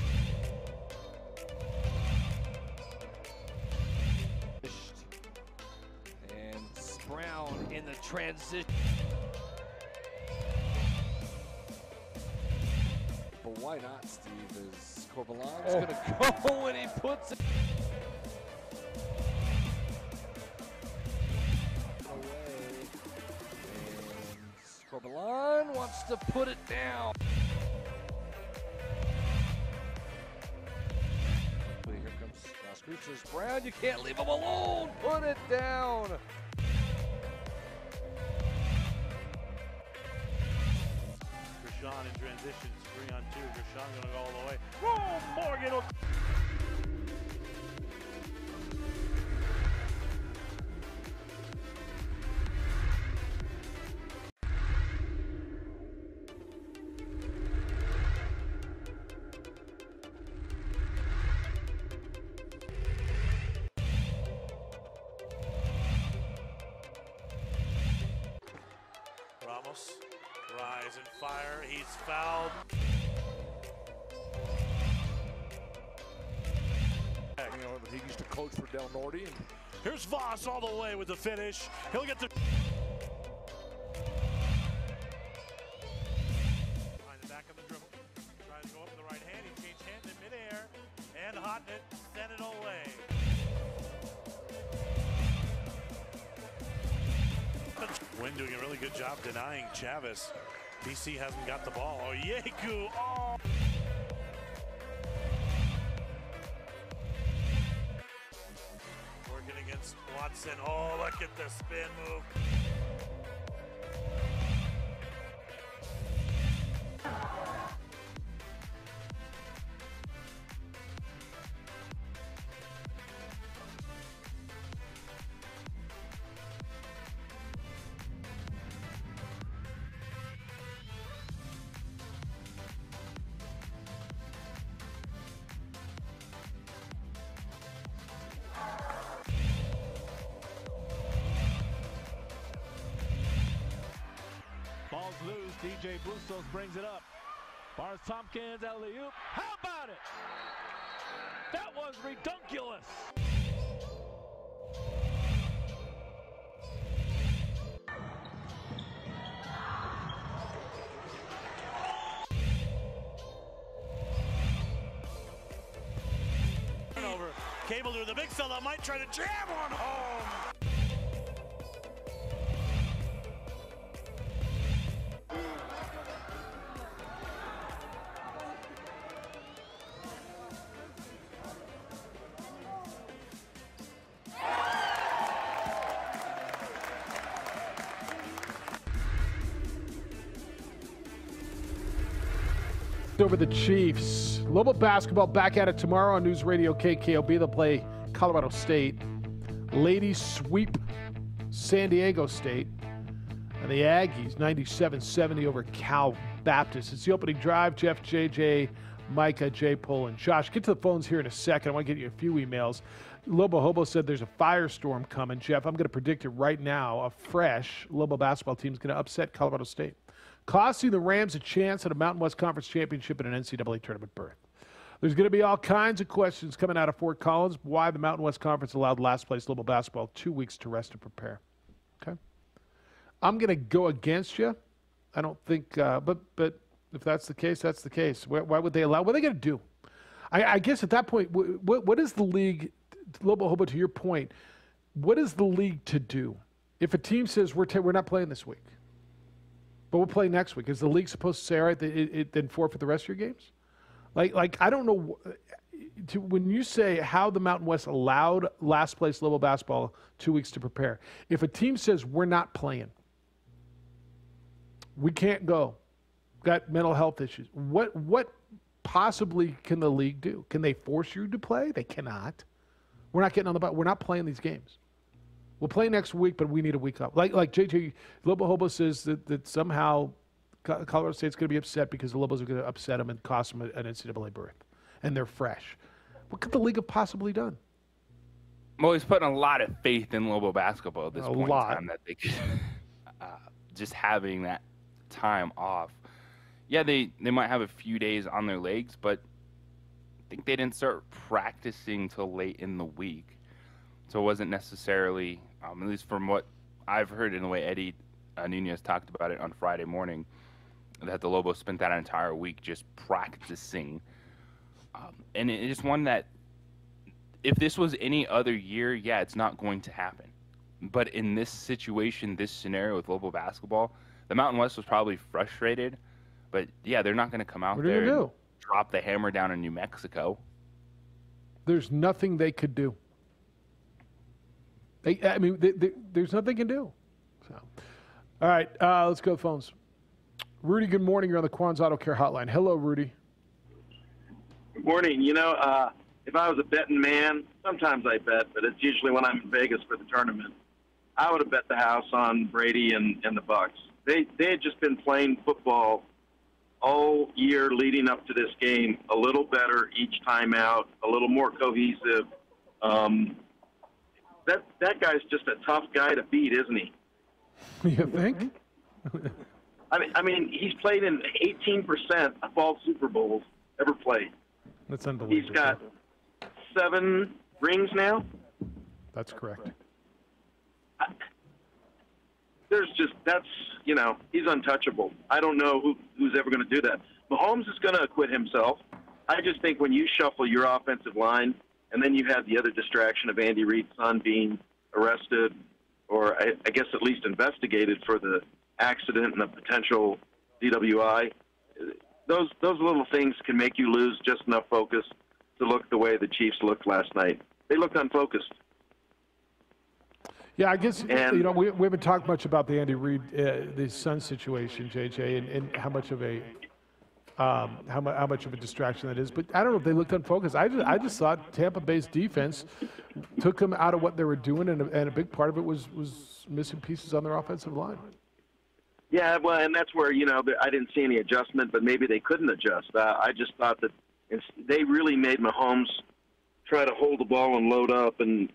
And Brown in the transition. But why not, Steve? Is Corbalan's going to go when he puts it away. And Corbalan wants to put it down. Here comes Las Cruces. Brown, you can't leave him alone. Put it down. Gershon in transition. 3-on-2. Gershon going to go all the way. Whoa, Morgan. Ramos, rise and fire. He's fouled. You know, he used to coach for Del Norte. And here's Voss all the way with the finish. He'll get the behind the back of the dribble. Tries to go up with the right hand. He changed hands in midair and hot it, sent it away. Wynn doing a really good job denying Chavez. BC hasn't got the ball. Oh, Yeku. Oh. Working against Watson. Oh, look at the spin move. TJ Bustos brings it up. Barnes Tompkins, alley-oop. How about it? That was redunculous. Turnover. Cable to the big fella might try to jam one home. Over the Chiefs. Lobo basketball back at it tomorrow on News Radio KKOB. They'll play Colorado State. Ladies sweep San Diego State. And the Aggies 97-70 over Cal Baptist. It's the opening drive. Jeff, JJ, Micah, J. Pole, and Josh. Get to the phones here in a second. I want to get you a few emails. Lobo Hobo said there's a firestorm coming. Jeff, I'm going to predict it right now. A fresh Lobo basketball team is going to upset Colorado State, costing the Rams a chance at a Mountain West Conference championship and an NCAA tournament berth. There's going to be all kinds of questions coming out of Fort Collins, why the Mountain West Conference allowed last place Lobo basketball 2 weeks to rest and prepare. Okay? I'm going to go against you. I don't think, but if that's the case, that's the case. Why would they allow? What are they going to do? I guess at that point, what is the league, Lobo Hobo, to your point, what is the league to do? If a team says we're not playing this week, but we'll play next week, is the league supposed to say, all right, then forfeit the rest of your games? Like I don't know. When you say how the Mountain West allowed last place Lobo basketball 2 weeks to prepare, if a team says we're not playing, we can't go, got mental health issues, what possibly can the league do? Can they force you to play? They cannot. We're not getting on the bus. We're not playing these games. We'll play next week, but we need a week off. Like JJ Lobo Hobo says that somehow Colorado State's going to be upset because the Lobos are going to upset them and cost them an NCAA berth, and they're fresh. What could the league have possibly done? Well, he's putting a lot of faith in Lobo basketball at this point in time that they could just having that time off. Yeah, they might have a few days on their legs, but I think they didn't start practicing till late in the week. So it wasn't necessarily, at least from what I've heard in the way Eddie Nunez talked about it on Friday morning, that the Lobos spent that entire week just practicing. And it is one that, if this was any other year, yeah, it's not going to happen. But in this situation, this scenario with Lobo basketball, the Mountain West was probably frustrated. But, yeah, they're not going to come out there and drop the hammer down in New Mexico. There's nothing they could do. There's nothing they can do. So, all right, let's go to the phones. Rudy, good morning. You're on the Quan's Auto Care Hotline. Hello, Rudy. Good morning. You know, if I was a betting man, sometimes I bet, but it's usually when I'm in Vegas for the tournament. I would have bet the house on Brady and the Bucks. They had just been playing football all year leading up to this game, a little better each time out, a little more cohesive. That guy's just a tough guy to beat, isn't he? You think? I mean, he's played in 18% of all Super Bowls ever played. That's unbelievable. He's got 7 rings now. That's correct. He's untouchable. I don't know who's ever going to do that. Mahomes is going to acquit himself. I just think when you shuffle your offensive line and then you have the other distraction of Andy Reid's son being arrested or I guess at least investigated for the accident and the potential DWI, those little things can make you lose just enough focus to look the way the Chiefs looked last night. They looked unfocused. Yeah, I guess, we haven't talked much about the Andy Reid, the son situation, JJ, and how much of a distraction that is. But I don't know if they looked unfocused. I just thought Tampa Bay's defense took them out of what they were doing, and a big part of it was missing pieces on their offensive line. Yeah, well, and that's where, I didn't see any adjustment, but maybe they couldn't adjust. I just thought that they really made Mahomes try to hold the ball and load up, and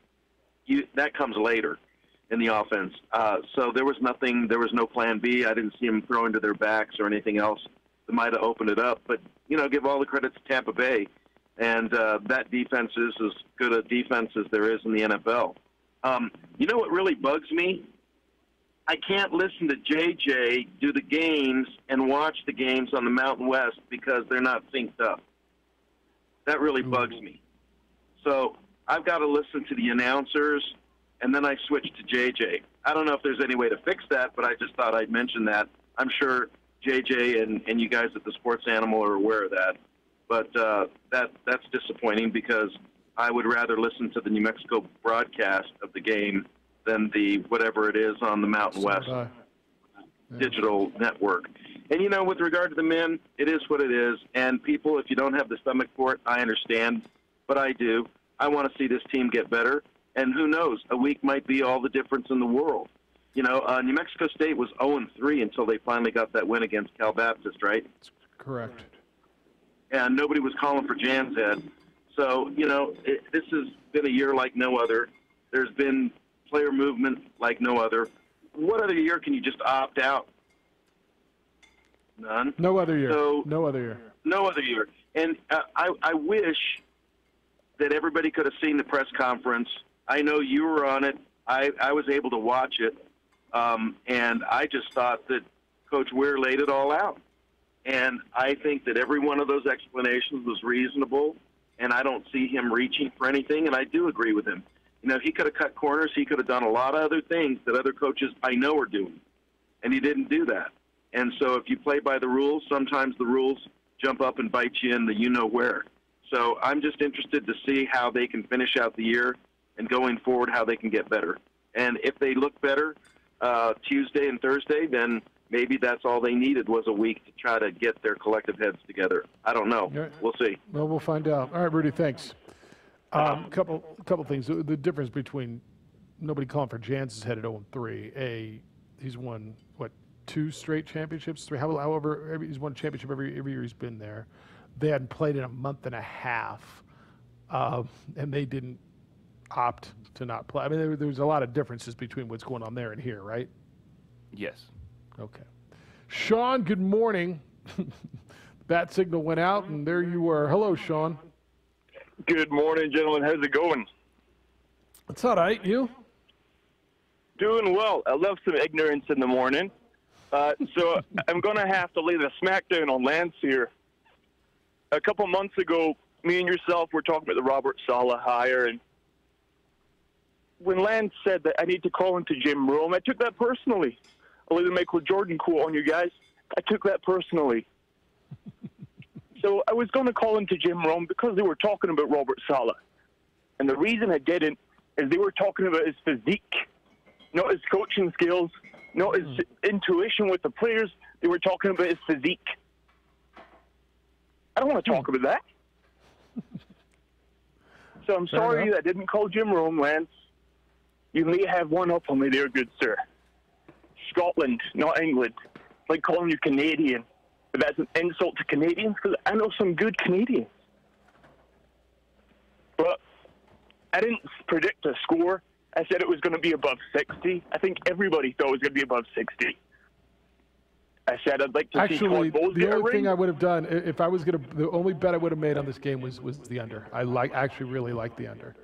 that comes later. in the offense. So there was nothing. There was no plan B. I didn't see them throw into their backs or anything else that might have opened it up. But, give all the credit to Tampa Bay. And that defense is as good a defense as there is in the NFL. You know what really bugs me? I can't listen to JJ do the games and watch the games on the Mountain West because they're not synced up. That really bugs me. So I've got to listen to the announcers, and then I switch to JJ. I don't know if there's any way to fix that, but I just thought I'd mention that. I'm sure JJ and you guys at the Sports Animal are aware of that. But that's disappointing because I would rather listen to the New Mexico broadcast of the game than the whatever it is on the Mountain West digital network. And, with regard to the men, it is what it is. And people, if you don't have the stomach for it, I understand. But I do. I want to see this team get better. And who knows, a week might be all the difference in the world. New Mexico State was 0-3 until they finally got that win against Cal Baptist, right? Correct. And nobody was calling for Jan's head. So, this has been a year like no other. There's been player movement like no other. What other year can you just opt out? None. No other year. So, no other year. No other year. And I wish that everybody could have seen the press conference. I know you were on it. I was able to watch it. And I just thought that Coach Weir laid it all out. And I think that every one of those explanations was reasonable, and I don't see him reaching for anything, and I do agree with him. He could have cut corners. He could have done a lot of other things that other coaches I know are doing, and he didn't do that. And so if you play by the rules, sometimes the rules jump up and bite you in the you-know-where. So I'm just interested to see how they can finish out the year and going forward how they can get better. And if they look better Tuesday and Thursday, then maybe that's all they needed was a week to try to get their collective heads together. I don't know. Right. We'll see. Well, we'll find out. All right, Rudy, thanks. Couple things. The difference between nobody calling for Jan's head at 0-3. He's won, 2 straight championships? 3? However, he's won a championship every year he's been there. They hadn't played in a month and a half, and they didn't opt to not play. I mean, there's a lot of differences between what's going on there and here, right? Yes. Okay. Sean, good morning. Bat signal went out, and there you were. Hello, Sean. Good morning, gentlemen. How's it going? It's all right. You? Doing well. I love some ignorance in the morning. So I'm going to have to lay the smackdown on Lance here. A couple months ago, me and yourself were talking about the Robert Saleh hire, and when Lance said that I need to call into Jim Rome, I took that personally. I'll leave the Michael Jordan quote on you guys. I took that personally. So I was going to call into Jim Rome because they were talking about Robert Saleh. And the reason I didn't is they were talking about his physique, not his coaching skills, not his intuition with the players. They were talking about his physique. I don't want to talk about that. So I'm sorry that I didn't call Jim Rome, Lance. You may have one up on me there, good sir. Scotland, not England. It's like calling you Canadian. But that's an insult to Canadians because I know some good Canadians. But I didn't predict a score. I said it was going to be above 60. I think everybody thought it was going to be above 60. I said I'd like to see Todd Bowles get a ring. The only thing I would have done, if I was going to, the only bet I would have made on this game was the under. I actually really like the under.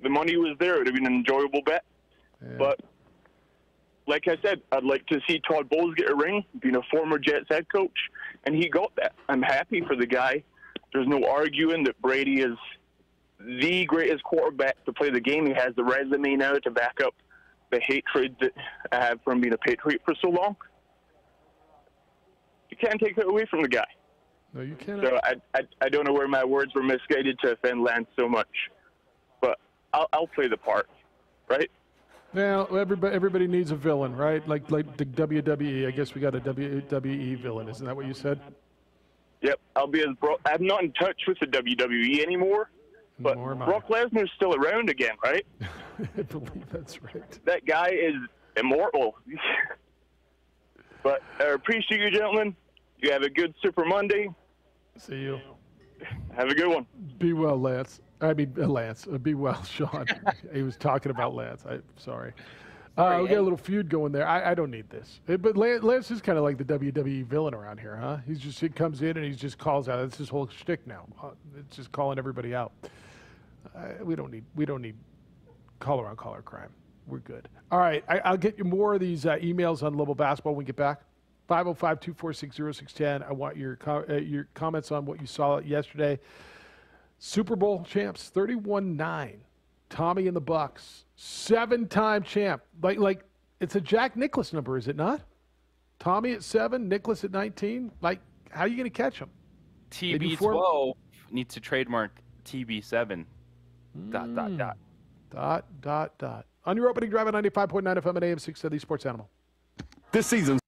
The money was there. It would have been an enjoyable bet. Yeah. But like I said, I'd like to see Todd Bowles get a ring, being a former Jets head coach, and he got that. I'm happy for the guy. There's no arguing that Brady is the greatest quarterback to play the game. He has the resume now to back up the hatred that I have from being a Patriot for so long. You can't take that away from the guy. No, you can't. So I don't know where my words were misguided to offend Lance so much, but I'll play the part, right? Well, everybody needs a villain, right? Like the WWE. I guess we got a WWE villain. Isn't that what you said? Yep. I'm not in touch with the WWE anymore, but Brock Lesnar's still around again, right? I believe that's right. That guy is immortal. But I appreciate you, gentlemen. You have a good Super Monday. See you. Have a good one. Be well, Lance. I mean, Lance. Be well, Sean. He was talking about Lance. I'm sorry. We got a little feud going there. I don't need this. But Lance is kind of like the WWE villain around here, huh? He comes in and he just calls out. It's his whole shtick now. It's just calling everybody out. We don't need caller on caller crime. We're good. All right, I'll get you more of these emails on Louisville basketball when we get back. 505-246-0610. I want your comments on what you saw yesterday. Super Bowl champs, 31-9. Tommy and the Bucks, 7-time champ. Like it's a Jack Nicklaus number, is it not? Tommy at 7, Nicklaus at 19. Like, how are you going to catch him? TB12 needs to trademark TB7. ... On your opening drive at 95.9 FM and AM 670 Sports Animal. This season.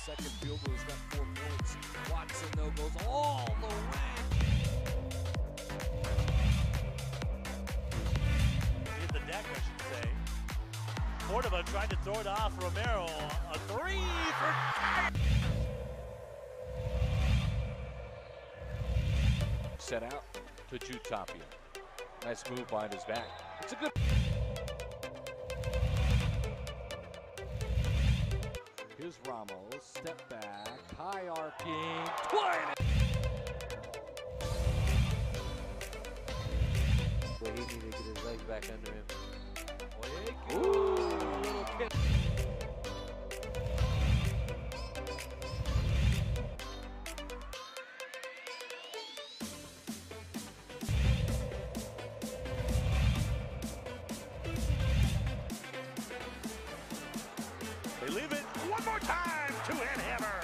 Second field goal, he's got 4 points. Watson, though, goes all the way. Hit the deck, I should say. Cordova tried to throw it off. Romero, a 3 for... Set out to Jutapia. Nice move behind his back. It's a good... Here's Ramos, step back, high arcing, Well, he needed to get his legs back under him. Ooh, little kick. They leave it one more time. Two-hand hammer.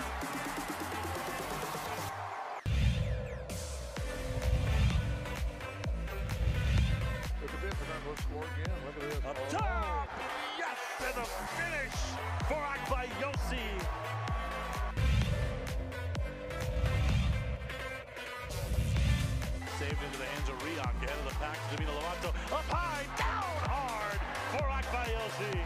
Up top. Yes, and the finish for Akbayosi. Saved into the hands of Riak. Ahead of the pack. Davina Lovato. Up high, down hard for Akbayosi.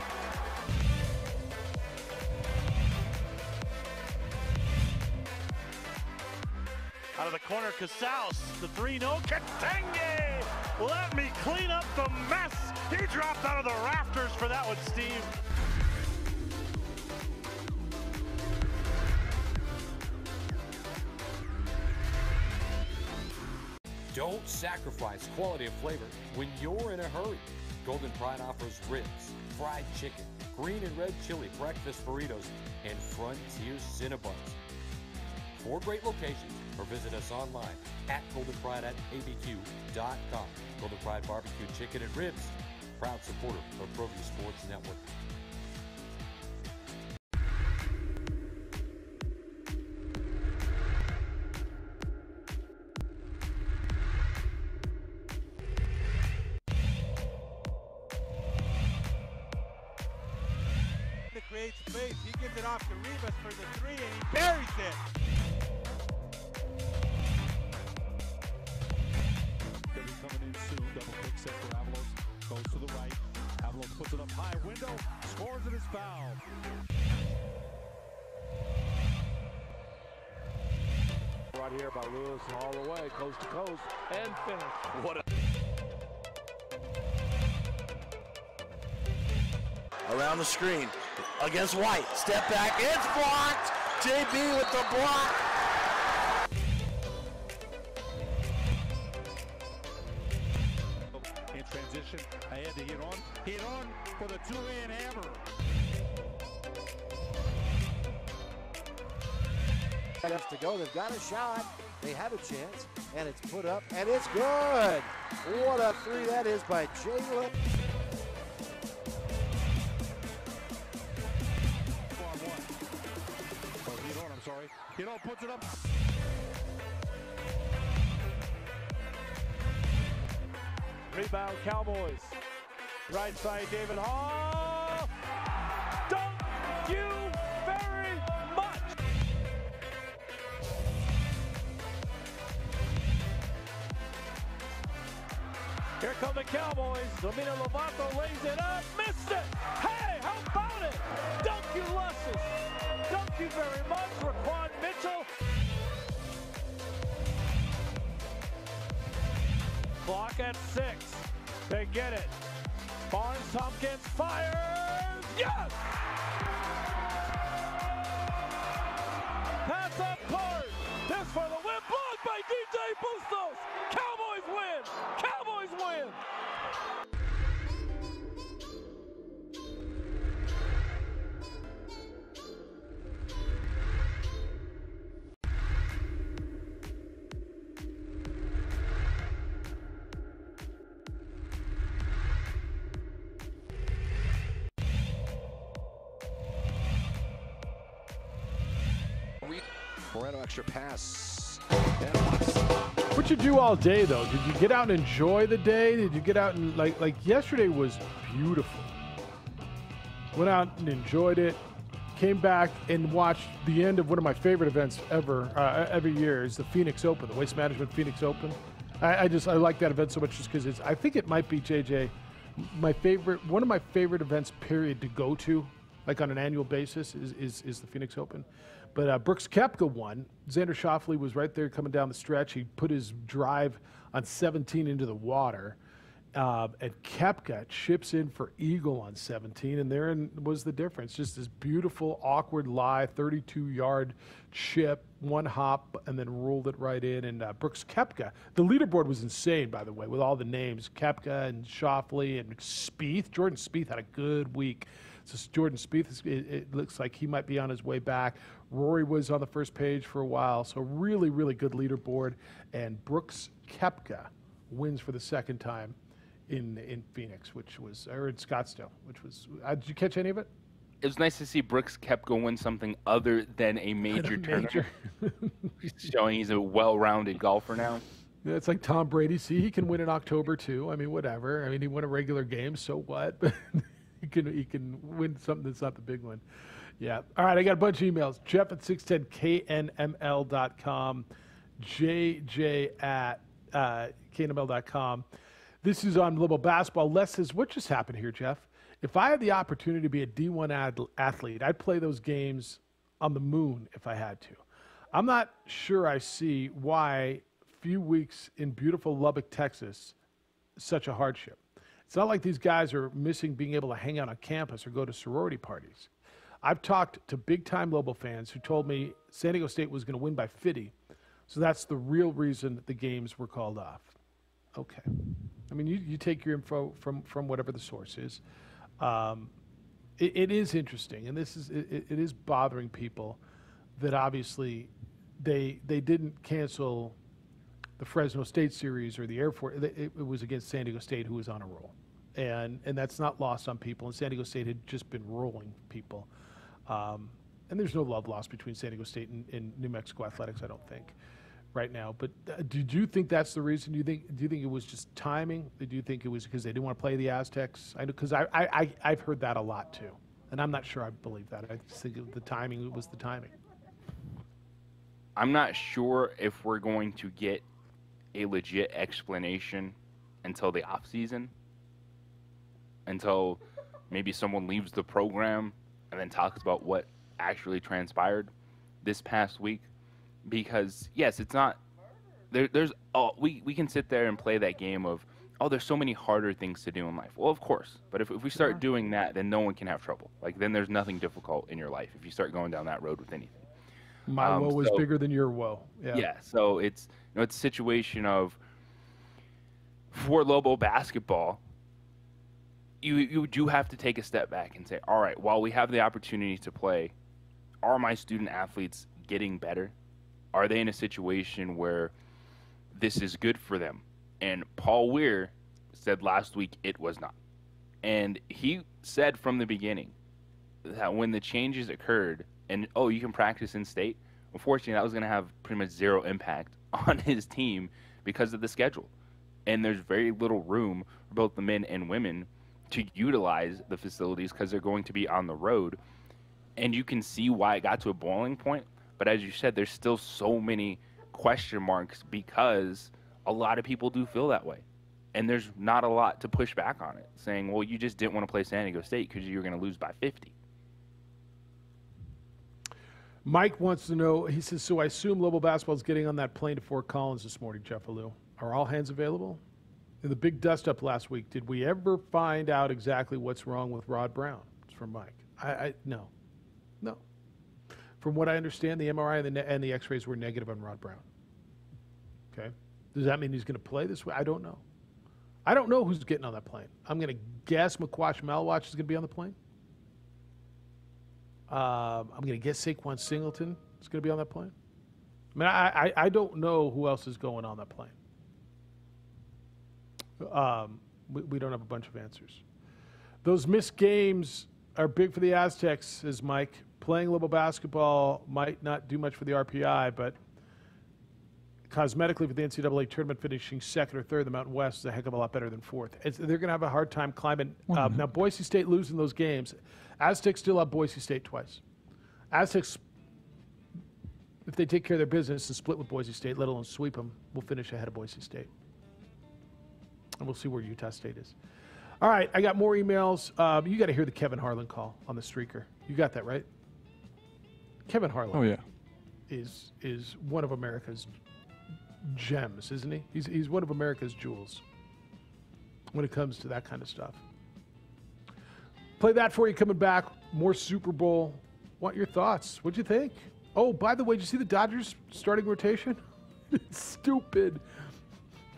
Out of the corner, Casals, the 3-0, Katenge! Let me clean up the mess! He dropped out of the rafters for that one, Steve. Don't sacrifice quality of flavor when you're in a hurry. Golden Pride offers ribs, fried chicken, green and red chili breakfast burritos, and Frontier Cinnabons. 4 great locations, or visit us online at goldenpride@abq.com. Golden Pride Barbecue Chicken and Ribs, proud supporter of ProView Sports Network. To create space, he gives it off to Rivas for the 3 and he buries it. Coming in soon, double pick set for Avalos, goes to the right, Avalos puts it up high, window, scores and is fouled. Right here by Lewis all the way, coast to coast, and finish. What a... Around the screen, against White, step back, it's blocked! JB with the block! two-hand hammer. Minutes to go. They've got a shot. They have a chance, and it's put up, and it's good. What a three that is by Jalen. Hito puts it up. Rebound, Cowboys. Right side, David Hall. Thank you very much. Here come the Cowboys. Domina Lovato lays it up. Missed it. Hey, how about it? Thank you, Luscious. Thank you very much, Raquan Mitchell. Clock at 6. They get it. Barnes Tompkins fires. Yes! Pass up court. This for the win. Blocked by DJ Bustos. Cowboys win. Cowboys win. Moreno extra pass. What'd you do all day, though? Did you get out and enjoy the day? Did you get out and, like yesterday was beautiful. Went out and enjoyed it. Came back and watched the end of one of my favorite events ever, every year, is the Phoenix Open, the Waste Management Phoenix Open. I like that event so much just because I think it might be, JJ, one of my favorite events, period, to go to, like on an annual basis, is the Phoenix Open. But Brooks Koepka won. Xander Schauffele was right there coming down the stretch. He put his drive on 17 into the water. And Koepka chips in for eagle on 17, and therein was the difference. Just this beautiful, awkward lie, 32-yard chip, one hop, and then rolled it right in. And Brooks Koepka, the leaderboard was insane, by the way, with all the names. Koepka and Schauffele and Spieth. Jordan Spieth had a good week. So Jordan Spieth, it looks like he might be on his way back. Rory was on the first page for a while. So really, really good leaderboard. And Brooks Koepka wins for the second time in Phoenix, or in Scottsdale, which was, did you catch any of it? It was nice to see Brooks Koepka win something other than a major tournament. Showing he's a well-rounded golfer now. Yeah, it's like Tom Brady. See, he can win in October too. I mean, whatever. I mean, he won a regular game, so what? But he can win something that's not the big one. Yeah. All right, I got a bunch of emails. Jeff at 610knml.com. JJ at knml.com. This is on Global Basketball. Les says, what just happened here, Jeff? If I had the opportunity to be a D1 athlete, I'd play those games on the moon if I had to. I'm not sure I see why few weeks in beautiful Lubbock, Texas, such a hardship. It's not like these guys are missing being able to hang out on campus or go to sorority parties. I've talked to big-time Lobo fans who told me San Diego State was going to win by 50, so that's the real reason that the games were called off. Okay. I mean, you take your info from whatever the source is. It is interesting, and it is bothering people that obviously they didn't cancel the Fresno State series or the Air Force. It was against San Diego State, who was on a roll, and that's not lost on people. And San Diego State had just been rolling people, and there's no love lost between San Diego State and New Mexico athletics, I don't think, right now. But did you think that's the reason? Do you think it was just timing? Do you think it was because they didn't want to play the Aztecs? I know, because I've heard that a lot too, and I'm not sure I believe that. I just think the timing was the timing. I'm not sure if we're going to get a legit explanation until the off season, until maybe someone leaves the program and then talks about what actually transpired this past week. Because yes, it's not there's we can sit there and play that game of, oh, there's so many harder things to do in life. Well, of course, but if we start doing that, then no one can have trouble. Like, then there's nothing difficult in your life if you start going down that road with anything. My woe was bigger than your woe. Yeah. So it's it's a situation of, for Lobo basketball, you do have to take a step back and say, all right, while we have the opportunity to play, are my student athletes getting better? Are they in a situation where this is good for them? And Paul Weir said last week it was not. And he said from the beginning that when the changes occurred and, you can practice in state, unfortunately, that was going to have pretty much zero impact on his team because of the schedule. And there's very little room for both the men and women to utilize the facilities because they're going to be on the road. And you can see why it got to a boiling point. But as you said, there's still so many question marks because a lot of people do feel that way. And there's not a lot to push back on it, saying, well, you just didn't want to play San Diego State because you were going to lose by 50. Mike wants to know, he says, so I assume Lobo Basketball is getting on that plane to Fort Collins this morning, Jeff Alou. Are all hands available? In the big dust-up last week, did we ever find out exactly what's wrong with Rod Brown? It's from Mike. No. From what I understand, the MRI and the X-rays were negative on Rod Brown. Okay? Does that mean he's going to play this way? I don't know. I don't know who's getting on that plane. I'm going to guess McQuash Malwatch is going to be on the plane. I'm going to guess Saquon Singleton is going to be on that plane. I mean, I don't know who else is going on that plane. We don't have a bunch of answers. Those missed games are big for the Aztecs, says Mike. Playing Lobo basketball might not do much for the RPI, but cosmetically for the NCAA tournament, finishing second or third, the Mountain West is a heck of a lot better than fourth. They're going to have a hard time climbing. Now, Boise State losing those games. Aztecs still have Boise State twice. Aztecs, if they take care of their business and split with Boise State, let alone sweep them, will finish ahead of Boise State. And we'll see where Utah State is. All right, I got more emails. You got to hear the Kevin Harlan call on the streaker. You got that, right? Kevin Harlan is one of America's gems, isn't he? He's one of America's jewels when it comes to that kind of stuff. Play that for you coming back. More Super Bowl. Want your thoughts. What'd you think? Oh, by the way, did you see the Dodgers starting rotation? It's stupid.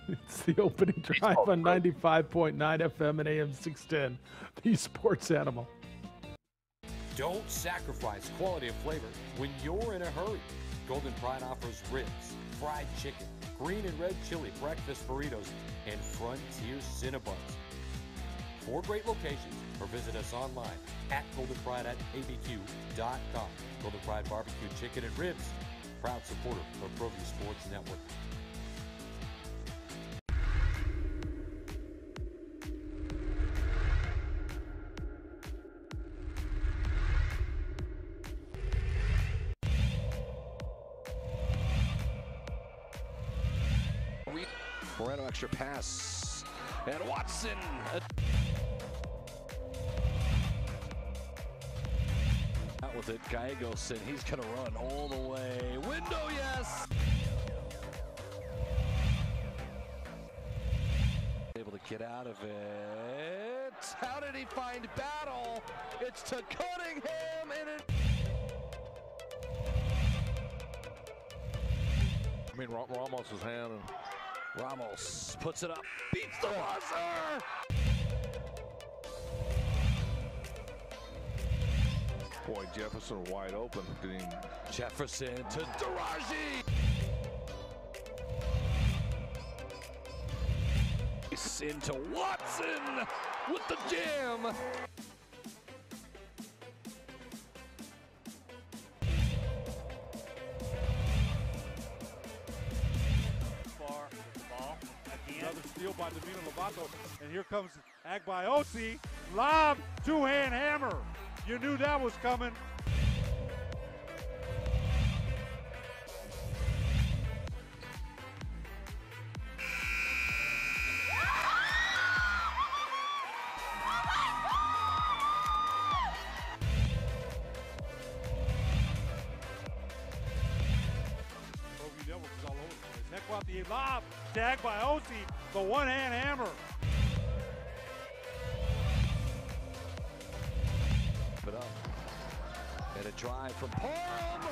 It's the opening drive on 95.9 FM and AM 610. The Sports Animal. Don't sacrifice quality of flavor when you're in a hurry. Golden Pride offers ribs, fried chicken, green and red chili breakfast burritos, and Frontier Cinnabons. 4 great locations, or visit us online at goldenpride@abq.com. Golden Pride Barbecue Chicken and Ribs, proud supporter of ProView Sports Network. Moreno extra pass, and Watson. Out with it, Gallegos, and he's going to run all the way. Window, yes! Able to get out of it. How did he find Battle? It's to Cunningham, and it... I mean, Ramos' hand. Ramos puts it up, beats the buzzer! Boy, Jefferson wide open. Jefferson to Daraji! Into Watson with the jam! Another steal by Divino Lovato, and here comes Agbaiosi. Lob, two-hand hammer. You knew that was coming. The lob, tagged by Osi, the one-hand hammer. Put up. And a drive from Parham.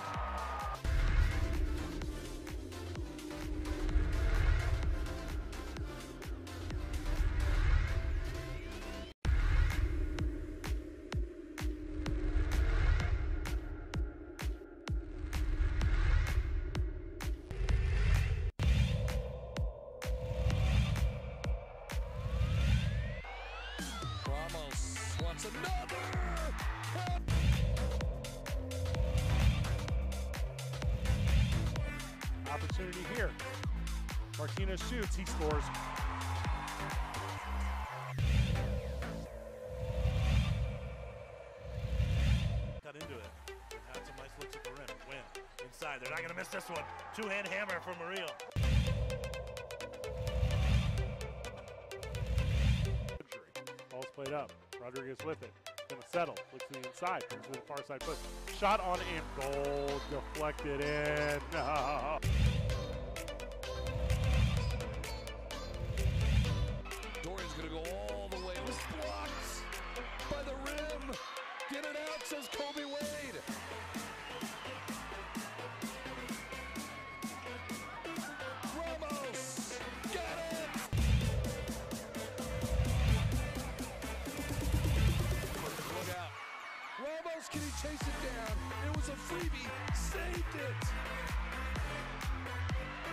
opportunity here. Martinez shoots, he scores. Got into it. Had some nice looks at the rim. Win. Inside. They're not going to miss this one. Two-hand hammer for Murillo. Ball's played up. Rodriguez with it. Gonna settle. Looks to the inside. Turns to the far side foot. Shot on in. Goal. Deflected in. No. Dorian's gonna go all the way. It was blocked by the rim. Get it out, says Kobe Wade. Ramos. Got it. Look out. Ramos, can he chase it down? It was a freebie. Saved it.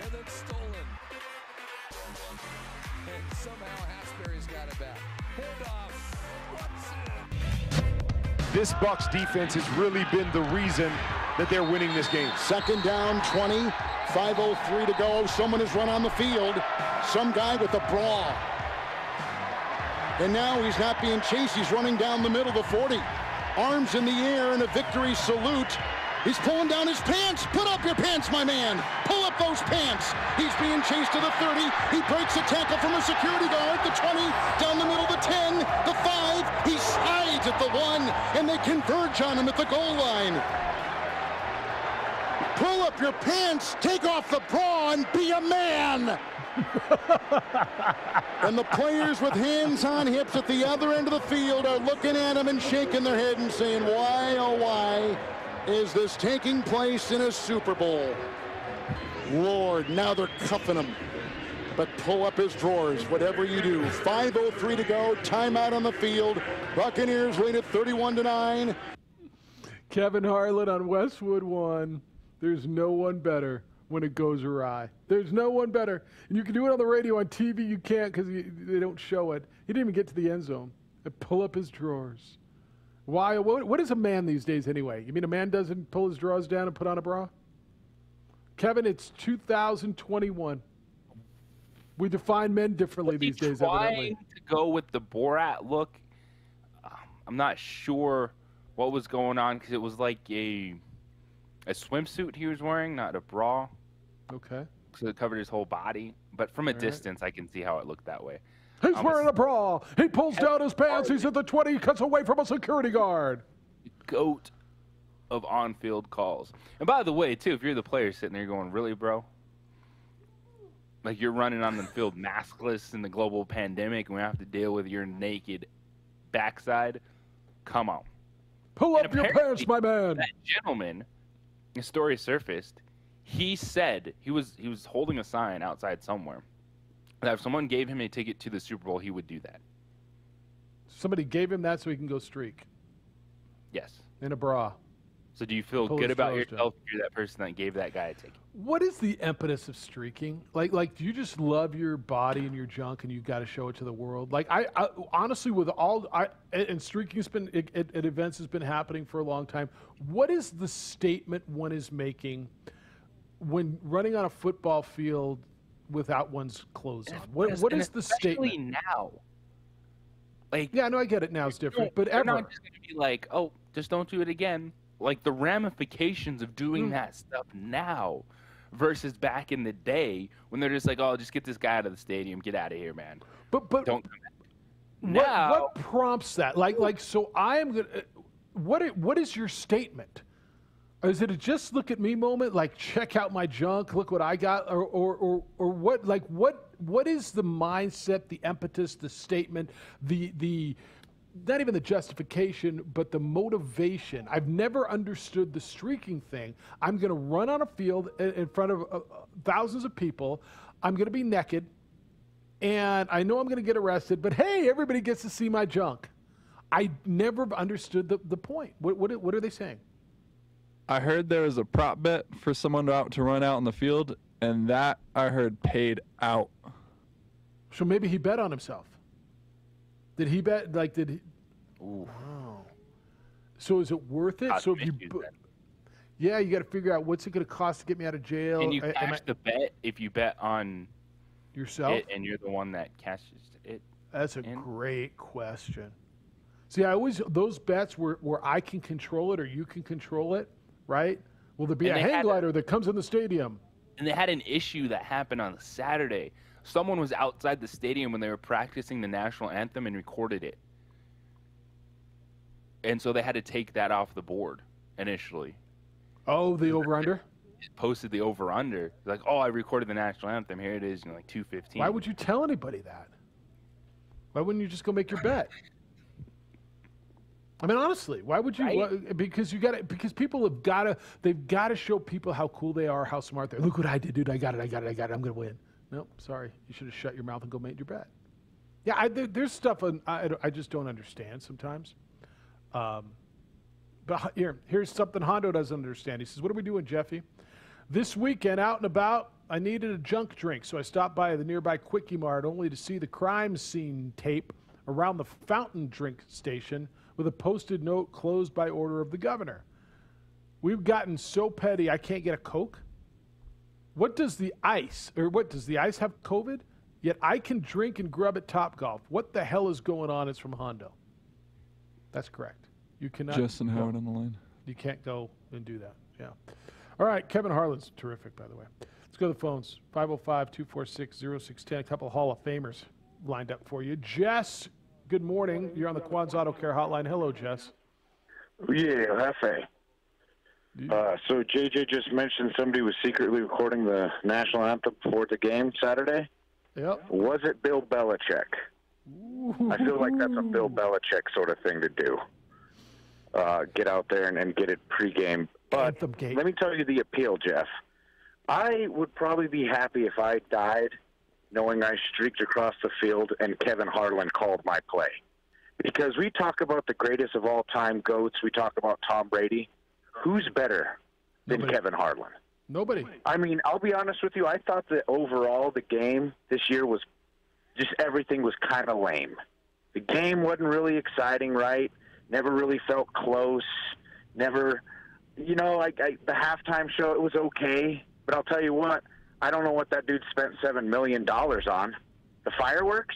And then stolen. And somehow Hasbury's got it back. Handoff. Watson. This Bucks defense has really been the reason that they're winning this game. Second down, 20, 5:03 to go. Someone has run on the field. Some guy with a brawl. And now he's not being chased. He's running down the middle, the 40. Arms in the air in a victory salute. He's pulling down his pants. Put up your pants, my man. Pull up those pants. He's being chased to the 30. He breaks a tackle from a security guard. The 20, down the middle, the 10, the 5. He slides at the 1, and they converge on him at the goal line. Pull up your pants, take off the bra, and be a man. And the players with hands on hips at the other end of the field are looking at him and shaking their head and saying, why, oh why is this taking place in a Super Bowl? Lord, now they're cuffing him. But pull up his drawers, whatever you do. 5:03 to go, timeout on the field. Buccaneers lead at 31-9. Kevin Harlan on Westwood 1. There's no one better when it goes awry. There's no one better. And you can do it on the radio. On TV, you can't because they don't show it. He didn't even get to the end zone. And pull up his drawers. Why? What is a man these days anyway? You mean a man doesn't pull his drawers down and put on a bra? Kevin, it's 2021. We define men differently these days, evidently. Trying to go with the Borat look. I'm not sure what was going on because it was like a swimsuit he was wearing, not a bra. Okay. So it covered his whole body. But from a distance, I can see how it looked that way. He's wearing a bra. He pulls down his pants. He's at the 20. He cuts away from a security guard. Goat of on-field calls. And by the way, too, if you're the player sitting there going, really, bro? Like you're running on the field maskless in the global pandemic and we have to deal with your naked backside? Come on. Pull up your pants, my man. That gentleman, the story surfaced, he said he was holding a sign outside somewhere that if someone gave him a ticket to the Super Bowl, he would do that. Somebody gave him that so he can go streak. Yes. In a bra. So do you feel good about yourself if you're that person that gave that guy a ticket? What is the impetus of streaking? Like, do you just love your body and your junk and you got to show it to the world? Like, I honestly, with and streaking's been at events has been happening for a long time. What is the statement one is making when running on a football field without one's clothes on? What is the statement? Especially now. Like, yeah, no, I get it. Now it's different, but they're not just going to be like, oh, just don't do it again. Like the ramifications of doing that stuff now versus back in the day when they're just like, oh, just get this guy out of the stadium, get out of here, man. But don't come back. Now, what prompts that? Like, so I am gonna. What is your statement? Is it a just look at me moment? Like, check out my junk, look what I got, or what? Like, what is the mindset, the impetus, the statement, the not even the justification, but the motivation? I've never understood the streaking thing. I'm going to run on a field in front of thousands of people. I'm going to be naked, and I know I'm going to get arrested, but hey, everybody gets to see my junk. I never understood the point. What are they saying? I heard there was a prop bet for someone to run out on the field, and that I heard paid out. So maybe he bet on himself. Did he bet? Like, did he? Ooh. Wow. So is it worth it? So if you, Yeah, you got to figure out what's it going to cost to get me out of jail. And you cash the bet if you bet on yourself, it and you're the one that cashes it. That's a great question. See, those bets where I can control it or you can control it, right? Will there be a hang glider that comes in the stadium? And they had an issue that happened on Saturday. Someone was outside the stadium when they were practicing the national anthem and recorded it. And so they had to take that off the board initially. Oh, the over-under? Posted the over-under. Like, oh, I recorded the national anthem. Here it is, like 2:15. Why would you tell anybody that? Why wouldn't you just go make your bet? I mean, honestly, why would you? Right? Because people they've got to show people how cool they are, how smart they are. Look what I did, dude. I got it. I'm going to win. Nope, sorry. You should have shut your mouth and go make your bet. Yeah, there's stuff I just don't understand sometimes. But here's something Hondo doesn't understand. He says, what are we doing, Jeffy? This weekend, out and about, I needed a junk drink, so I stopped by the nearby Quickie Mart only to see the crime scene tape around the fountain drink station with a posted note, closed by order of the governor. We've gotten so petty I can't get a Coke. What does the ice have COVID? Yet I can drink and grub at Topgolf. What the hell is going on? It's from Hondo. That's correct. You cannot. Justin Howard on the line. You can't go and do that. Yeah. All right. Kevin Harlan's terrific, by the way. Let's go to the phones. 505-246-0610. A couple of Hall of Famers lined up for you. Jess, good morning. You're on the Quan's Auto Care Hotline. Hello, Jess. Yeah, Hefe. So JJ just mentioned somebody was secretly recording the national anthem before the game Saturday. Yep. Was it Bill Belichick? I feel like that's a Bill Belichick sort of thing to do. Get out there and get it pregame. But let me tell you the appeal, Jeff. I would probably be happy if I died knowing I streaked across the field and Kevin Harlan called my play. Because we talk about the greatest of all time GOATs. We talk about Tom Brady. Who's better than Kevin Harlan? Nobody. I mean, I'll be honest with you. I thought that overall the game this year was just everything was kind of lame. The game wasn't really exciting, right? Never really felt close. Never, the halftime show, it was okay. But I'll tell you what, I don't know what that dude spent $7 million on. The fireworks,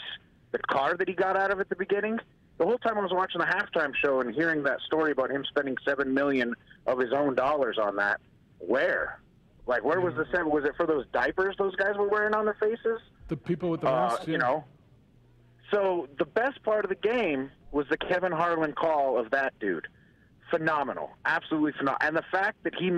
the car that he got out of at the beginning. The whole time I was watching the halftime show and hearing that story about him spending $7 million of his own dollars on that, where? Like, where was the $7? Was it for those diapers those guys were wearing on their faces? The people with the masks, So the best part of the game was the Kevin Harlan call of that dude. Phenomenal. Absolutely phenomenal. And the fact that he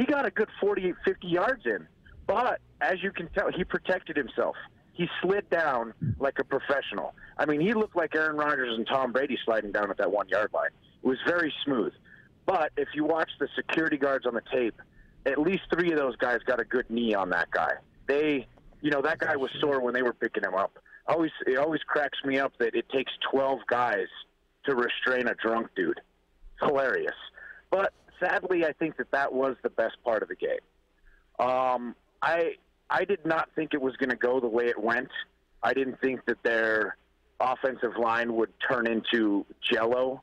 got a good 48, 50 yards in. But, as you can tell, he protected himself. He slid down like a professional. I mean, he looked like Aaron Rodgers and Tom Brady sliding down at that 1 yard line. It was very smooth. But if you watch the security guards on the tape, at least 3 of those guys got a good knee on that guy. That guy was sore when they were picking him up. It always cracks me up that it takes 12 guys to restrain a drunk dude. It's hilarious. But sadly, I think that was the best part of the game. I did not think it was going to go the way it went. I didn't think that their offensive line would turn into Jell-O.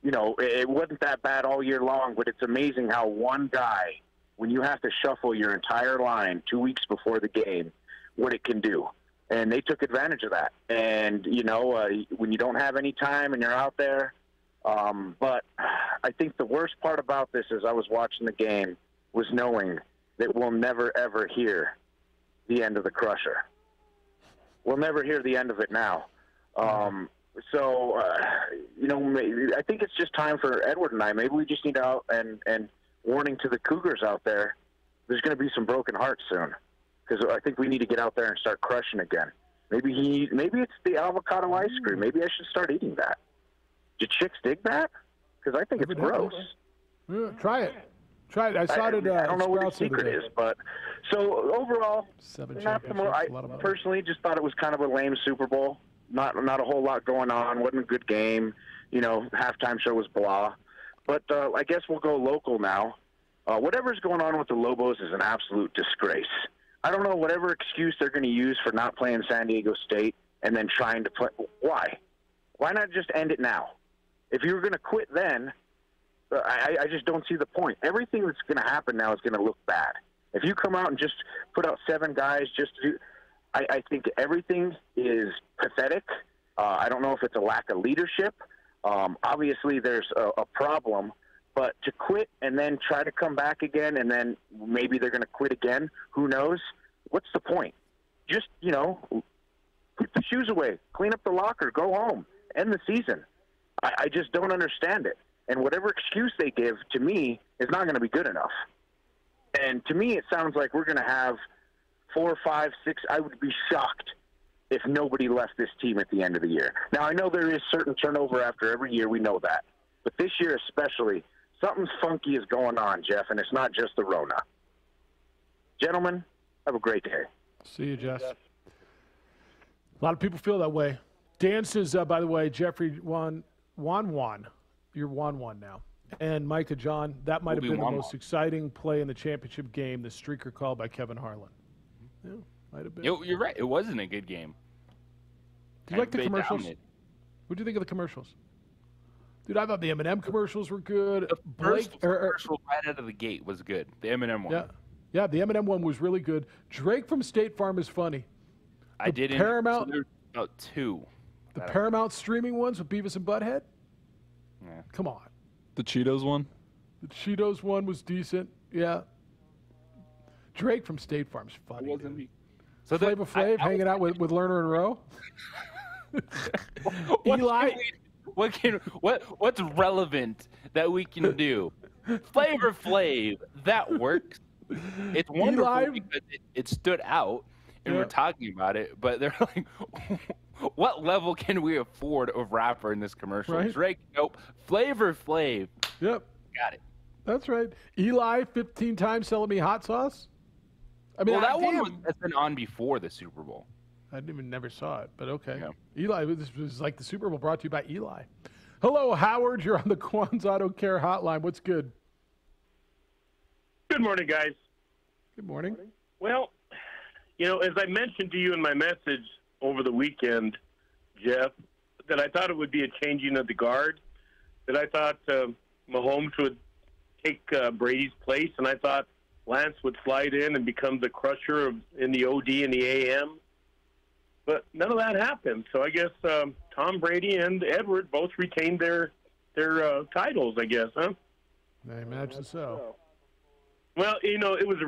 It wasn't that bad all year long, but it's amazing how one guy, when you have to shuffle your entire line 2 weeks before the game, what it can do. And they took advantage of that. And, when you don't have any time and you're out there. But I think the worst part about this as I was watching the game was knowing that we'll never, ever hear the end of the Crusher. We'll never hear the end of it now. I think it's just time for Edward and I. Maybe we just need to out and warning to the Cougars out there, there's going to be some broken hearts soon. Because I think we need to get out there and start crushing again. Maybe it's the avocado ice cream. Maybe I should start eating that. Do chicks dig that? Because I think it's gross. Yeah, try it. I saw it. I don't know what the secret is, but so overall, I personally just thought it was kind of a lame Super Bowl. Not a whole lot going on. Wasn't a good game. Halftime show was blah. But I guess we'll go local now. Whatever's going on with the Lobos is an absolute disgrace. I don't know whatever excuse they're going to use for not playing San Diego State and then trying to play. Why? Why not just end it now? If you were going to quit then, I just don't see the point. Everything that's going to happen now is going to look bad. If you come out and just put out 7 guys just to do, I think everything is pathetic. I don't know if it's a lack of leadership. Obviously, there's a problem. But to quit and then try to come back again, and then maybe they're going to quit again, who knows? What's the point? Just, put the shoes away, clean up the locker, go home, end the season. I just don't understand it. And whatever excuse they give, to me, is not going to be good enough. And to me, it sounds like we're going to have 4, 5, 6. I would be shocked if nobody left this team at the end of the year. Now, I know there is certain turnover after every year. We know that. But this year especially, something funky is going on, Jeff, and it's not just the Rona. Gentlemen, have a great day. See you, Jess. A lot of people feel that way. Dan says, by the way, Jeffrey Juan. You're 1-1 now. And Micah John, that might have been the most exciting play in the championship game, the streaker call by Kevin Harlan. Yeah, might have been. You're right. It wasn't a good game. Do you like the commercials? What do you think of the commercials? Dude, I thought the M&M commercials were good. The first commercial right out of the gate was good. The M&M one. Yeah, the M&M one was really good. Drake from State Farm is funny. I didn't. Paramount. So there's about 2. The Paramount streaming ones with Beavis and Butthead? Yeah. Come on. The Cheetos one? The Cheetos one was decent. Yeah. Drake from State Farm's funny. So Flavor Flav hanging out with Lerner and Rowe. Eli. What's relevant that we can do? Flavor Flav, that works. It's wonderful because it stood out, and we're talking about it. But they're like, what level can we afford of rapper in this commercial? Right. Drake, nope. Flavor Flav, yep, got it. That's right. Eli, 15 times selling me hot sauce. I mean, that one has been on before the Super Bowl. I never saw it, but okay. Yeah. Eli, this was like the Super Bowl brought to you by Eli. Hello, Howard. You're on the Quan's Auto Care Hotline. What's good? Good morning, guys. Good morning. Well, as I mentioned to you in my message over the weekend, Jeff, that I thought it would be a changing of the guard, that I thought Mahomes would take Brady's place, and I thought Lance would slide in and become the crusher in the OD and the AM. But none of that happened. So I guess Tom Brady and Edward both retained their titles, I guess, huh? I imagine so. Well, it was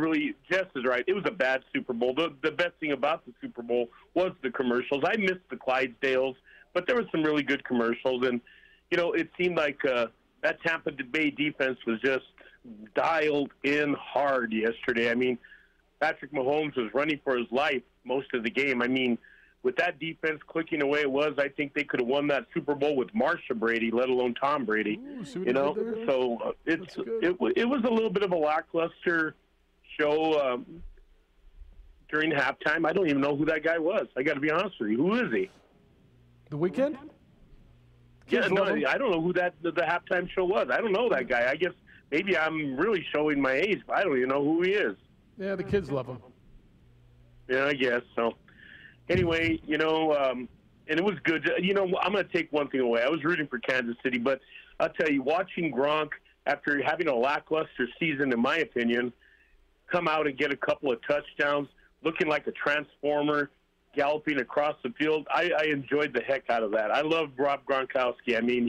Jess is right. It was a bad Super Bowl. The best thing about the Super Bowl was the commercials. I missed the Clydesdales, but there were some really good commercials. And, it seemed like that Tampa Bay defense was just dialed in hard yesterday. I mean, Patrick Mahomes was running for his life most of the game. I mean, with that defense clicking away it was, I think they could have won that Super Bowl with Marsha Brady, let alone Tom Brady. Ooh, so it was a little bit of a lackluster show during halftime. I don't even know who that guy was. I got to be honest with you. Who is he? The Weeknd? Yeah, no, I don't know who the halftime show was. I don't know that guy. I guess maybe I'm really showing my age, but I don't even know who he is. Yeah, the kids love him. Yeah, I guess so. Anyway, and it was good. I'm going to take one thing away. I was rooting for Kansas City, but I'll tell you, watching Gronk, after having a lackluster season, in my opinion, come out and get a couple of touchdowns, looking like a transformer, galloping across the field, I enjoyed the heck out of that. I love Rob Gronkowski. I mean,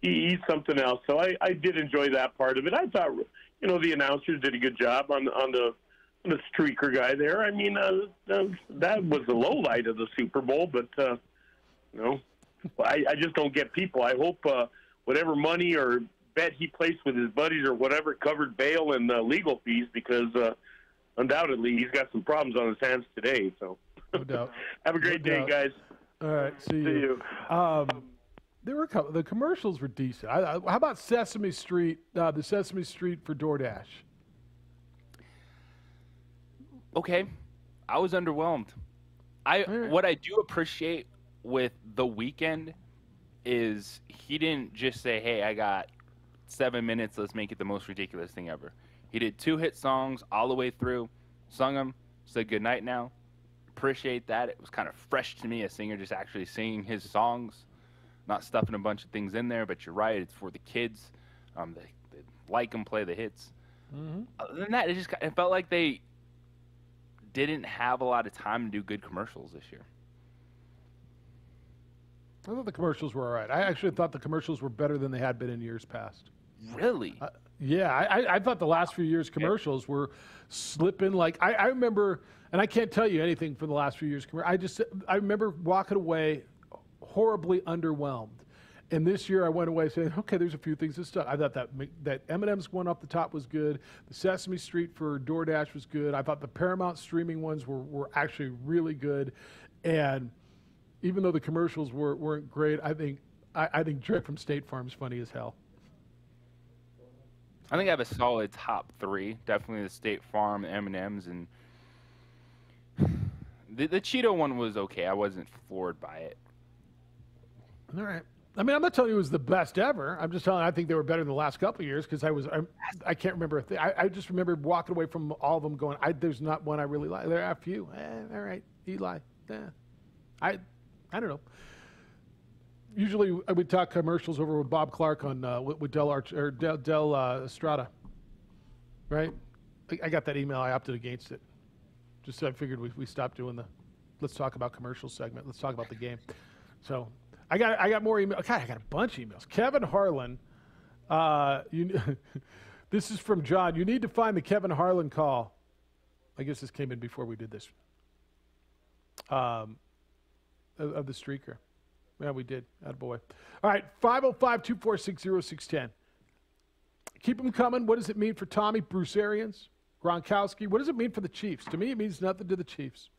he's something else. So I did enjoy that part of it. I thought, the announcers did a good job on the streaker guy there. I mean, that was the low light of the Super Bowl, but, I just don't get people. I hope whatever money or bet he placed with his buddies or whatever covered bail and legal fees, because undoubtedly he's got some problems on his hands today. So, no doubt. Have a great day, guys. All right, see you. There were the commercials were decent. How about Sesame Street? The Sesame Street for DoorDash. Okay, I was underwhelmed. What I do appreciate with The Weeknd is he didn't just say, "Hey, I got 7 minutes. Let's make it the most ridiculous thing ever." He did 2 hit songs all the way through, sung them, said good night now. Appreciate that. It was kind of fresh to me, a singer just actually singing his songs, not stuffing a bunch of things in there. But you're right, it's for the kids. They like him play the hits. Mm-hmm. Other than that, it felt like they didn't have a lot of time to do good commercials this year. I thought the commercials were all right. I actually thought the commercials were better than they had been in years past. Really? I thought the last few years' commercials were slipping. Like I remember, and I can't tell you anything from the last few years' commercials. I remember walking away horribly underwhelmed. And this year I went away saying, okay, there's a few things that stuck. I thought that M&M's one off the top was good. The Sesame Street for DoorDash was good. I thought the Paramount streaming ones were actually really good. And even though the commercials weren't great, I think Drake from State Farm's funny as hell. I think I have a solid top 3. Definitely the State Farm, the M&M's, and the Cheeto one was okay. I wasn't floored by it. All right. I mean, I'm not telling you it was the best ever. I'm just telling you I think they were better than the last couple of years because I can't remember a thing. I just remember walking away from all of them going, there's not one I really like. There are a few. All right, Eli. I don't know. Usually I would talk commercials over with Bob Clark on with Del Estrada, right? I got that email. I opted against it. Just so I figured we stopped doing the let's talk about commercial segment. Let's talk about the game. So I got more emails. God, I got a bunch of emails. Kevin Harlan, this is from John. You need to find the Kevin Harlan call. I guess this came in before we did this. Of the streaker. Yeah, we did. Attaboy. All right, 505-246-0610. Keep them coming. What does it mean for Tommy, Bruce Arians, Gronkowski? What does it mean for the Chiefs? To me, it means nothing to the Chiefs.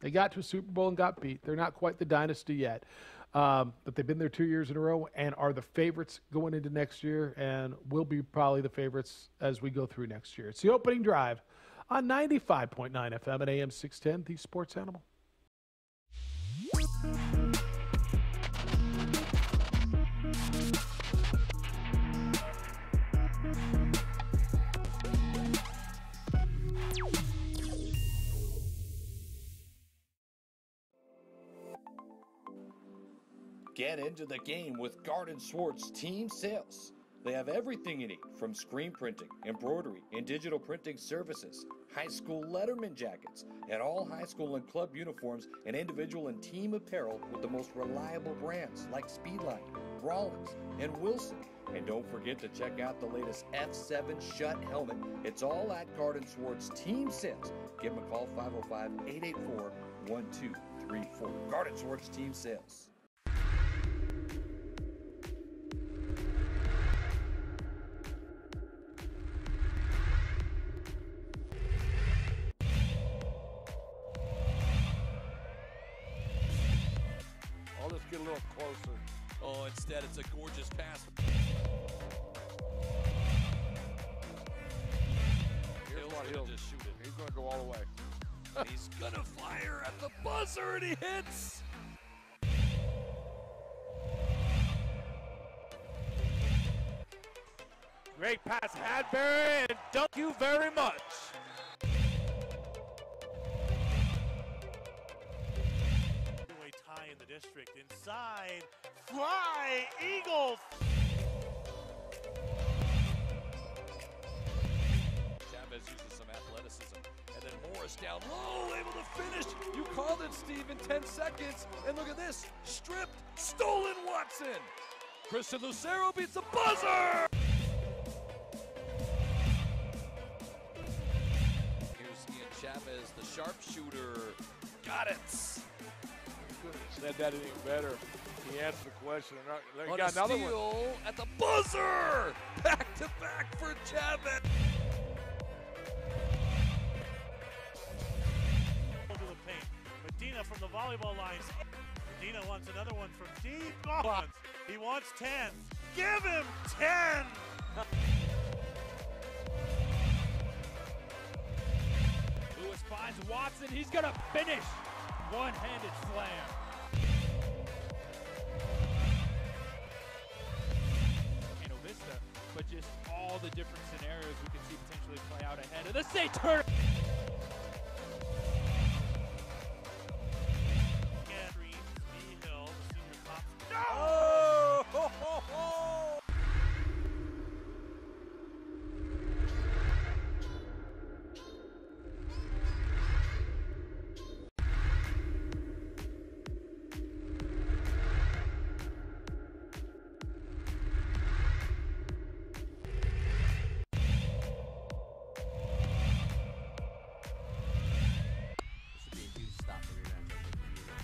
They got to a Super Bowl and got beat. They're not quite the dynasty yet. But they've been there 2 years in a row and are the favorites going into next year and will be probably the favorites as we go through next year. It's the opening drive on 95.9 FM and AM 610, the Sports Animal. Get into the game with Garden Swartz Team Sales. They have everything you need, from screen printing, embroidery, and digital printing services, high school letterman jackets, and all high school and club uniforms and individual and team apparel with the most reliable brands like Speedline, Rawlins, and Wilson. And don't forget to check out the latest F7 Shut helmet. It's all at Garden Swartz Team Sales. Give them a call, 505-884-1234. Garden Swartz Team Sales. Get a little closer. Oh, instead it's a gorgeous pass. Here's what he'll just shoot it. He's going to go all the way. He's going to fire at the buzzer, and he hits. Great pass, Hadbury, and thank you very much. In the district, inside, fly, Eagles! Chavez uses some athleticism, and then Morris down low, able to finish. You called it, Steve, in 10 seconds, and look at this, stripped, stolen Watson. Christian Lucero beats the buzzer! Here's Ian Chavez, the sharpshooter, got it. Said that any better. He answered the question. On got a another steal one at the buzzer! Back to back for Chavez. To the paint. Medina from the volleyball lines. Medina wants another one from deep. Oh, he wants 10. Give him 10! Lewis finds Watson. He's going to finish. One-handed slam. Vista, but just all the different scenarios we could see potentially play out ahead of the state tournament.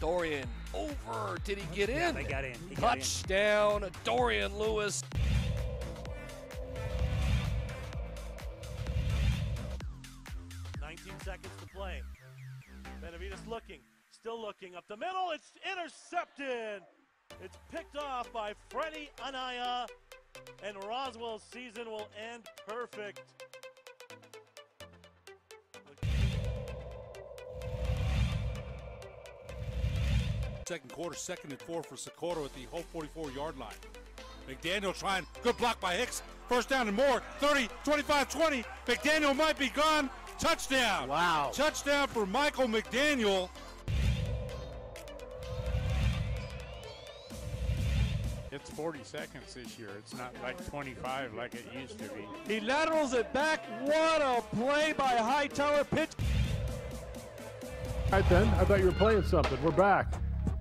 Dorian over. Did he get in? They got in. Got Touchdown, Dorian Lewis. Seconds to play. Benavides looking, still looking up the middle. It's intercepted. It's picked off by Freddie Anaya, and Roswell's season will end perfect. Second quarter, 2nd and 4 for Socorro at the whole 44-yard line. McDaniel trying, good block by Hicks. First down and more, 30, 25, 20. McDaniel might be gone. Touchdown. Wow. Touchdown for Michael McDaniel. It's 40 seconds this year. It's not like 25 like it used to be. He laterals it back. What a play by Hightower. Pitch. All right, then. I thought you were playing something. We're back.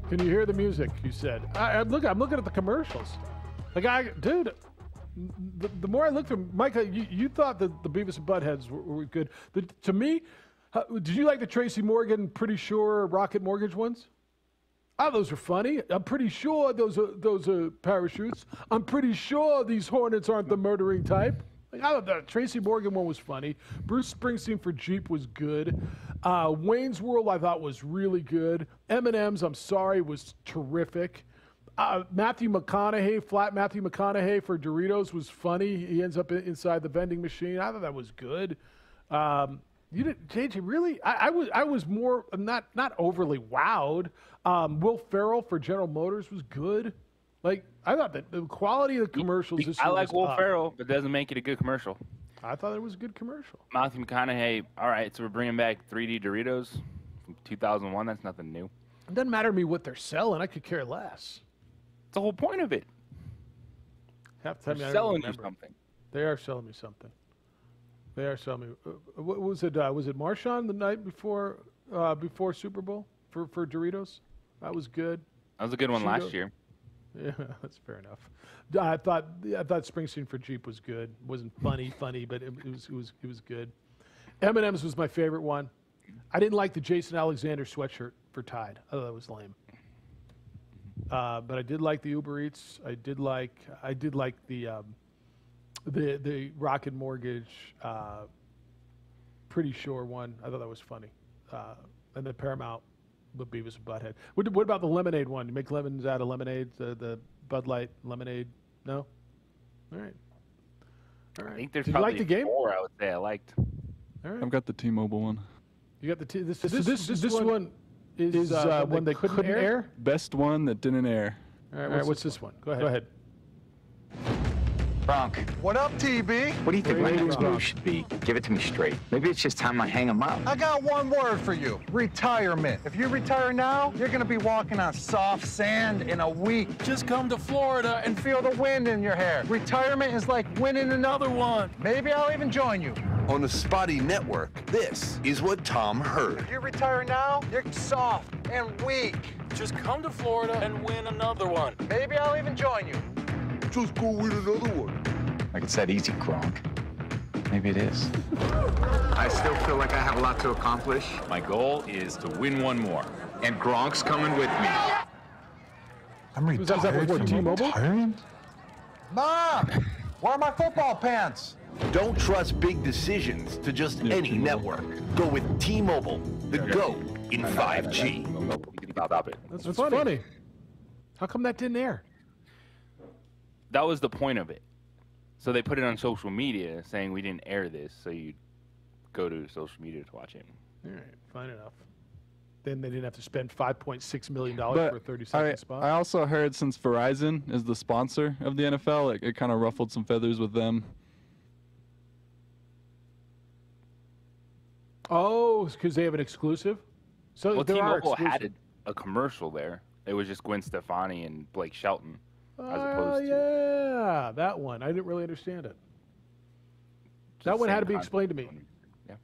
Can you hear the music? You said. I'm looking at the commercials. Dude. The more I looked through, Micah, you thought that the Beavis and Buttheads were good. To me, did you like the Tracy Morgan, Pretty Sure, Rocket Mortgage ones? Oh, those are funny. I'm pretty sure those are parachutes. I'm pretty sure these Hornets aren't the murdering type. I thought the Tracy Morgan one was funny. Bruce Springsteen for Jeep was good. Wayne's World I thought was really good. M&M's, I'm sorry, was terrific. Matthew McConaughey, flat Matthew McConaughey for Doritos was funny. He ends up inside the vending machine. I thought that was good. You didn't, JJ, really? I was more not overly wowed. Will Ferrell for General Motors was good. Like, I thought that the quality of the commercials this year I like was Will up. Ferrell, but doesn't make it a good commercial. I thought it was a good commercial. Matthew McConaughey, all right, so we're bringing back 3D Doritos from 2001. That's nothing new. It doesn't matter to me what they're selling. I could care less. It's the whole point of it. Half the time They're I don't selling you remember. something. They are selling me something. They are selling me. What was it? Was it Marshawn the night before Super Bowl for Doritos? That was good. That was a good one Cheetos. last year. Yeah, that's fair enough. I thought Springsteen for Jeep was good. It wasn't funny, but it was good. M&M's was my favorite one. I didn't like the Jason Alexander sweatshirt for Tide. I thought that was lame. But I did like the Uber Eats. I did like the Rocket Mortgage, Pretty Sure one. I thought that was funny. And the Paramount with Beavis and Butthead. What about the lemonade one? You make lemons out of lemonade, the Bud Light lemonade? No? All right. I think there's Did you probably like the game? 4 I would say I liked. All right. I've got the T-Mobile one. You got the this one is one they couldn't air? Best one that didn't air. All right, what's this one? Go ahead. Bronk. What up, TB? What do you think my Great, next Bronk. move should be? Give it to me straight. Maybe it's just time I hang him up. I got one word for you. Retirement. If you retire now, you're going to be walking on soft sand in a week. Just come to Florida and feel the wind in your hair. Retirement is like winning another one. Maybe I'll even join you. On the Spotty Network, this is what Tom heard. If you retire now, you're soft and weak. Just come to Florida and win another one. Maybe I'll even join you. Just go win another one. Like it's that easy, Gronk. Maybe it is. I still feel like I have a lot to accomplish. My goal is to win one more. And Gronk's coming with me. I'm retired from T-Mobile? Mom, where are my football pants? Don't trust big decisions to just any network. Go with T-Mobile, the GO in 5G. Stop it. That's funny. How come that didn't air? That was the point of it. So they put it on social media saying we didn't air this, so you'd go to social media to watch it. All right, fine enough. Then they didn't have to spend $5.6 million for a 30-second spot. I also heard since Verizon is the sponsor of the NFL, it kind of ruffled some feathers with them. Oh, because they have an exclusive? So Well, there are T-Mobile exclusive. had a commercial there. It was just Gwen Stefani and Blake Shelton, as Oh, opposed to yeah, that one. I didn't really understand it. That one had to be explained to me. Yeah.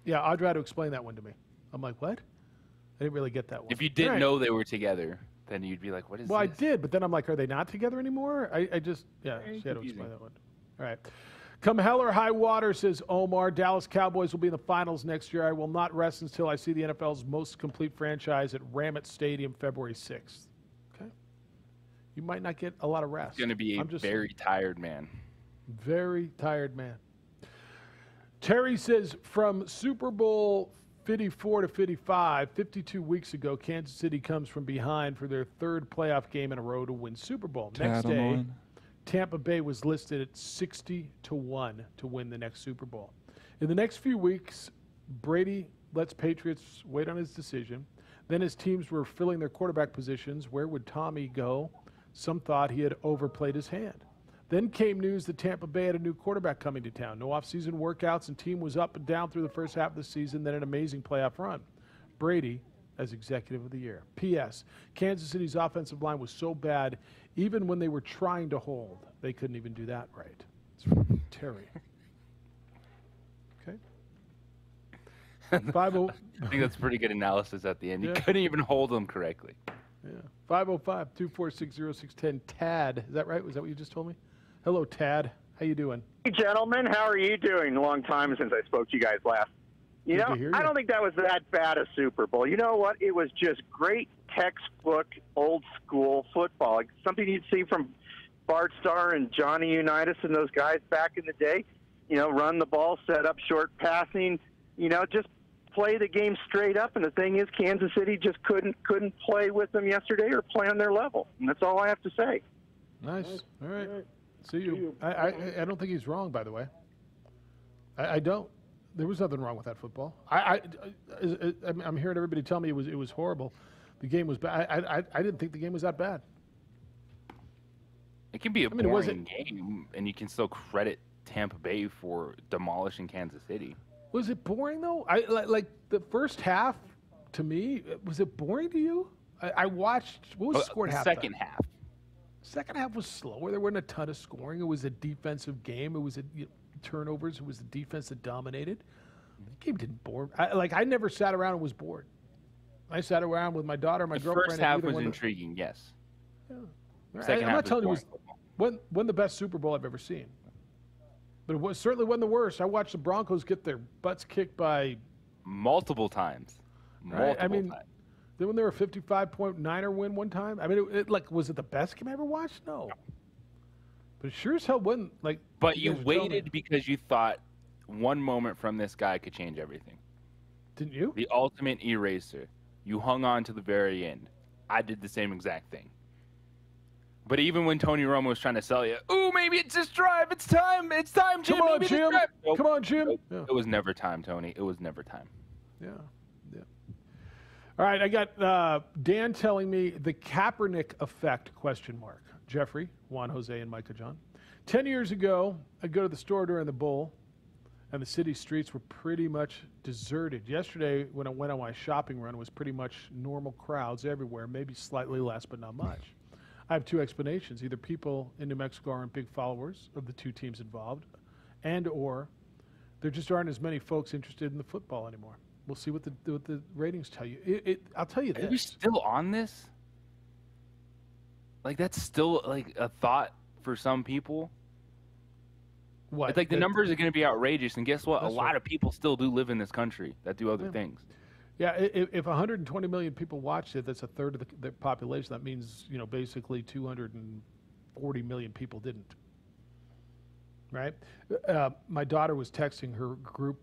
Yeah, Audra had to explain that one to me. I'm like, what? I didn't really get that one. If you didn't All right. know they were together, then you'd be like, what is Well, this? I did, but then I'm like, are they not together anymore? I just, yeah, Very she had to confusing. explain that one. All right. Come hell or high water, says Omar. Dallas Cowboys will be in the finals next year. I will not rest until I see the NFL's most complete franchise at Ramett Stadium February 6th. Okay. You might not get a lot of rest. He's going to be a very tired man. Very tired man. Terry says, from Super Bowl 54 to 55, 52 weeks ago, Kansas City comes from behind for their third playoff game in a row to win Super Bowl. Next day, Tampa Bay was listed at 60-1 to win the next Super Bowl. In the next few weeks, Brady lets Patriots wait on his decision. Then as teams were filling their quarterback positions, where would Tommy go? Some thought he had overplayed his hand. Then came news that Tampa Bay had a new quarterback coming to town. No offseason workouts, and team was up and down through the first half of the season, then an amazing playoff run. Brady as executive of the year. P.S. Kansas City's offensive line was so bad, even when they were trying to hold, they couldn't even do that right. It's from Terry. Okay. 50. I think that's pretty good analysis at the end. Yeah. You couldn't even hold them correctly. Yeah. 505-246-0610. Tad, is that right? Was that what you just told me? Hello, Tad. How you doing? Hey, gentlemen. How are you doing? A long time since I spoke to you guys last. You know, I don't think that was that bad a Super Bowl. You know what? It was just great textbook, old-school football. Like something you'd see from Bart Starr and Johnny Unitas and those guys back in the day. You know, run the ball, set up short passing, you know, just play the game straight up. And the thing is, Kansas City just couldn't play with them yesterday or play on their level. And that's all I have to say. Nice. All right. See you. I don't think he's wrong, by the way. I don't. There was nothing wrong with that football. I'm hearing everybody tell me it was horrible. The game was bad. I didn't think the game was that bad. It can be a boring game, and you can still credit Tampa Bay for demolishing Kansas City. Was it boring though? Like the first half, to me, was it boring to you? I watched. What was the score at halftime? Second half. Second half was slower. There wasn't a ton of scoring. It was a defensive game. It was turnovers. It was the defense that dominated. The game didn't bore. I never sat around and was bored. I sat around with my daughter, my girlfriend. The first half was intriguing. Yes. Yeah. Second I'm half not telling you was it was the best Super Bowl I've ever seen. But it certainly wasn't the worst. I watched the Broncos get their butts kicked by multiple times. Right? I mean, then when they were a 55-point Niner win one time, I mean, was it the best game I ever watched? No. But it sure as hell wasn't like. But you waited because you thought one moment from this guy could change everything. Didn't you? The ultimate eraser. You hung on to the very end. I did the same exact thing. But even when Tony Romo was trying to sell you, ooh, maybe it's this drive. It's time, Jim. Come on, maybe Jim. Nope. Come on, Jim. Nope. Yeah. It was never time, Tony. It was never time. Yeah. All right, I got Dan telling me the Kaepernick effect, ? Jeffrey, Juan Jose, and Micah John. 10 years ago, I'd go to the store during the bowl, and the city streets were pretty much deserted. Yesterday, when I went on my shopping run, it was pretty much normal crowds everywhere, maybe slightly less, but not much. I have two explanations. Either people in New Mexico aren't big followers of the two teams involved, and or there just aren't as many folks interested in the football anymore. We'll see what the ratings tell you. I'll tell you this. Are we still on this? Like, that's still, like, a thought for some people? What? It's like the numbers are going to be outrageous, and guess what? A lot of people still do live in this country that do other things. Yeah, if 120 million people watched it, that's a third of the population. That means, basically 240 million people didn't. Right? My daughter was texting her group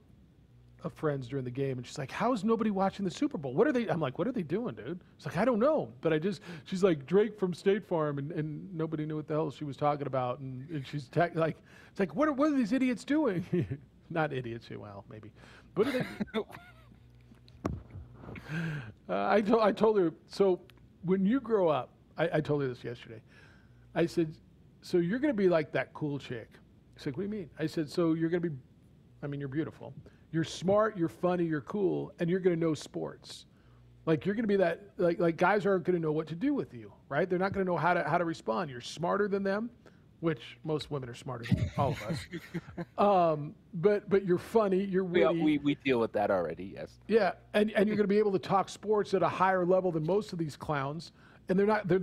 of friends during the game, and she's like, "How is nobody watching the Super Bowl? What are they?" I'm like, "What are they doing, dude?" She's like, "I don't know," but she's like, "Drake from State Farm," and nobody knew what the hell she was talking about, and she's like, it's like, what are these idiots doing? Not idiots, well, maybe. What are they? I told her, so when you grow up, I told her this yesterday. I said, so you're going to be like that cool chick. She's like, what do you mean? I said, so you're going to be, you're beautiful. You're smart, you're funny, you're cool, and you're going to know sports. Like, you're going to be that, like guys aren't going to know what to do with you, right? They're not going to know how to respond. You're smarter than them, which most women are smarter than all of us. But you're funny, you're witty. We deal with that already, yes. Yeah, and you're going to be able to talk sports at a higher level than most of these clowns, and they're not going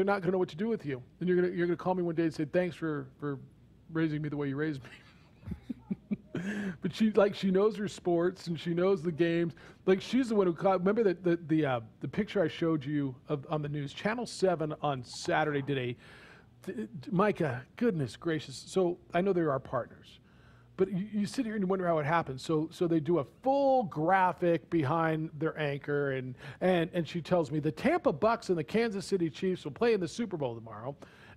to know what to do with you. And you're going to call me one day and say, thanks for raising me the way you raised me. But she knows her sports and she knows the games. Like she's the one who caught. Remember the picture I showed you on the news. Channel 7 on Saturday did Micah, goodness gracious. So I know they're our partners, but you sit here and you wonder how it happens. So they do a full graphic behind their anchor, and she tells me the Tampa Bucks and the Kansas City Chiefs will play in the Super Bowl tomorrow,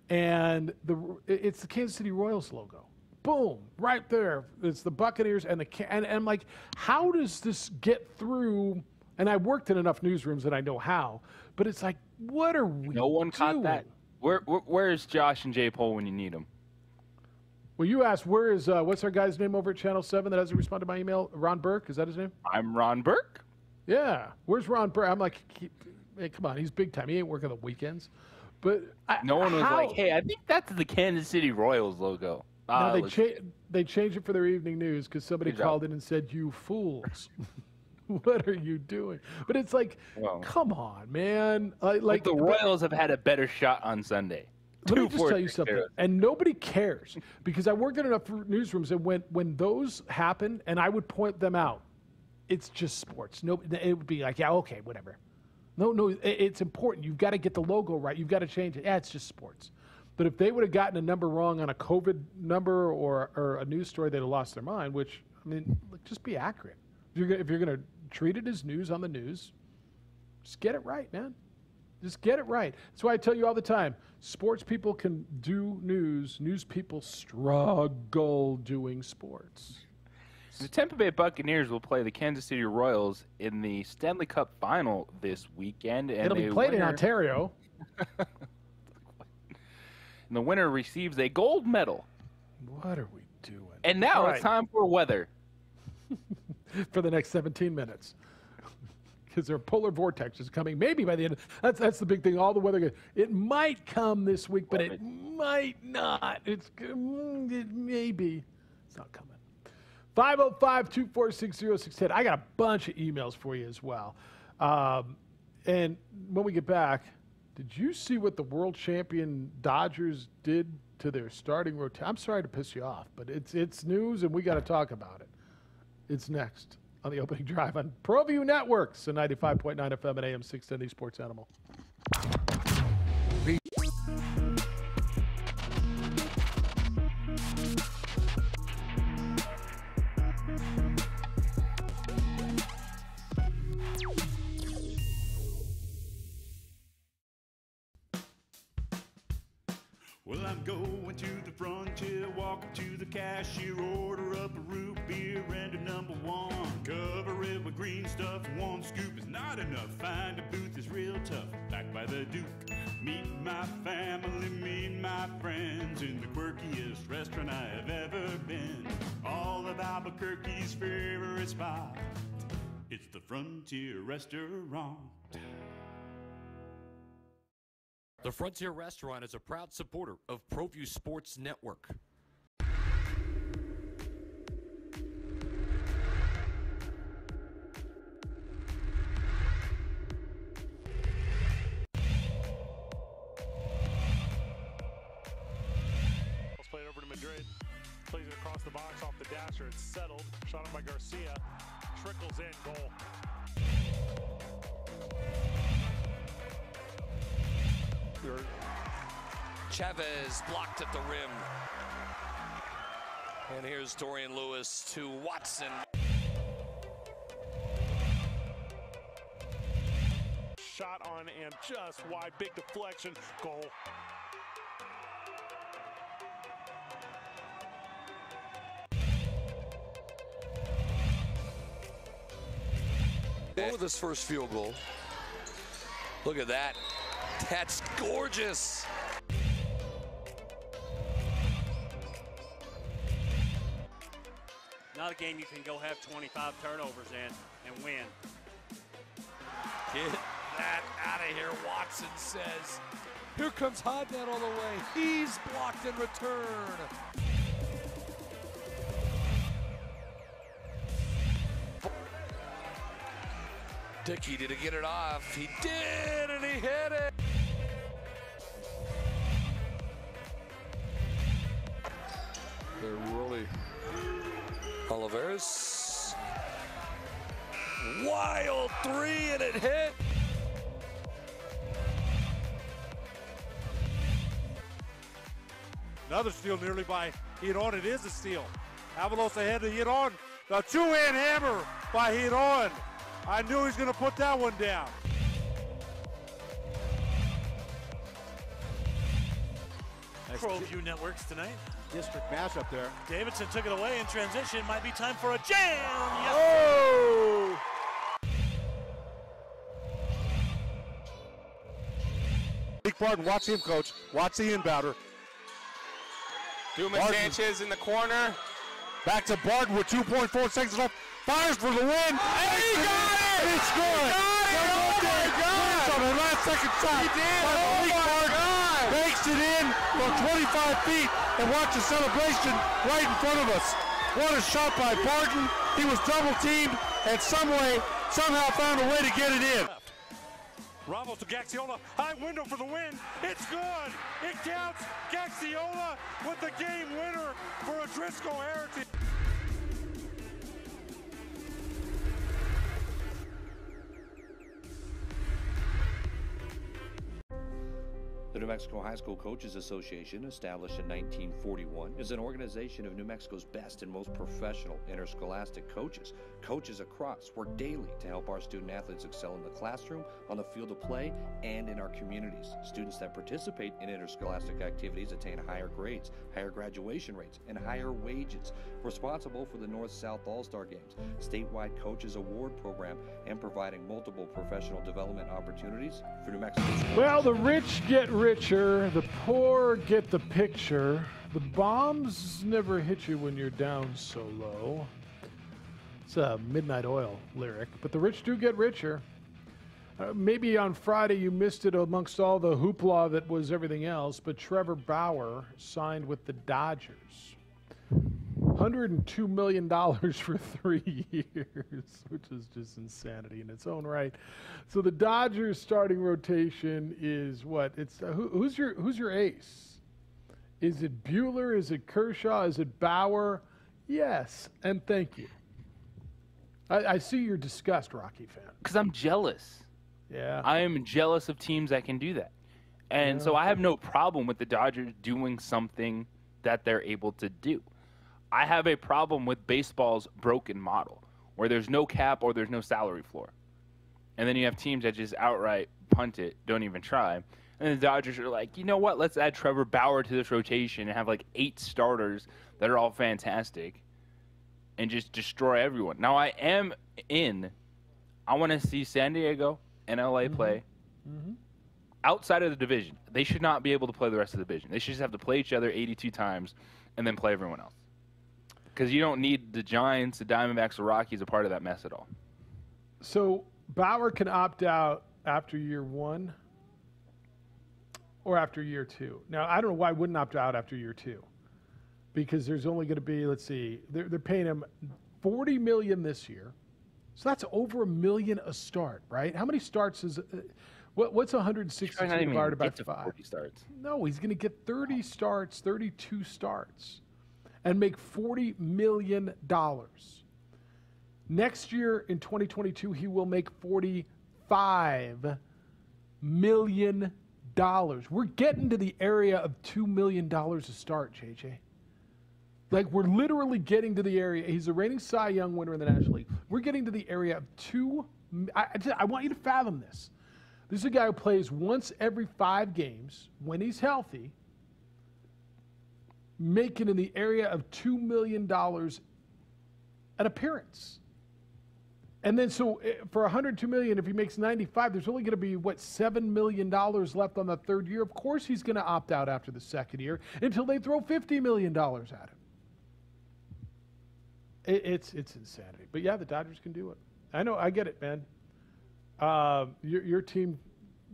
and it's the Kansas City Royals logo. Boom, right there. It's the Buccaneers and and I'm like, how does this get through? And I worked in enough newsrooms that I know how, but it's like, what are we No one caught doing? that. Where is Josh and Jay Pole when you need them? Well, you asked, where is, what's our guy's name over at Channel 7 that hasn't responded to my email? Ron Burke, is that his name? I'm Ron Burke. Yeah. Where's Ron Burke? I'm like, hey, come on, he's big time. He ain't working the weekends. But no one was like, hey, I think that's the Kansas City Royals logo. No, they changed it for their evening news because somebody called in and said, you fools. What are you doing? But it's like, come on, man. Like the Royals have had a better shot on Sunday. Let me just tell you something. And nobody cares because I worked in enough newsrooms, and when those happen, and I would point them out, it's just sports. No, it would be like, yeah, okay, whatever. No, it's important. You've got to get the logo right. You've got to change it. Yeah, it's just sports. But if they would have gotten a number wrong on a COVID number or a news story, they'd have lost their mind. Which, I mean, just be accurate. If you're going to treat it as news on the news, just get it right, man. Just get it right. That's why I tell you all the time, sports people can do news. News people struggle doing sports. The Tampa Bay Buccaneers will play the Kansas City Royals in the Stanley Cup Final this weekend. And it'll be played in Ontario. And the winner receives a gold medal. What are we doing? And now it's time for weather. For the next 17 minutes. Because their polar vortex is coming maybe by the end. That's the big thing. All the weather. It might come this week, but it might not. It may be. It's not coming. 505-246-0610. I got a bunch of emails for you as well. And when we get back, did you see what the world champion Dodgers did to their starting rotation? I'm sorry to piss you off, but it's news and we got to talk about it. It's next on the opening drive on ProView Networks and 95.9 FM and AM 610 Sports Animal. Well, I'm going to the frontier, walk up to the cashier, order up a root beer and a number one. Cover it with green stuff, one scoop is not enough. Find a booth is real tough, back by the Duke. Meet my family, meet my friends in the quirkiest restaurant I have ever been. All of Albuquerque's favorite spot, it's the Frontier Restaurant. The Frontier Restaurant is a proud supporter of ProView Sports Network. Let's play it over to Madrid. Plays it across the box off the dasher. It's settled. Shot up by Garcia. Trickles in. Goal. Chavez blocked at the rim. And here's Dorian Lewis to Watson. Shot on and just wide. Big deflection. Goal. Over this first field goal. Look at that. That's gorgeous. Not a game you can go have 25 turnovers in and win. Get that out of here, Watson says. Here comes Hodnett all the way. He's blocked in return. Dickey, did he get it off? He did, and he hit it. They're really all Oliver's wild three, and it hit. Another steal nearly by Hidon. It is a steal. Avalos ahead to Hidon. The two-hand hammer by Hidon. I knew he was going to put that one down. ProView Networks tonight. District matchup there. Davidson took it away in transition. Might be time for a jam. Yes. Oh! Nick Barton, watch him, coach. Watch the inbounder. Dumas Sanchez in the corner. Back to Barton with 2.4 seconds left. Fires for the win. And he got it! It's good. Oh my God! On the last second shot. He did. Oh my God! Bakes it in from 25 feet and watch the celebration right in front of us. What a shot by Barton. He was double teamed and somehow found a way to get it in. Ramos to Gaxiola, high window for the win. It's good. It counts. Gaxiola with the game winner for a Driscoll Heritage. The New Mexico High School Coaches Association, established in 1941, is an organization of New Mexico's best and most professional interscholastic coaches. Coaches across work daily to help our student athletes excel in the classroom, on the field of play, and in our communities. Students that participate in interscholastic activities attain higher grades, higher graduation rates, and higher wages. Responsible for the North-South All-Star Games, statewide coaches award program, and providing multiple professional development opportunities for New Mexico schools. Well, the rich get richer, the poor get the picture. The bombs never hit you when you're down so low. It's a Midnight Oil lyric, but the rich do get richer. Maybe on Friday you missed it amongst all the hoopla that was everything else, but Trevor Bauer signed with the Dodgers. $102 million for 3 years, which is just insanity in its own right. So the Dodgers starting rotation is what? It's who's your ace? Is it Buehler? Is it Kershaw? Is it Bauer? Yes, and thank you. I see your disgust, Rocky fan. Because I'm jealous. Yeah. I am jealous of teams that can do that. And so I have no problem with the Dodgers doing something that they're able to do. I have a problem with baseball's broken model, where there's no cap or there's no salary floor. And then you have teams that just outright punt it, don't even try. And the Dodgers are like, you know what, let's add Trevor Bauer to this rotation and have like 8 starters that are all fantastic and just destroy everyone. Now, I want to see San Diego and LA play outside of the division. They should not be able to play the rest of the division. They should just have to play each other 82 times and then play everyone else. Because you don't need the Giants, the Diamondbacks, the Rockies a part of that mess at all. So Bauer can opt out after year 1 or after year 2. Now, I don't know why I wouldn't opt out after year 2. Because there's only going to be, let's see, they're paying him $40 million this year. So that's over $1 million a start, right? How many starts is what's 162 divided by 5? 40 starts. No, he's going to get 30 starts, 32 starts, and make $40 million. Next year in 2022, he will make $45 million. We're getting to the area of $2 million a start, JJ. Like, we're literally getting to the area. He's the reigning Cy Young winner in the National League. We're getting to the area of I want you to fathom this. This is a guy who plays once every 5 games when he's healthy, making in the area of $2 million an appearance. And then so for $102 million, if he makes 95, there's only going to be, what, $7 million left on the 3rd year. Of course he's going to opt out after the 2nd year until they throw $50 million at him. It's insanity. But, yeah, the Dodgers can do it. I know. I get it, man. Your team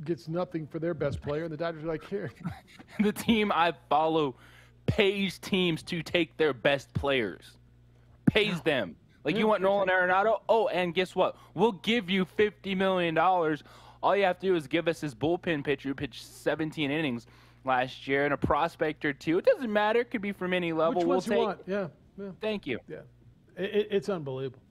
gets nothing for their best player, and the Dodgers are like, here. The team I follow pays teams to take their best players. Pays them. Like, you want Nolan Arenado? Oh, and guess what? We'll give you $50 million. All you have to do is give us this bullpen pitcher who pitched 17 innings last year and a prospect or 2. It doesn't matter. It could be from any level. Which ones you want? Yeah. Thank you. Yeah. It's unbelievable.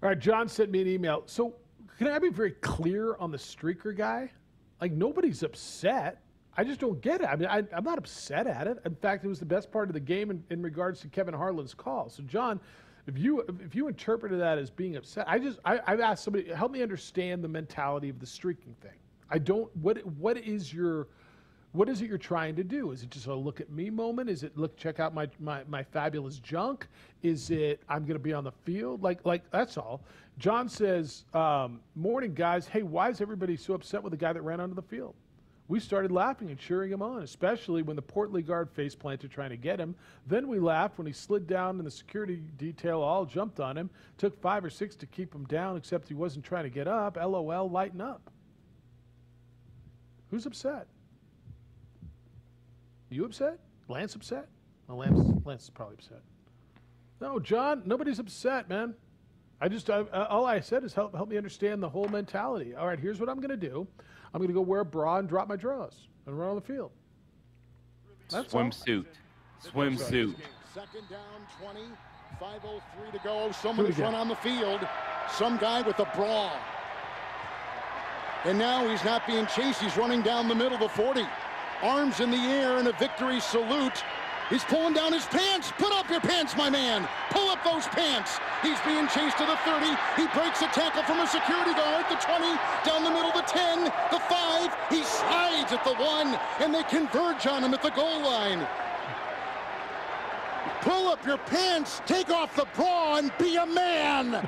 All right, John sent me an email. So can I be very clear on the streaker guy? Like, nobody's upset. I just don't get it. I mean, I'm not upset at it. In fact, it was the best part of the game in regards to Kevin Harlan's call. So, John, if you interpreted that as being upset, I've asked somebody, help me understand the mentality of the streaking thing. I don't. What is it you're trying to do? Is it just a look at me moment? Is it check out my fabulous junk? Is it I'm going to be on the field? Like that's all. John says, morning guys. Hey, why is everybody so upset with the guy that ran onto the field? We started laughing and cheering him on, especially when the portly guard face planted trying to get him. Then we laughed when he slid down and the security detail all jumped on him. Took 5 or 6 to keep him down, except he wasn't trying to get up. LOL, lighten up. Who's upset? You upset? Lance upset? Well, Lance is probably upset. No, John, nobody's upset, man. All I said is help me understand the whole mentality. All right, here's what I'm going to do. I'm going to go wear a bra and drop my drawers and run on the field. That's Swimsuit. Swimsuit. Second down, 20, 5:03 to go. Someone's run on the field. Some guy with a bra. And now he's not being chased. He's running down the middle of the 40. Arms in the air in a victory salute. He's pulling down his pants. Put up your pants, my man. Pull up those pants. He's being chased to the 30. He breaks a tackle from a security guard. The 20, down the middle, the 10, the 5. He slides at the 1, and they converge on him at the goal line. Pull up your pants, take off the bra, and be a man.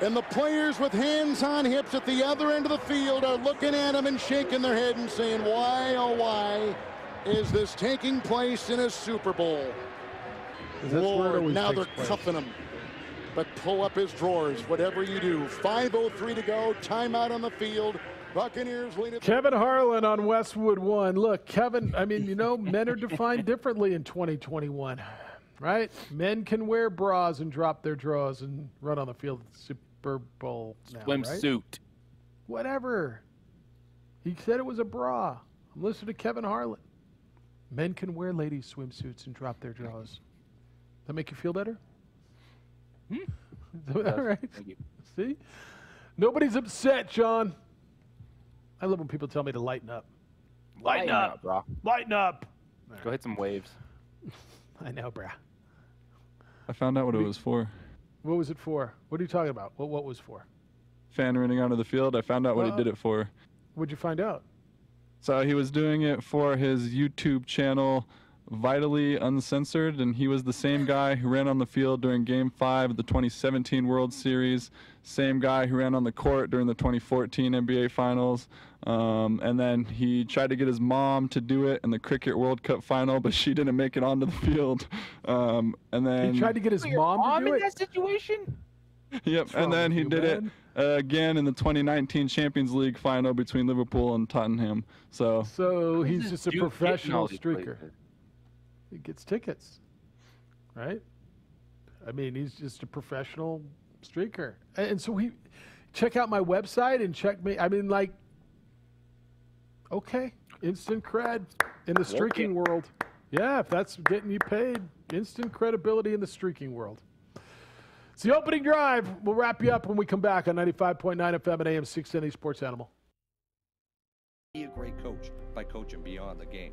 And the players with hands on hips at the other end of the field are looking at him and shaking their head and saying, why, oh, why is this taking place in a Super Bowl? Lord, now they're cuffing him. But pull up his drawers, whatever you do. 5:03 to go, timeout on the field. Buccaneers lead it. Kevin Harlan on Westwood 1. Look, Kevin, I mean, men are defined differently in 2021, right? Men can wear bras and drop their drawers and run on the field at the Super Bowl now, Swimsuit. Right? Whatever. He said it was a bra. I'm listening to Kevin Harlan. Men can wear ladies' swimsuits and drop their drawers. That make you feel better? All right. Thank you. See? Nobody's upset, John. I love when people tell me to lighten up. Lighten up, bro. Lighten up. Go hit some waves. I know, brah. I found out what it was for. What was it for? What are you talking about? What was for? Fan running onto the field. I found out what he did it for. What'd you find out? So he was doing it for his YouTube channel, Vitally Uncensored, and he was the same guy who ran on the field during Game 5 of the 2017 World Series, same guy who ran on the court during the 2014 NBA Finals, and then he tried to get his mom to do it in the Cricket World Cup Final, but she didn't make it onto the field. And then he tried to get his mom to do in it? that situation? Yep, and then he did it again in the 2019 Champions League final between Liverpool and Tottenham. So he's just a professional streaker. He gets tickets, right? I mean, he's just a professional streaker. And so check out my website and check me. I mean, like, okay, instant cred in the streaking world. Yeah, if that's getting you paid, instant credibility in the streaking world. It's the opening drive. We'll wrap you up when we come back on 95.9 FM and AM 610 Sports Animal. Be a great coach by coaching beyond the game.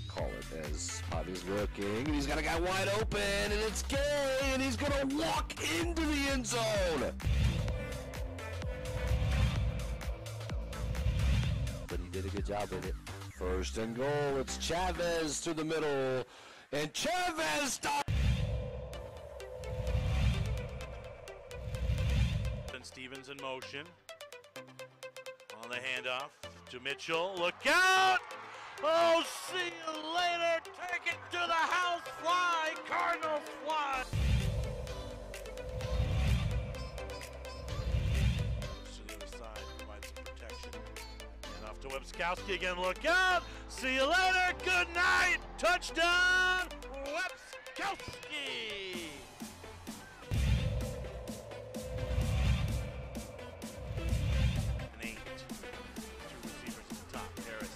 Call it as Javi's looking, and he's got a guy wide open, and it's Gay, and he's gonna walk into the end zone. But he did a good job with it. First and goal, it's Chavez to the middle, and Chavez stops. And Stevens in motion. On the handoff to Mitchell. Look out! Oh, see you later. Take it to the house. Fly, Cardinals fly. To the other side, provide some protection. And off to Webskowski again. Look out. See you later. Good night. Touchdown, Webskowski. Gronkowski. An 8. 2 receivers at the top. Harris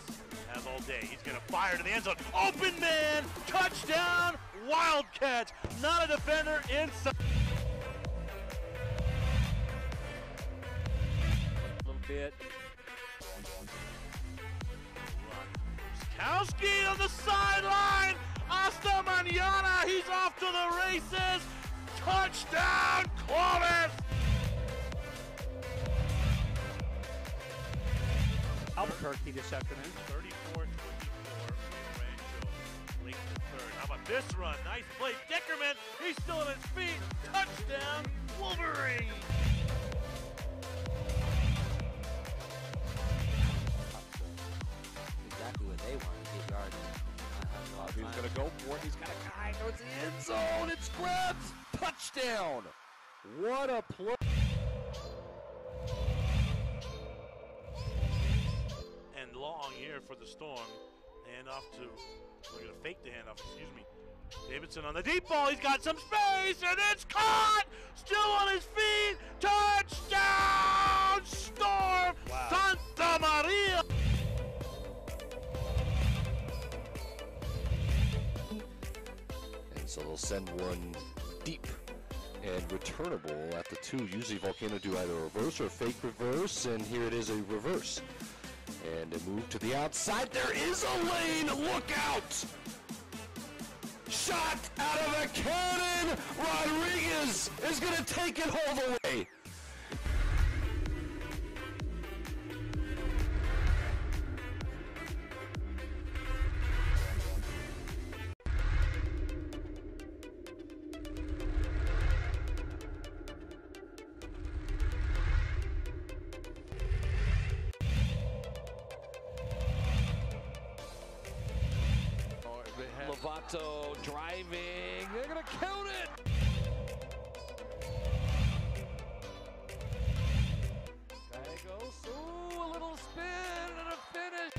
has all day. He's going to fire to the end zone. Open man. Touchdown. Wild catch. Not a defender inside. A little bit. Gronkowski on the sideline. Hasta mañana. He's off to the races. Touchdown, Clovis. Albuquerque this afternoon. 34-24. Rancho late in the third. How about this run? Nice play. Dickerman. He's still on his feet. Touchdown, Wolverine. Exactly what they want to get yards. He's going to go for it. He's got a guy towards the end zone. It's Krebs. Touchdown. What a play. And long here for the Storm. Handoff to, we're going to fake the handoff, excuse me. Davidson on the deep ball. He's got some space, and it's caught. Still on his feet. Touchdown, Storm. Wow. Santa Maria. So they'll send one deep and returnable at the 2. Usually Volcano do either a reverse or a fake reverse, and here it is a reverse. And a move to the outside. There is a lane. Look out! Shot out of a cannon. Rodriguez is going to take it all the way. Lovato driving. They're going to count it. Gallegos. Ooh, a little spin and a finish.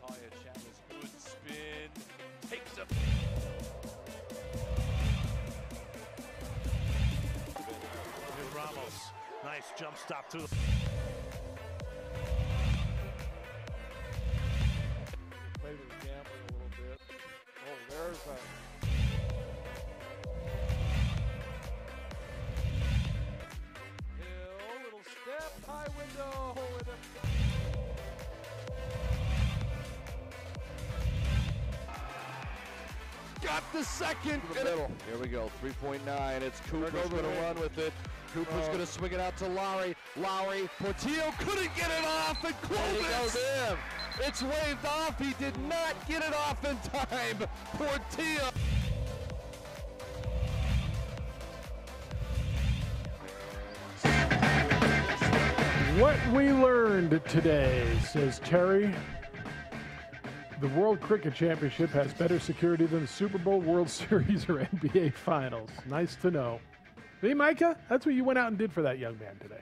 Natalia Chavez. Good spin. Takes a. Ramos. Nice jump stop to the. Play with gambling a little bit. Oh, there's a. Hill, little step, high window. And Got the second. To the middle. Here we go. 3.9. It's Cooper's going to run with it. Cooper's going to swing it out to Lowry. Lowry. Portillo couldn't get it off, and Clovis. He goes in. It's waved off. He did not get it off in time. Portillo. What we learned today, says Terry. The World Cricket Championship has better security than the Super Bowl, World Series, or NBA Finals. Nice to know. Hey, Micah, that's what you went out and did for that young man today.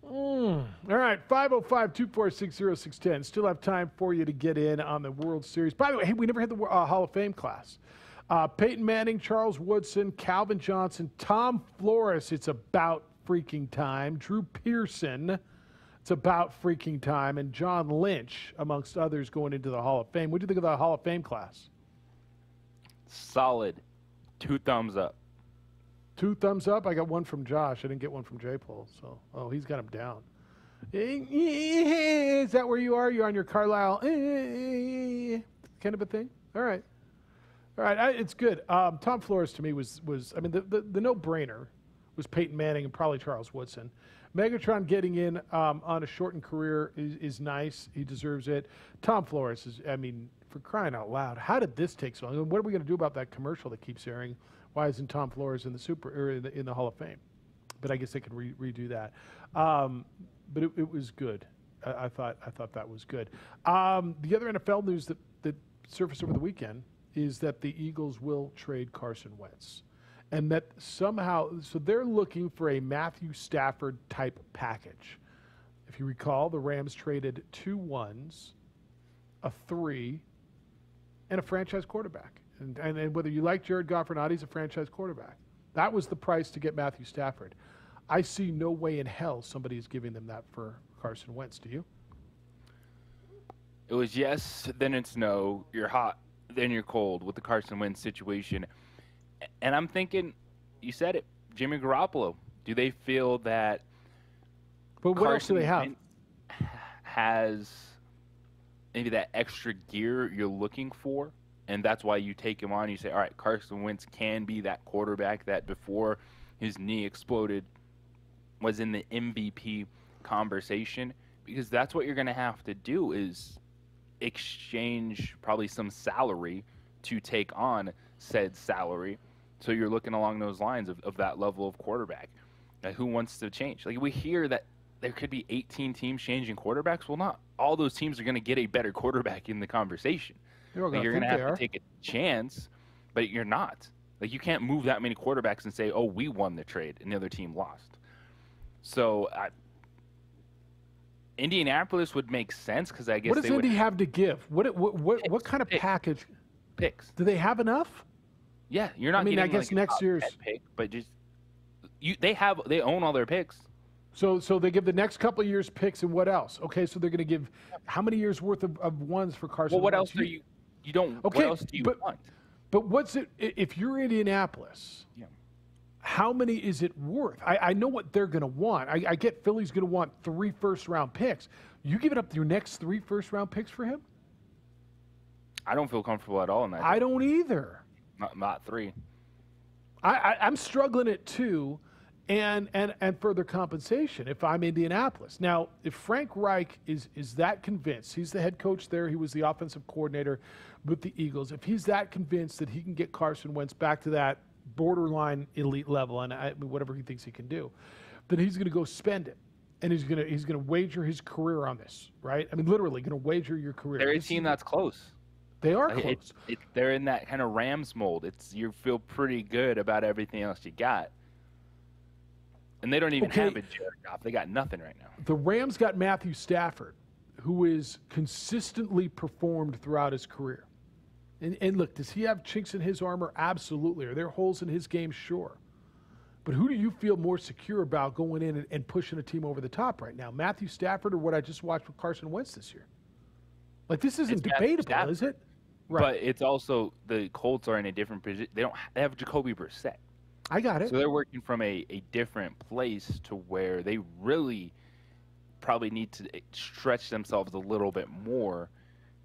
All right, 505-246-0610. Still have time for you to get in on the World Series. By the way, hey, we never had the Hall of Fame class. Peyton Manning, Charles Woodson, Calvin Johnson, Tom Flores, it's about freaking time. Drew Pearson, it's about freaking time. And John Lynch, amongst others, going into the Hall of Fame. What do you think of the Hall of Fame class? Solid. 2 thumbs up. 2 thumbs up? I got one from Josh. I didn't get one from J-Pole. So, oh, he's got him down. Is that where you are? You're on your Carlisle kind of a thing? All right. All right, it's good. Tom Flores, to me, was I mean, the no-brainer was Peyton Manning and probably Charles Woodson. Megatron getting in on a shortened career is nice. He deserves it. Tom Flores is, I mean, for crying out loud, how did this take so long? What are we going to do about that commercial that keeps airing? Why isn't Tom Flores in the Hall of Fame? But I guess they could redo that. But it was good. I thought that was good. The other NFL news that surfaced over the weekend is that the Eagles will trade Carson Wentz. And that somehow, so they're looking for a Matthew Stafford type package. If you recall, the Rams traded 2 1s, a 3, and a franchise quarterback. And whether you like Jared Goff or not, he's a franchise quarterback. That was the price to get Matthew Stafford. I see no way in hell somebody is giving them that for Carson Wentz. Do you? It was yes, then it's no. You're hot, then you're cold with the Carson Wentz situation. And I'm thinking, you said it, Jimmy Garoppolo. Do they feel that But what else do they have? Wentz has maybe that extra gear you're looking for? And that's why you take him on. You say, all right, Carson Wentz can be that quarterback that before his knee exploded was in the MVP conversation. Because that's what you're going to have to do is exchange probably some salary to take on said salary. So you're looking along those lines of that level of quarterback. Like, who wants to change? Like, we hear that there could be 18 teams changing quarterbacks. Well, not all those teams are going to get a better quarterback in the conversation. You're going to have to take a chance, but you're not. Like, you can't move that many quarterbacks and say, oh, we won the trade and the other team lost. So Indianapolis would make sense because I guess what does Indy have to give? What kind of package? Picks. Do they have enough? Yeah, you're not. I mean, getting I guess like next year's pick, but just they own all their picks. So they give the next couple of years picks and what else? Okay, so they're going to give how many years worth of ones for Carson? Well, what Wentz? else are you don't? Okay, what else do you want? But what's it if you're Indianapolis? Yeah. How many is it worth? I know what they're going to want. I get Philly's going to want 3 first-round picks. You giving up your next 3 first-round picks for him? I don't feel comfortable at all in that. I don't either. Not 3. I'm struggling at 2, and further compensation if I'm Indianapolis. Now, if Frank Reich is that convinced, he's the head coach there, he was the offensive coordinator with the Eagles. If he's that convinced that he can get Carson Wentz back to that borderline elite level, and whatever he thinks he can do, then he's going to go spend it, and he's going to wager his career on this, right? I mean, literally going to wager your career. They're a team that's close. They are close. They're in that kind of Rams mold. You feel pretty good about everything else you got. And they don't even have a Jared Goff. They got nothing right now. The Rams got Matthew Stafford, who is consistently performed throughout his career. And look, does he have chinks in his armor? Absolutely. Are there holes in his game? Sure. But who do you feel more secure about going in and pushing a team over the top right now? Matthew Stafford or what I just watched with Carson Wentz this year? Like, this isn't debatable, is it? Right. But it's also the Colts are in a different position. They have Jacoby Brissett. I got it. So they're working from a different place to where they really probably need to stretch themselves a little bit more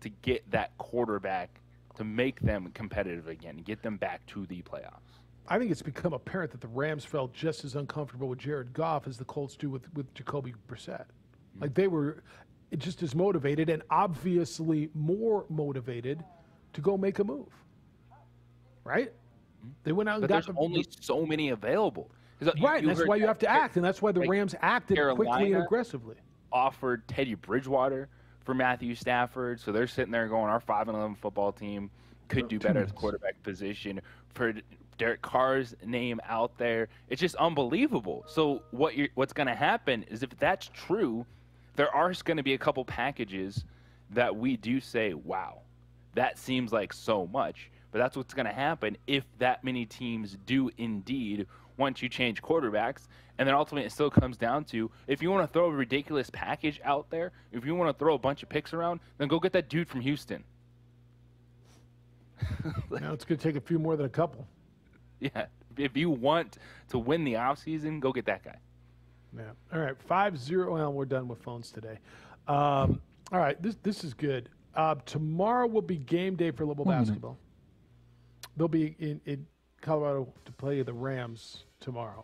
to get that quarterback to make them competitive again, get them back to the playoffs. I think it's become apparent that the Rams felt just as uncomfortable with Jared Goff as the Colts do with Jacoby Brissett. Mm-hmm. Like, they were just as motivated and obviously more motivated to go make a move, right? They went out and got them. There's only so many available. Right, and that's why you have to act, and that's why the Rams acted quickly and aggressively. Offered Teddy Bridgewater for Matthew Stafford, so they're sitting there going, our 5-11 football team could do better at the quarterback position. For Derek Carr's name out there, it's just unbelievable. So what's going to happen is if that's true, there are going to be a couple packages that we do say, wow, that seems like so much. But that's what's going to happen if that many teams do indeed once you change quarterbacks. And then ultimately it still comes down to, if you want to throw a ridiculous package out there, if you want to throw a bunch of picks around, then go get that dude from Houston. Now it's going to take a few more than a couple. Yeah. If you want to win the offseason, go get that guy. Yeah. All right. 5-0. Well, we're done with phones today. All right. This is good. Tomorrow will be game day for Louisville basketball. They'll be in Colorado to play the Rams tomorrow.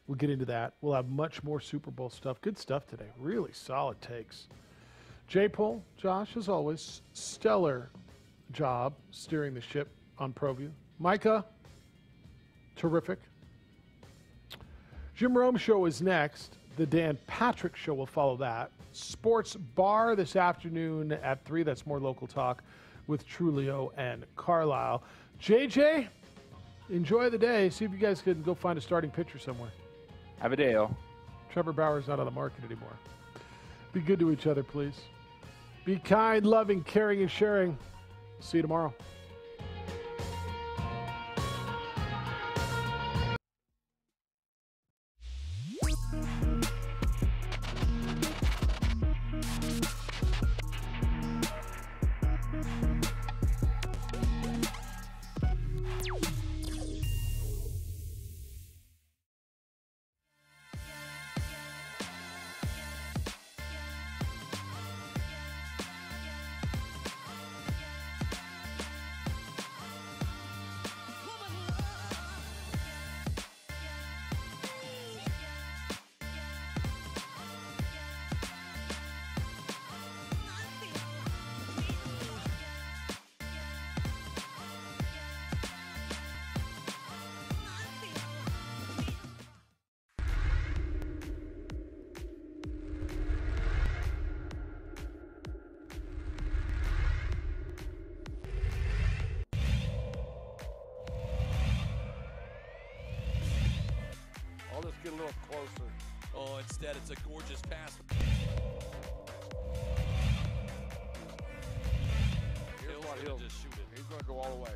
We'll get into that. We'll have much more Super Bowl stuff. Good stuff today. Really solid takes. J-Pole, Josh, as always, stellar job steering the ship on ProView. Micah, terrific. Jim Rome Show is next. The Dan Patrick Show will follow that. Sports Bar this afternoon at 3. That's more local talk with Trulio and Carlisle. JJ, enjoy the day. See if you guys can go find a starting pitcher somewhere. Have a day, all. Trevor Bauer's not on the market anymore. Be good to each other, please. Be kind, loving, caring, and sharing. See you tomorrow. I'll just get a little closer. Oh, instead it's a gorgeous pass. Here's what he'll just shoot it. He's going to go all the way.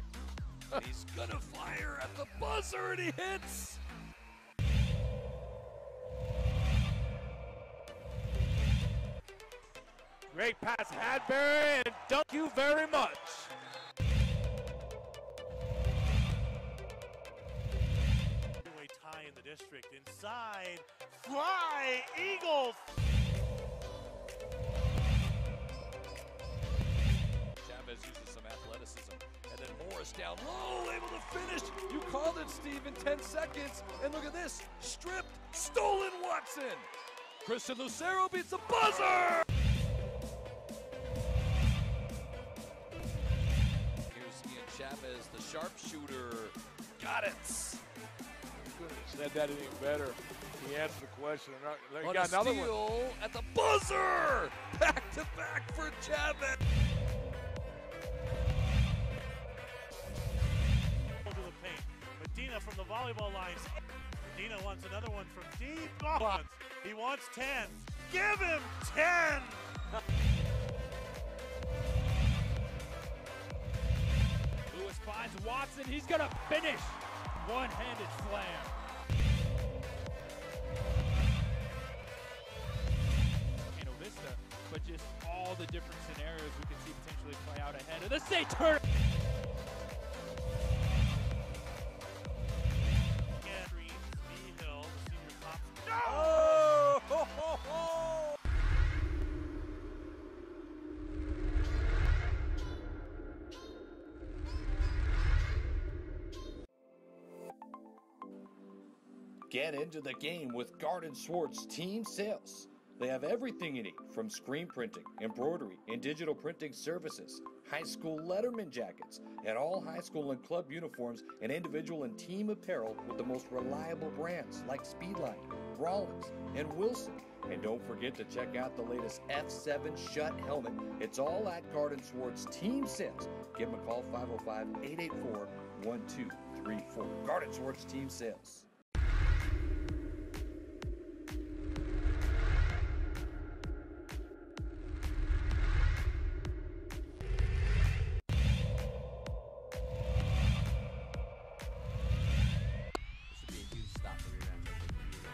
He's going to fire at the buzzer, and he hits. Great pass, Hadbury, and thank you very much. Tie in the district. Inside, fly, Eagles. Chavez uses some athleticism. And then Morris down low, able to finish. You called it, Steve, in 10 seconds. And look at this. Stripped, stolen Watson. Christian Lucero beats the buzzer. Here's Ian Chavez, the sharpshooter. Got it. Couldn't have said that any better. He answered the question. He On got a another steal one. at the buzzer. Back to back for Chavez. To the paint. Medina from the volleyball lines. Medina wants another one from deep. Oh, he wants 10. Give him 10. Lewis finds Watson. He's going to finish. One-handed slam. Vista, but just all the different scenarios we could see potentially play out ahead of the state tournament. Oh! Ho, ho, ho! Get into the game with Garden Swartz Team Sales. They have everything you need, from screen printing, embroidery, and digital printing services, high school letterman jackets, and all high school and club uniforms and individual and team apparel with the most reliable brands like Speedline, Rawlins, and Wilson. And don't forget to check out the latest F7 Shut helmet. It's all at Garden Swartz Team Sales. Give them a call, 505-884-1234. Garden Swartz Team Sales.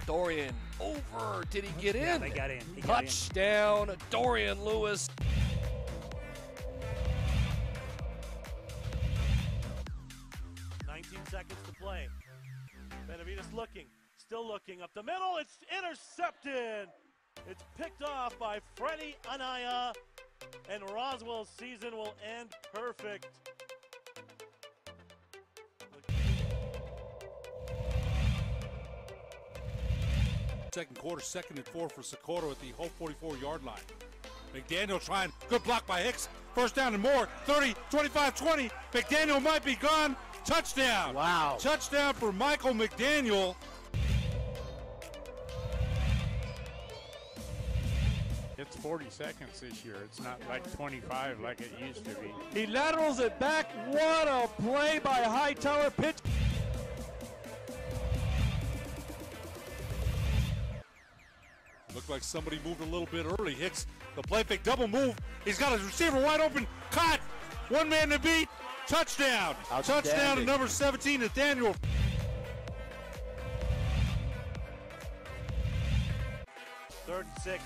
Dorian over. Did he get in? They got in. Touchdown, Dorian Lewis. Seconds to play. Benavides looking, still looking up the middle. It's intercepted. It's picked off by Freddie Anaya, and Roswell's season will end perfect. Second quarter, 2nd and 4 for Socorro at the whole 44-yard line. McDaniel trying, good block by Hicks. First down and more, 30, 25, 20. McDaniel might be gone. Touchdown. Wow. Touchdown for Michael McDaniel. It's 40 seconds this year. It's not like 25 like it used to be. He laterals it back. What a play by Hightower. Pitch. Looked like somebody moved a little bit early. Hicks, the play fake, double move. He's got his receiver wide open. Caught. One man to beat. Touchdown. Touchdown to number 17, Nathaniel. Third and 6.